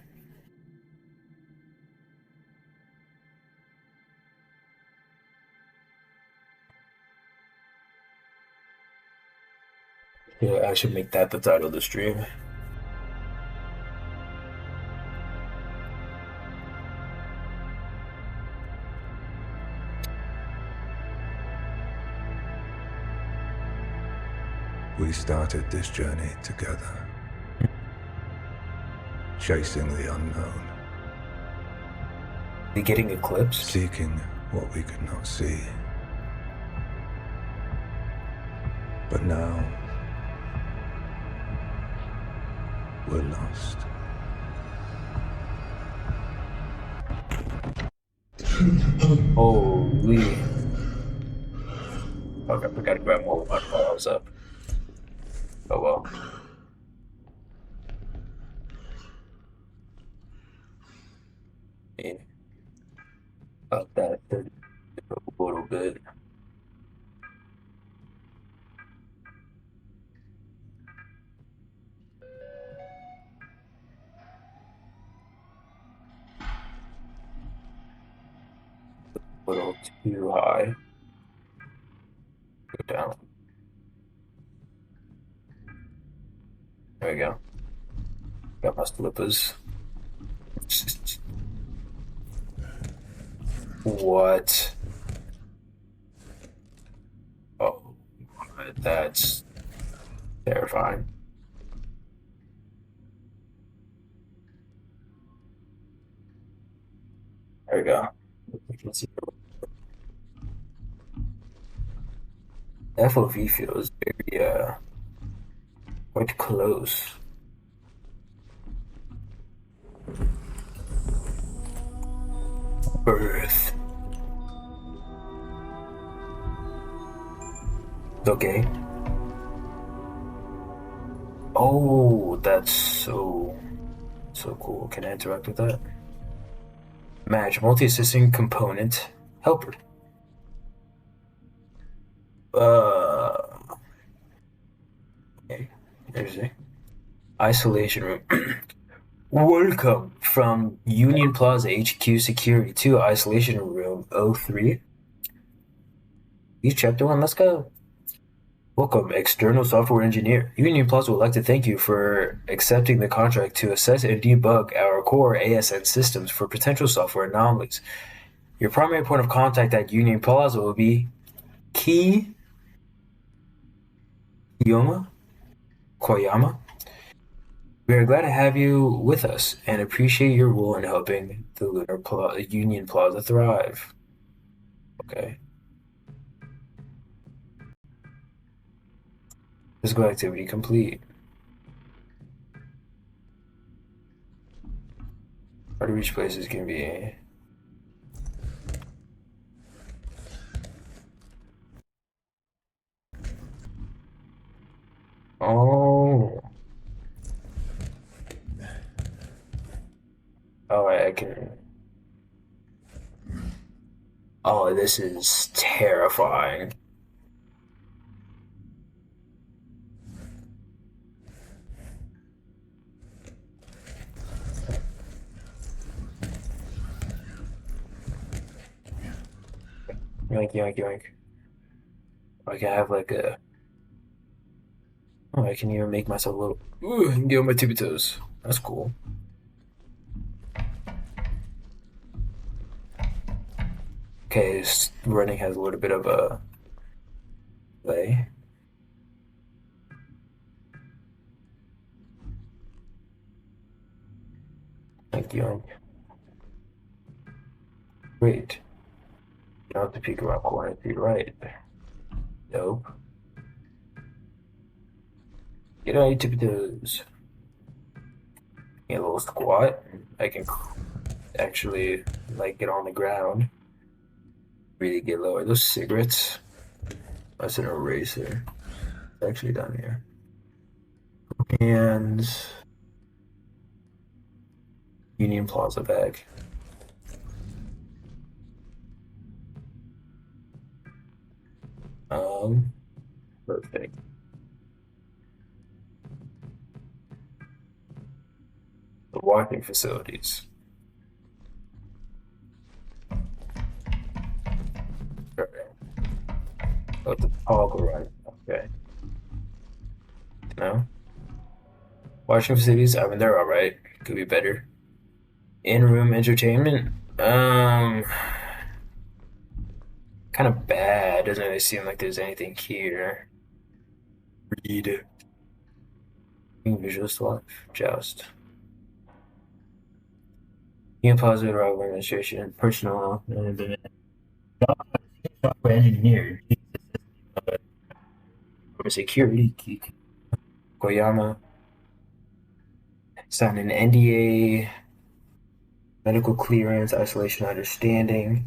Yeah, I should make that the title of the stream. We started this journey together, chasing the unknown. They getting eclipsed? Seeking what we could not see. But now, we're lost. Holy. Okay, we gotta grab more of my files up. Oh well. Yeah. About that a little bit. A little too high. Go down. There we go. Got my slippers. What? Oh, that's terrifying. There we go. You can see FOV feels very quite close. Birth. Okay. Oh, that's so cool. Can I interact with that? Match multi-assisting component helper. Okay. There's a isolation room. Welcome from Union Plaza HQ Security to Isolation Room 03. Each chapter 1, let's go. Welcome, external software engineer. Union Plaza would like to thank you for accepting the contract to assess and debug our core ASN systems for potential software anomalies. Your primary point of contact at Union Plaza will be Koyama. We are glad to have you with us and appreciate your role in helping the Union Plaza thrive. Okay. Physical activity complete. Hard to reach places can be. Oh. Oh, I can. Oh, this is terrifying. Yoink, yoink, yoink. I can have like a. Oh, I can even make myself a little. Ooh, I can get on my tippy toes. That's cool. Okay, this running has a little bit of a delay. Thank you. Great. Now have to peek around corner to the right. Nope. Get on your tippy toes. Get a little squat. I can actually like get on the ground. Really get lower. Those cigarettes. That's an eraser. It's actually down here. And Union Plaza bag. Perfect. The walking facilities. Oh, the toggle right. Okay. No. Watching facilities. I mean, they're all right. Could be better. In-room entertainment. Kind of bad. Doesn't really seem like there's anything here. Read. Visual swap. Joust. Union Plaza Rival Administration. Personal. Software engineer. for security, Koyama. Signed an NDA, medical clearance, isolation understanding,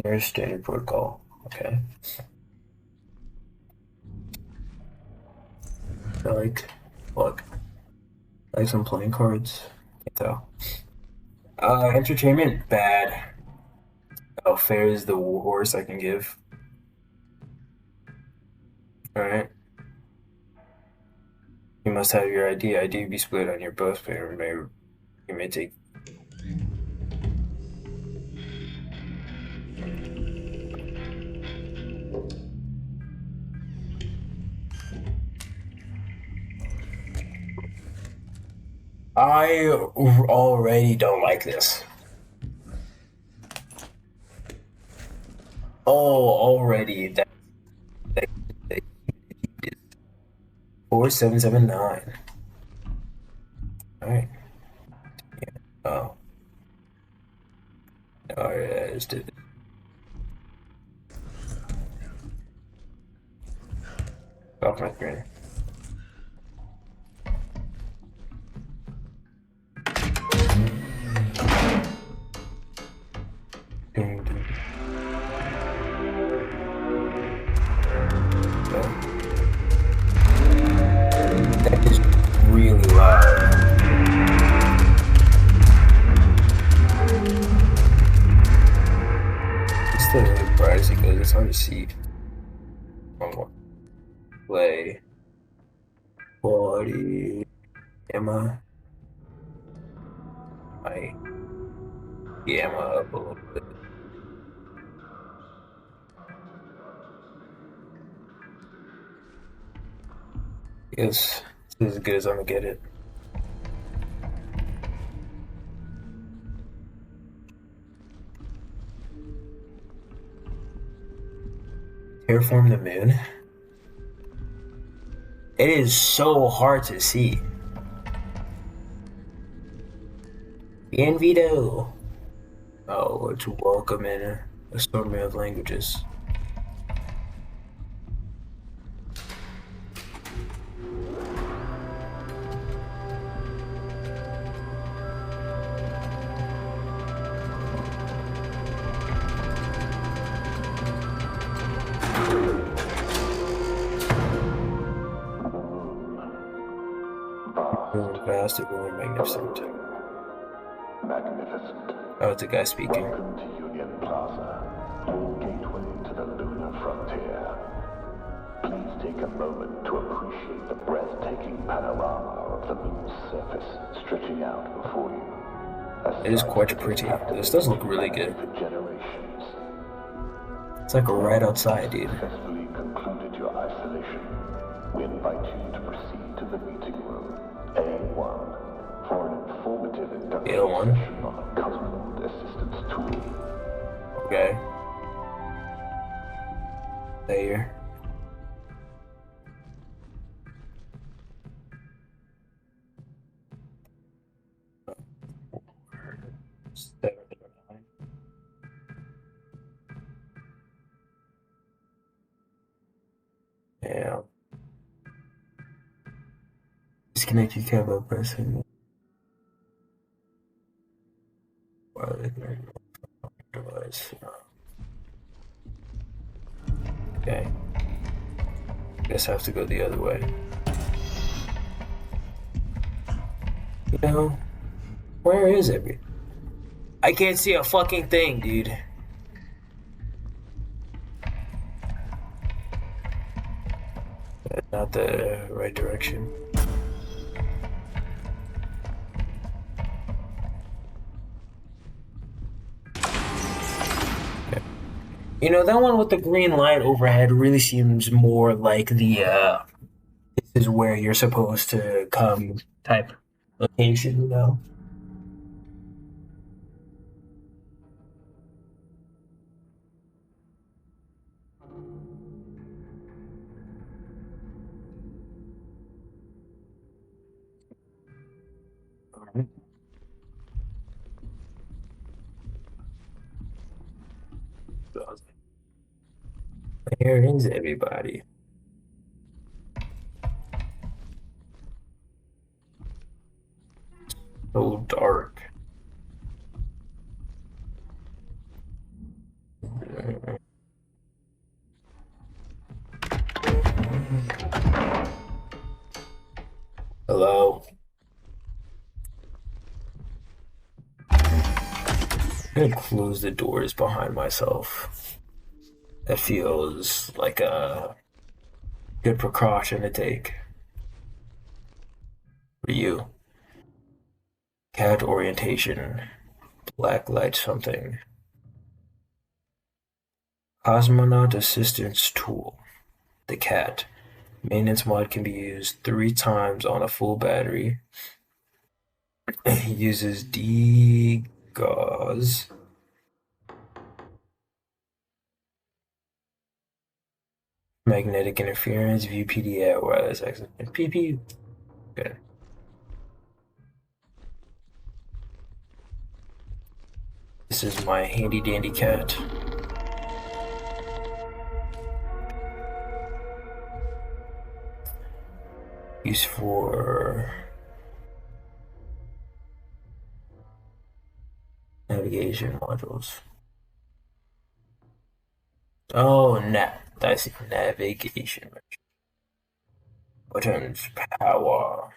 nurse standard protocol. Okay. I like, look, I like some playing cards. Can't tell. Entertainment, bad. Oh, fair is the worst I can give. Alright. You must have your ID. ID be split on your both player. You may take. I already don't like this. Oh, already that 4779. All right. Yeah. Oh. All right. Let's do it. Off my screen. That is really loud. It's still really bright as it goes. It's hard to see. One more. Play. Quality. Gamma. My gamma up a little bit. Yes, this is as good as I'm gonna get it. Terraform the moon. It is so hard to see. Bienvenido. Oh, it's welcome in a assortment of languages. Vast, and magnificent. Magnificent. Oh, it's a guy speaking. Welcome to Union Plaza, your gateway to the lunar frontier. Please take a moment to appreciate the breathtaking panorama of the moon's surface stretching out before you. It is quite pretty. This does look really good. It's like right outside, dude. Successfully concluded your isolation. We invite you to proceed to the meeting room, A1. For an informative induction session on a custom assistance tool. Okay. There. Yeah. Disconnect your cable pressing. Device. Okay. Guess I have to go the other way. You know, where is it? I can't see a fucking thing, dude. That's not the right direction. You know, that one with the green light overhead really seems more like the, this is where you're supposed to come type location, you know? Alright. Where is everybody? So dark. Hello. I'm gonna close the doors behind myself. That feels like a good precaution to take. For you. Cat orientation. Black light something. Cosmonaut assistance tool. The cat. Maintenance mod can be used 3 times on a full battery. Uses degauss. Magnetic interference, view PDA, wireless access, and PP. Okay. This is my handy dandy cat. Used for navigation modules. Oh, I see. Navigation. Buttons, power.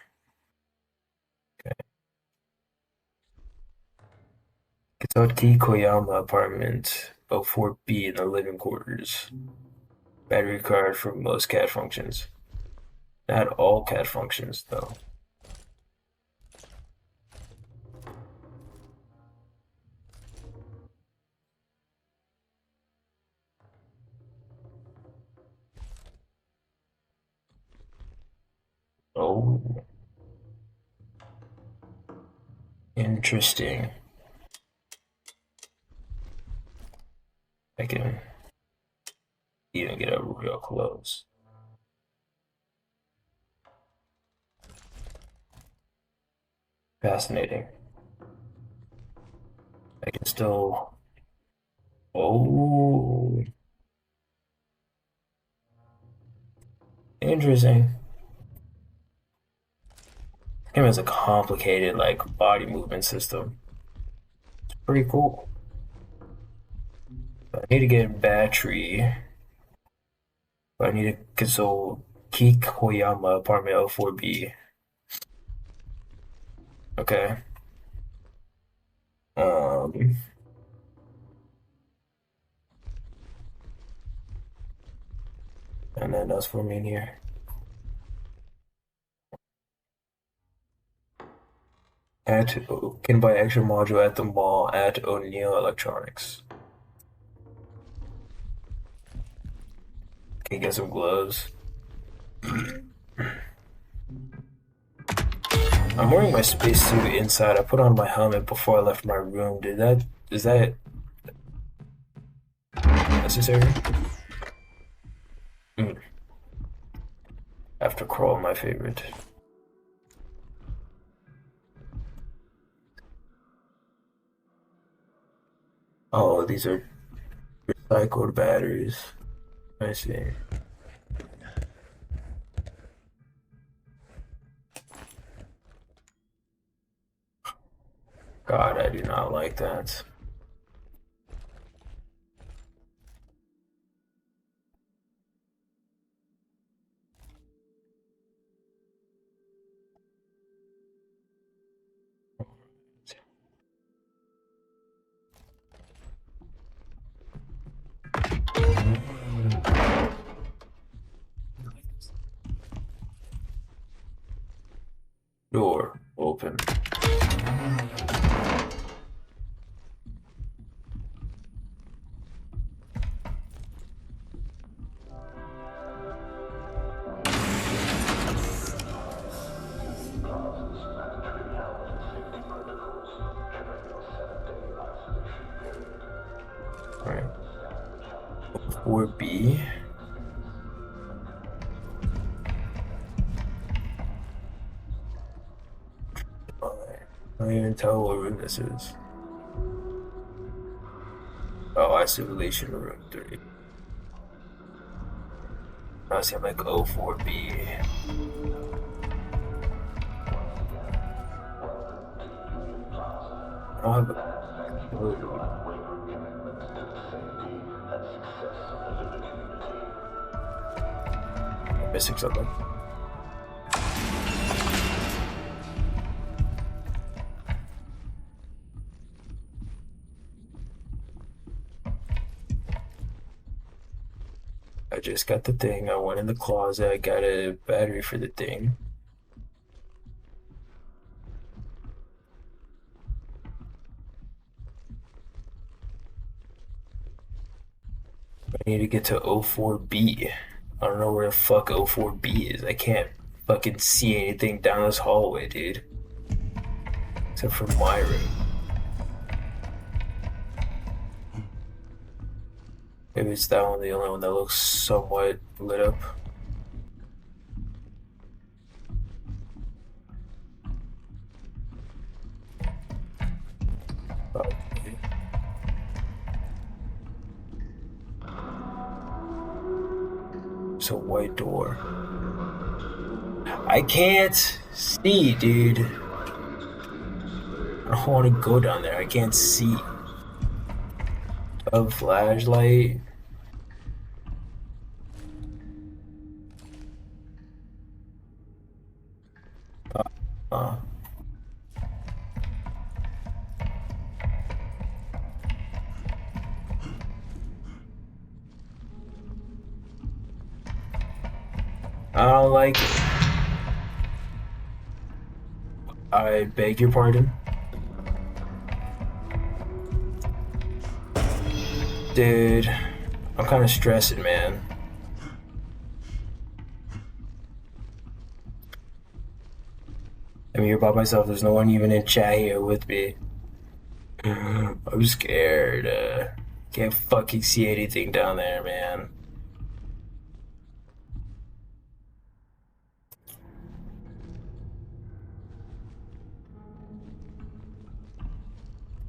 Okay. Kitsuki Koyama apartment 04B in the living quarters. Battery card for most cat functions. Not all cat functions, though. Oh. Interesting. I can even get up real close. Fascinating. I can still... Oh. Interesting. This game has a complicated, like, body movement system. It's pretty cool. I need to get a battery. But I need to console Kikoyama apartment 04B. Okay. And then that's for me in here. Can buy extra module at the mall at O'Neill Electronics. Can get some gloves. I'm wearing my spacesuit inside. I put on my helmet before I left my room. Is that necessary? After crawl, my favorite. Oh, these are recycled batteries. I see. God, I do not like that. Door open. Alright. 4B. I don't even tell what room this is. Oh, isolation room 3. I see I'm like 04B. I don't have a Thank you for your unwavering commitment to the safety and success of the lunar community. I'm missing something. I just got the thing. I went in the closet. I got a battery for the thing. I need to get to 04B. I don't know where the fuck 04B is. I can't fucking see anything down this hallway, dude. Except for my room. Maybe it's that one, the only one that looks somewhat lit up. Probably. It's a white door. I can't see, dude. I don't want to go down there. I can't see. A flashlight. I don't like it. I beg your pardon. Dude, I'm kind of stressing, man. I'm here by myself. There's no one even in chat here with me. I'm scared. Can't fucking see anything down there, man.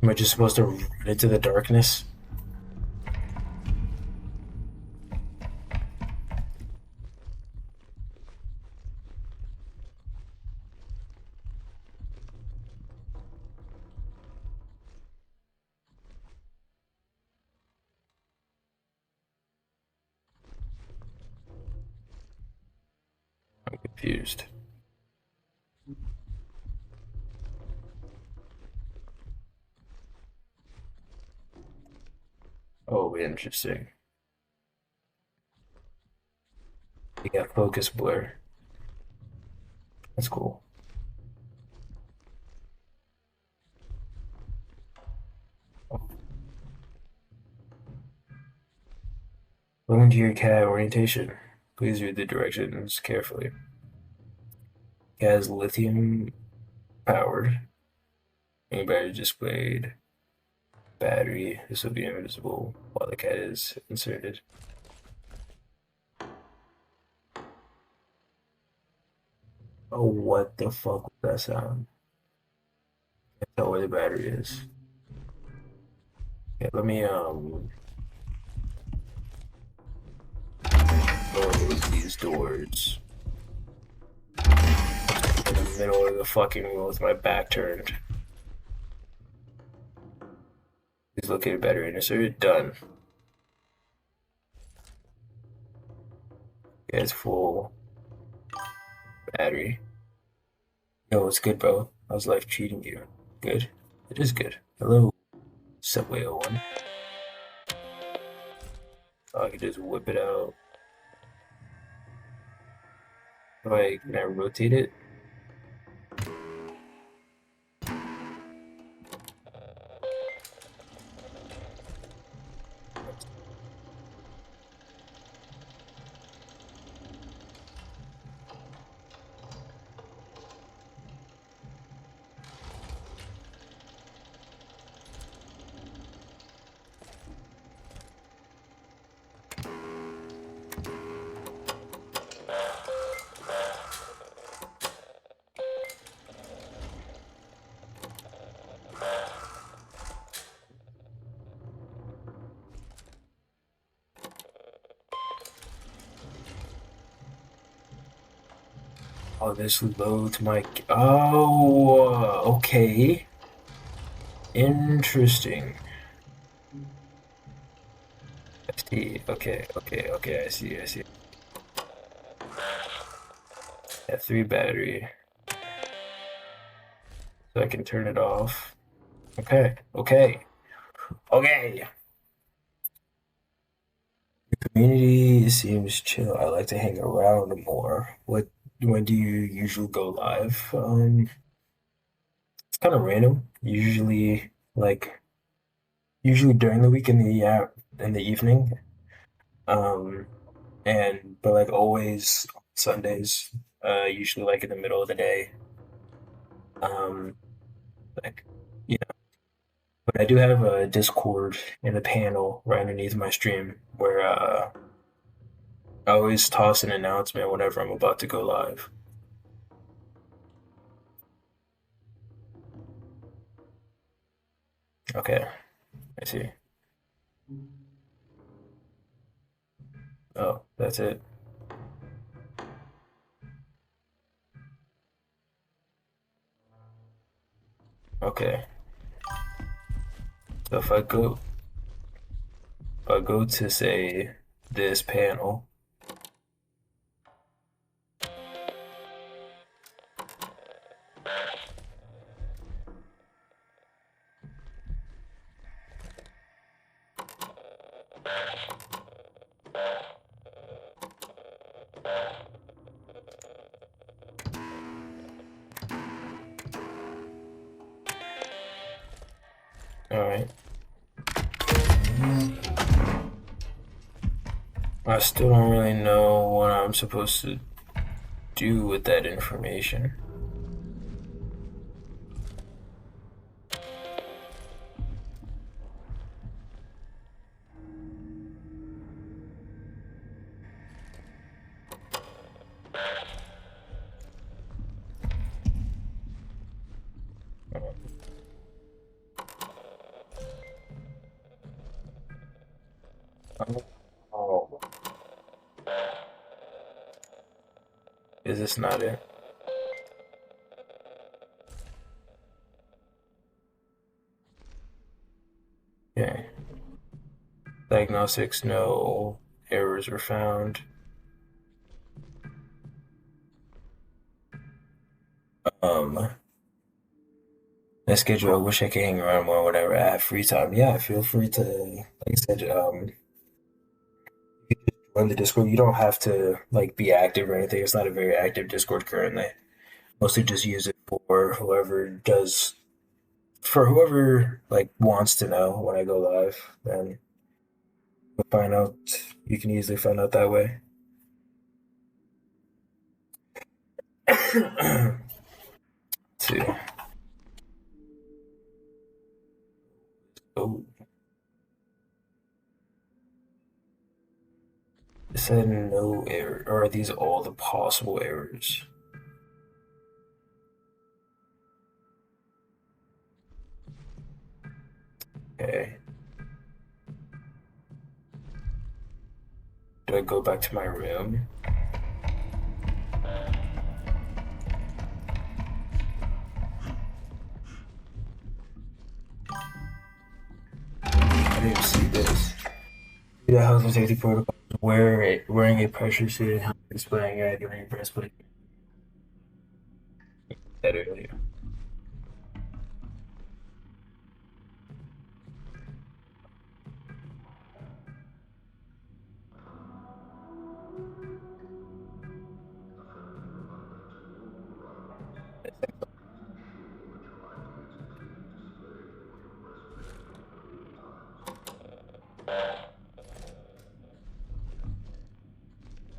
Am I just supposed to run into the darkness? I'm confused. Oh, interesting. You got focus blur. That's cool. Welcome to your CAD orientation. Please read the directions carefully. CAD is lithium powered. Main battery displayed. Battery. This will be invisible while the CAD is inserted. Oh, what the fuck was that sound? Can't tell where the battery is. Okay, let me close these doors. In the middle of the fucking room with my back turned. Please locate a battery inserted. Done. Yeah, it's full. Battery. Yo, what's good, bro? How's life treating you? Good? It is good. Hello, Subway 01. Oh, I can just whip it out. Like, can I rotate it? Oh, this loads my... Oh, okay. Interesting. I see. Okay, I see. Yeah, 3 battery. So I can turn it off. Okay. The community seems chill. I like to hang around more. When do you usually go live? It's kind of random. Usually during the week in the evening. Um, but like always Sundays, usually like in the middle of the day. Um, like yeah, but I do have a Discord in the panel right underneath my stream where I always toss an announcement whenever I'm about to go live. Okay, I see. Oh, that's it. Okay. So if I go to say this panel, all right. I still don't really know what I'm supposed to do with that information. Oh, is this not it? Okay. Diagnostics, no errors were found. The schedule, I wish I could hang around more whenever I have free time. Yeah, feel free to, like I said, you can just join the Discord. You don't have to like be active or anything. It's not a very active Discord currently. Mostly just use it for whoever like wants to know when I go live, then you'll find out. You can easily find out that way. Let's see. Oh. It said no error, or are these all the possible errors? Okay. Do I go back to my room? I didn't see this. The health and safety protocols. Wearing a pressure suit and helmet displaying your ID when you press play. That earlier.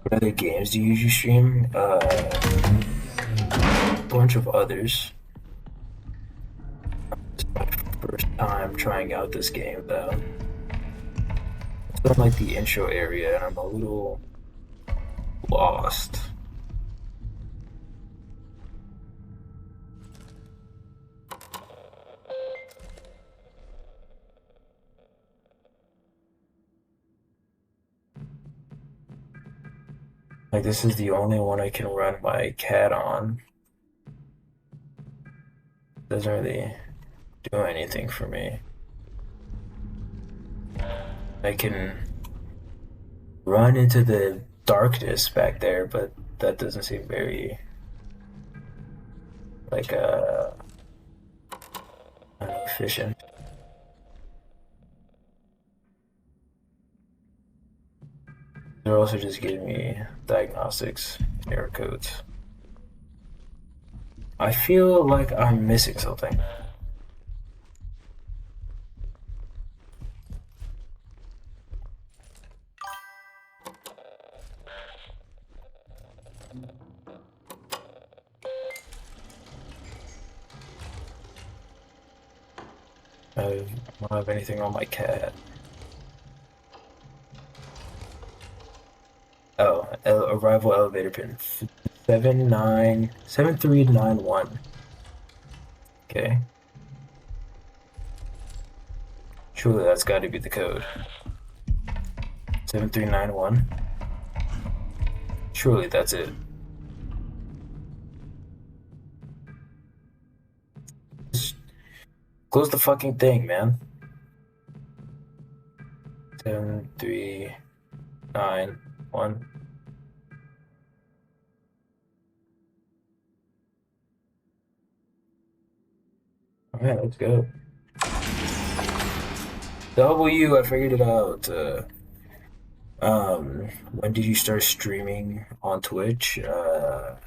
What other games do you usually stream? A bunch of others. It's my first time trying out this game though. It's on like the intro area and I'm a little lost. Like this is the only one I can run my cat on. Doesn't really do do anything for me. I can run into the darkness back there, but that doesn't seem very like efficient. They're also just giving me diagnostics error codes. I feel like I'm missing something. I don't have anything on my cat. Oh, arrival elevator pin 7391. Okay. Surely that's got to be the code. 7391. Surely that's it. Just close the fucking thing, man. 7391. Okay, let's go. W, I figured it out. When did you start streaming on Twitch? I've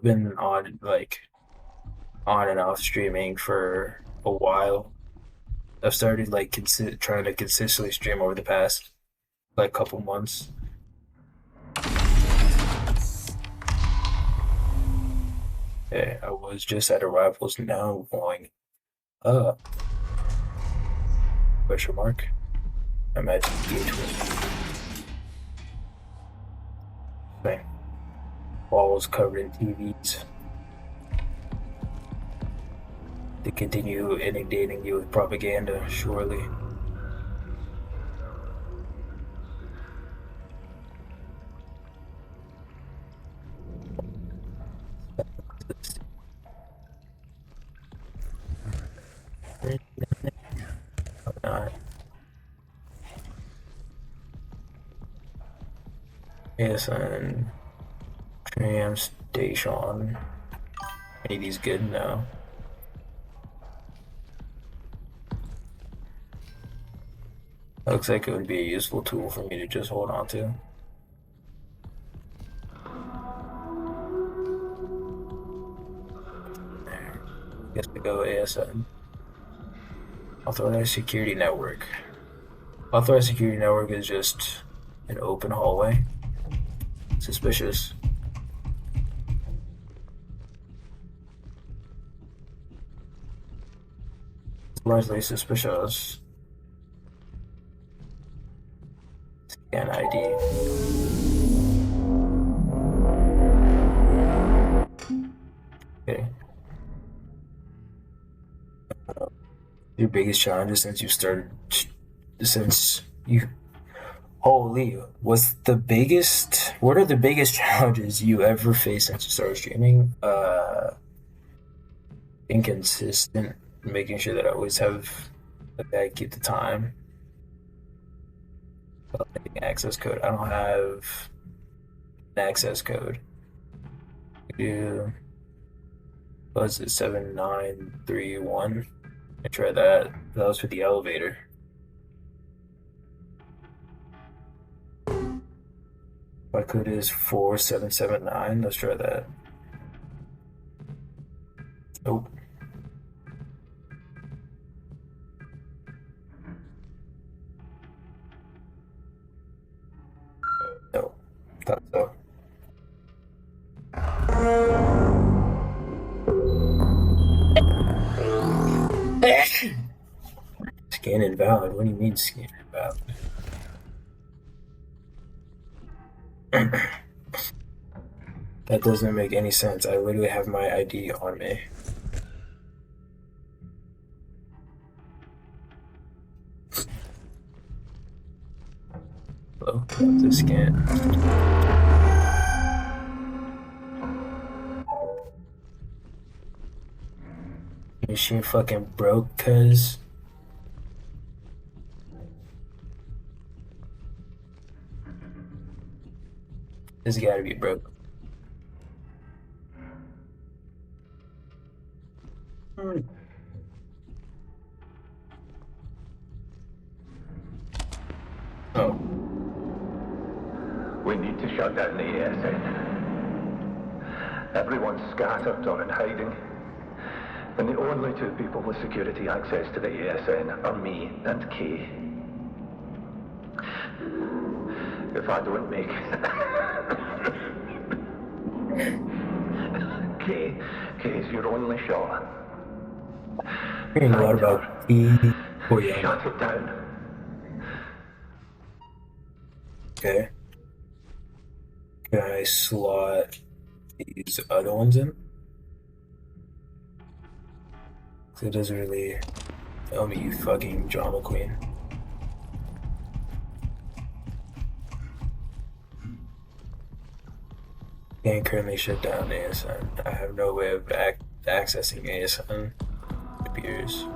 been on and off streaming for a while. I've started trying to consistently stream over the past couple months. Okay, I was just at arrivals, now going up. Question mark. I'm at gateway. Thing. Walls covered in TVs. They continue inundating you with propaganda, surely. Not. Yes, and tram station. Maybe he's good now. Looks like it would be a useful tool for me to just hold on to. There. Guess we go ASN. Authorized security network. Authorized security network is just an open hallway. Suspicious. Largely suspicious. Scan ID. Okay. Your biggest challenges since you holy, what are the biggest challenges you ever faced since you started streaming? Inconsistent, making sure that I always have I keep the time. Access code. I don't have an access code. Was it 7931? I tried that. That was for the elevator. My code is 4779. Let's try that. Nope. No. Thought so. Scan invalid? What do you mean scan invalid? That doesn't make any sense. I literally have my ID on me. Hello? To scan. machine fucking broke, cuz. This gotta be broke. Oh. We need to shut down the ASN. Everyone's scattered or in hiding. And the only two people with security access to the ASN are me and Kay. If I don't make Kay's your only shot. Hearing a lot about the Shut it down. Okay. Can I slot these other ones in? So it doesn't really tell me, you fucking drama queen. Can't currently shut down ASN. I have no way of accessing ASN. It appears.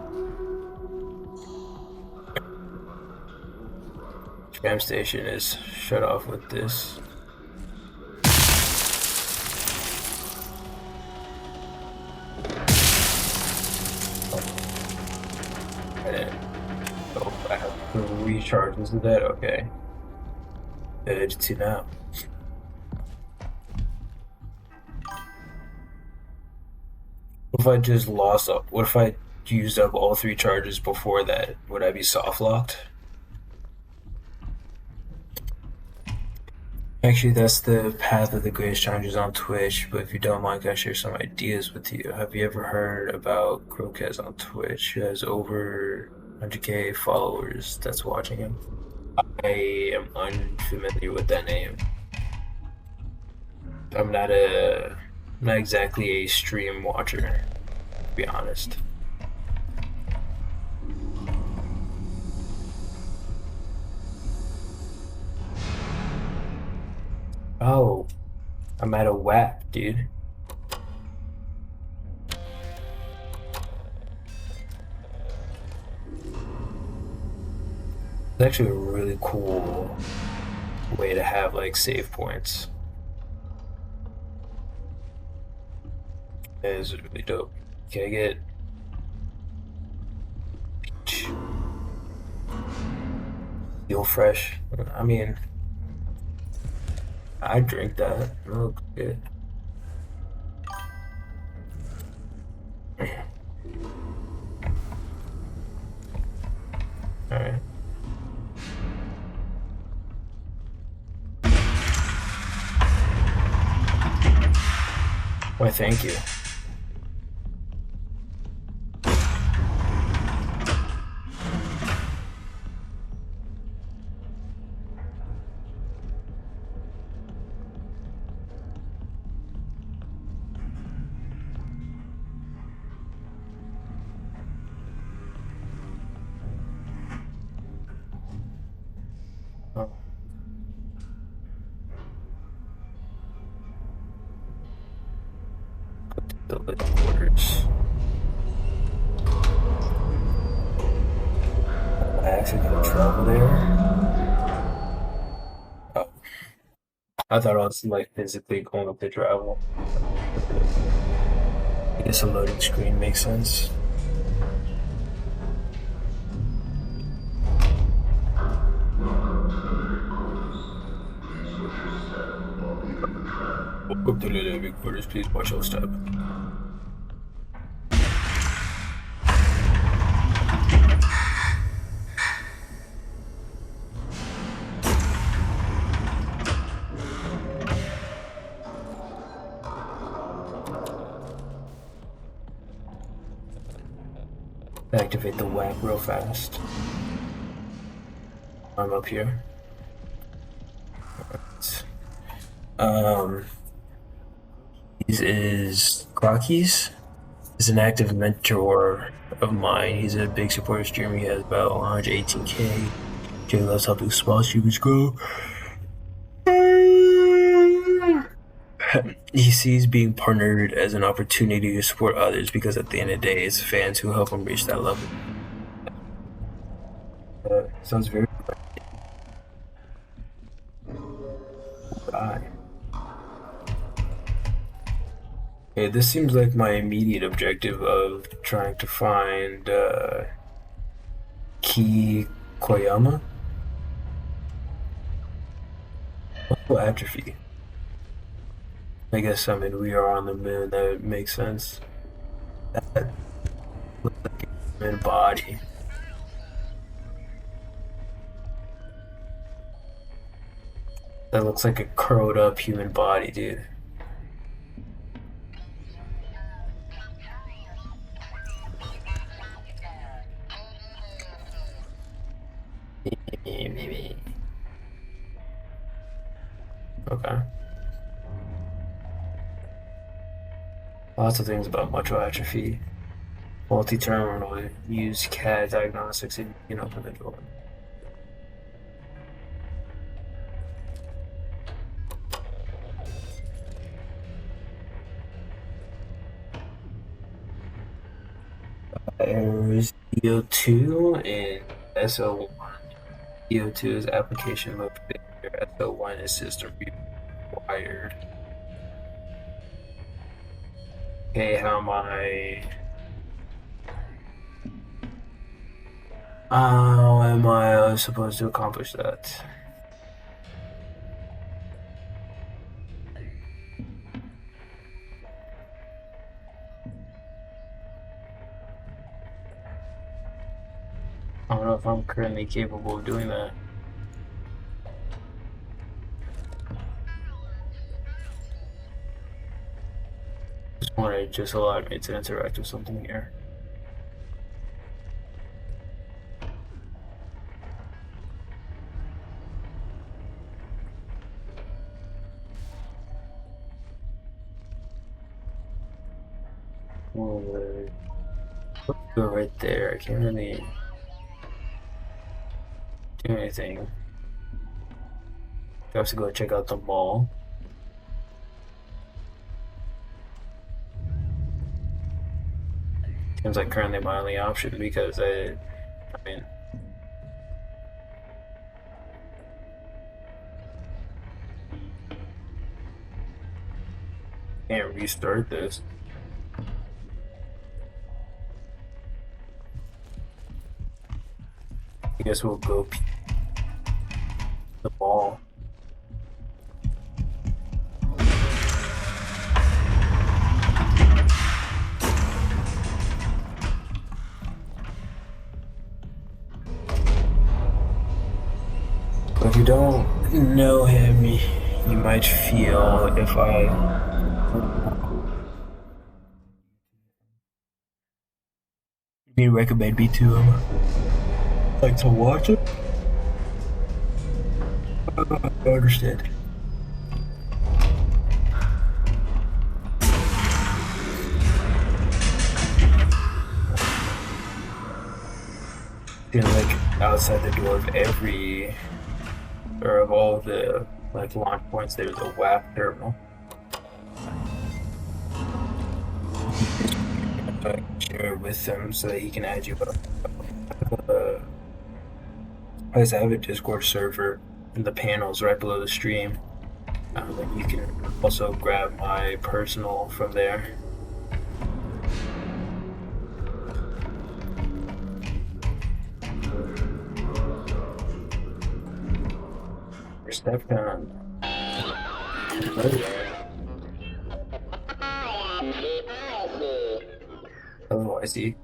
Spam station is shut off with this. Oh, I have 3 charges of that? Okay. Good to know. What if I just lost up? What if I used up all 3 charges before that? Would I be soft locked? Actually, that's the path of the greatest challenges on Twitch, but if you don't mind, can I share some ideas with you? Have you ever heard about Crocaz on Twitch? He has over 100k followers that's watching him. I am unfamiliar with that name. I'm not exactly a stream watcher, to be honest. Oh, I'm at a WAP, dude. It's actually a really cool way to have like save points. It is really dope. Can I get peach? Feel fresh? I mean, I drink that. It looks good. Alright. Why, thank you. The living quarters. I actually gonna travel there. Oh. I thought I was like physically going up the travel. I guess a loading screen makes sense. Welcome to the living quarters, please watch your step. Activate the WAP real fast. I'm up here. He is Crockies. He's an active mentor of mine. He's a big supporter streamer. He has about 118k. Jay loves helping small streamers grow. he sees being partnered as an opportunity to support others because at the end of the day, it's fans who help him reach that level. Sounds very. Bye. Okay, this seems like my immediate objective of trying to find Ki Koyama. Oh, atrophy. I guess, I mean, we are on the moon, that makes sense. That looks like a human body. That looks like a curled up human body, dude. Okay. Lots of things about muscle atrophy. Multi-terminal, use CAD diagnostics and you know, open the door. There's CO2 and SO1. CO2 is application mode failure. SO1 is system required. Okay, how am I supposed to accomplish that? I don't know if I'm currently capable of doing that. Just want to just allow me to interact with something here. Let's go right there. I can't really do anything. I have to go check out the mall. Seems like currently my only option because I mean, can't restart this. I guess we'll go the mall. If you don't know him, you might feel if I recommend me to him. Like to watch it? I understand. Feeling like outside the door of every, or of all the like launch points, there's a WAP terminal. Share with him so that he can add you up. I just have a Discord server in the panels right below the stream. And you can also grab my personal from there. Step down. Hello, I see.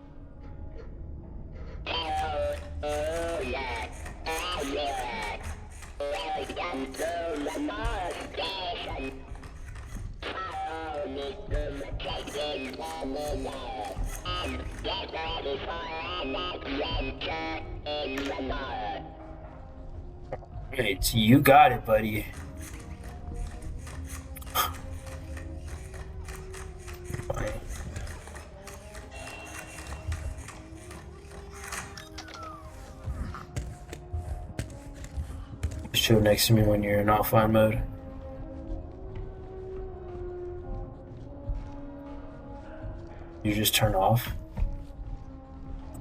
Right, you got it, buddy. Fine. Show next to me when you're in offline mode. You just turn off.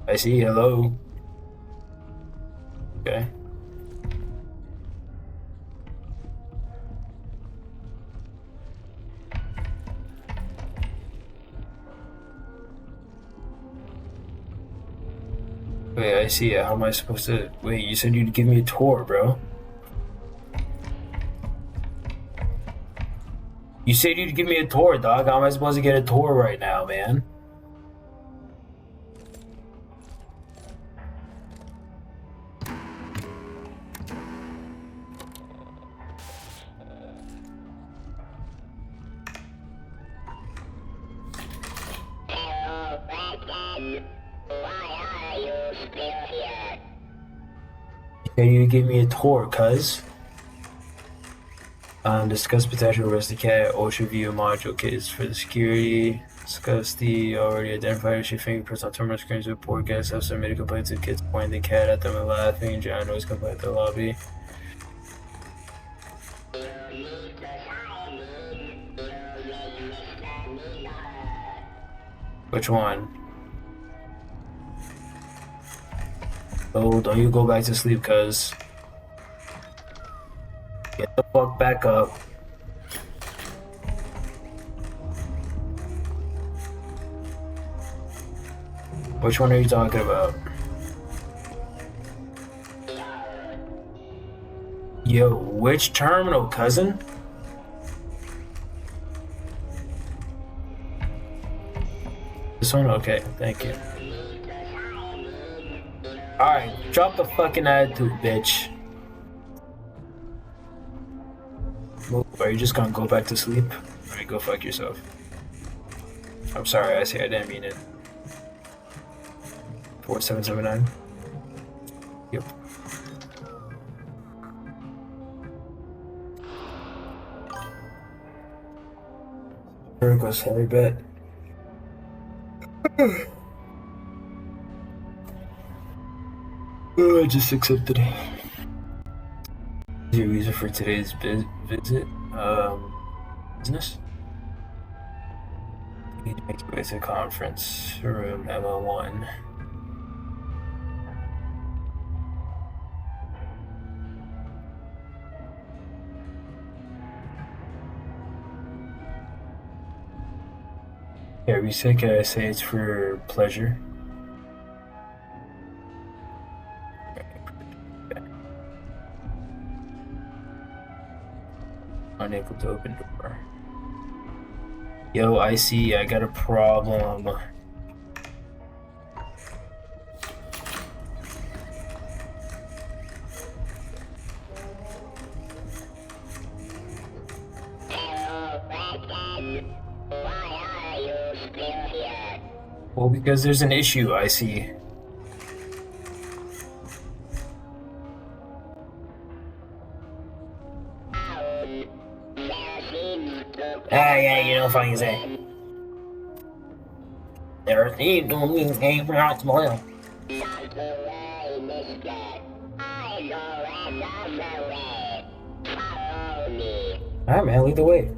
I see. Hello. Okay. Wait, I see. How am I supposed to... Wait, you said you'd give me a tour, bro. You said you'd give me a tour, dog. How am I supposed to get a tour right now, man? Can you give me a tour, cuz? Discuss potential arrest the cat, OSHA view module kits for the security. Discuss the already identified issue fingerprints on terminal screens. Report guests have submitted complaints to kids pointing the cat at them and laughing. John noise complaint at the lobby. Which one? Oh, don't you go back to sleep, cuz. Get the fuck back up. Which one are you talking about? Yo, which terminal, cousin? This one? Okay, thank you. Alright, drop the fucking attitude, bitch. Are you just gonna go back to sleep? Alright, go fuck yourself. I'm sorry, I didn't mean it. 4779? Yep. There goes Harry Bet. Oh, I just accepted it. Your reason for today's visit? Business? You need to make your way to the conference room ML1. Yeah, we said, can I say it's for pleasure? Unable to open door. Yo, I see. I got a problem. Well, because there's an issue, I see. Yeah, you know what I'm saying. There's Steve doing these games not smile. Alright, man, lead the way.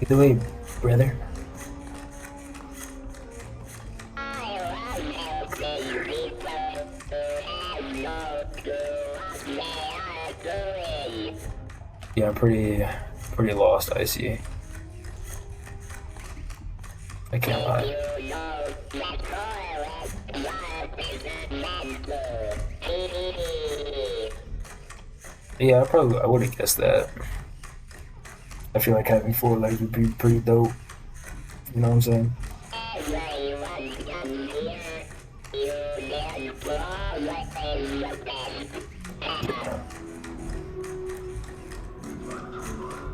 Lead the way, brother. Yeah, I'm pretty lost, I see. I can't lie. Yeah, I would have guessed that. I feel like having 4 legs would be pretty dope. You know what I'm saying?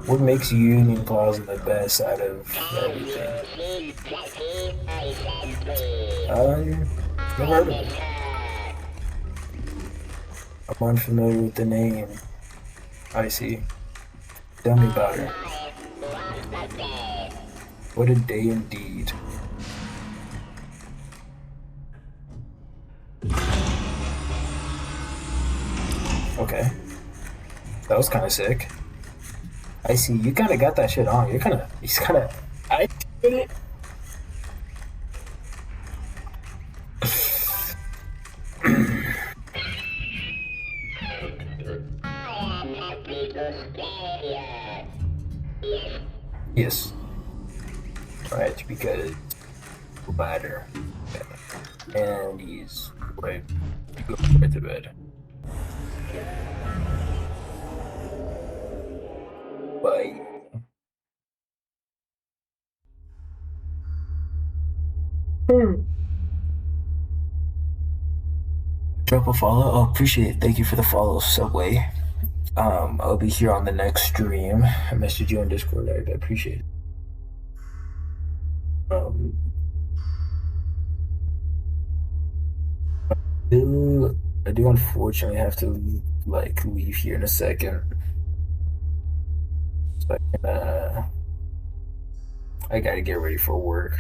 What makes Union Plaza the best out of everything? Never heard of it. I'm unfamiliar with the name. I see. Tell me about her. What a day indeed. Okay. That was kind of sick. I see. You kind of got that shit on. He's kind of I did it. Yes. Right, because ladder. And he's right to bed. Bye. Drop a follow. Oh, appreciate it. Thank you for the follow, Subway. I'll be here on the next stream. I messaged you on Discord. I appreciate it. I do unfortunately have to like leave here in a second. So I gotta get ready for work.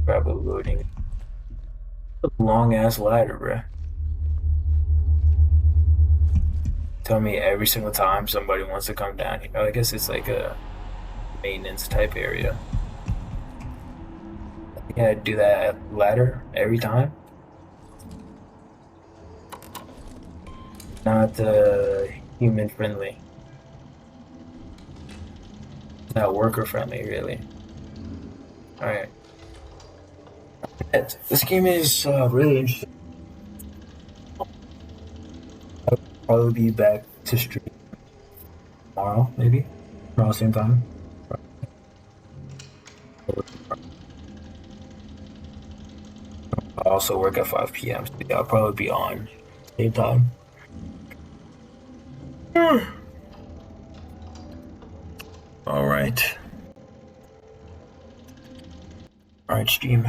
Grab a loading. Long ass ladder, bro. Tell me every single time somebody wants to come down here. I guess it's like a maintenance type area. Yeah, do that ladder every time. Not human friendly. Not worker friendly, really. Alright. This game is really interesting. I'll probably be back to stream tomorrow, maybe. Around the same time. I also work at 5 p.m. So yeah, I'll probably be on same time. Alright. Alright, stream.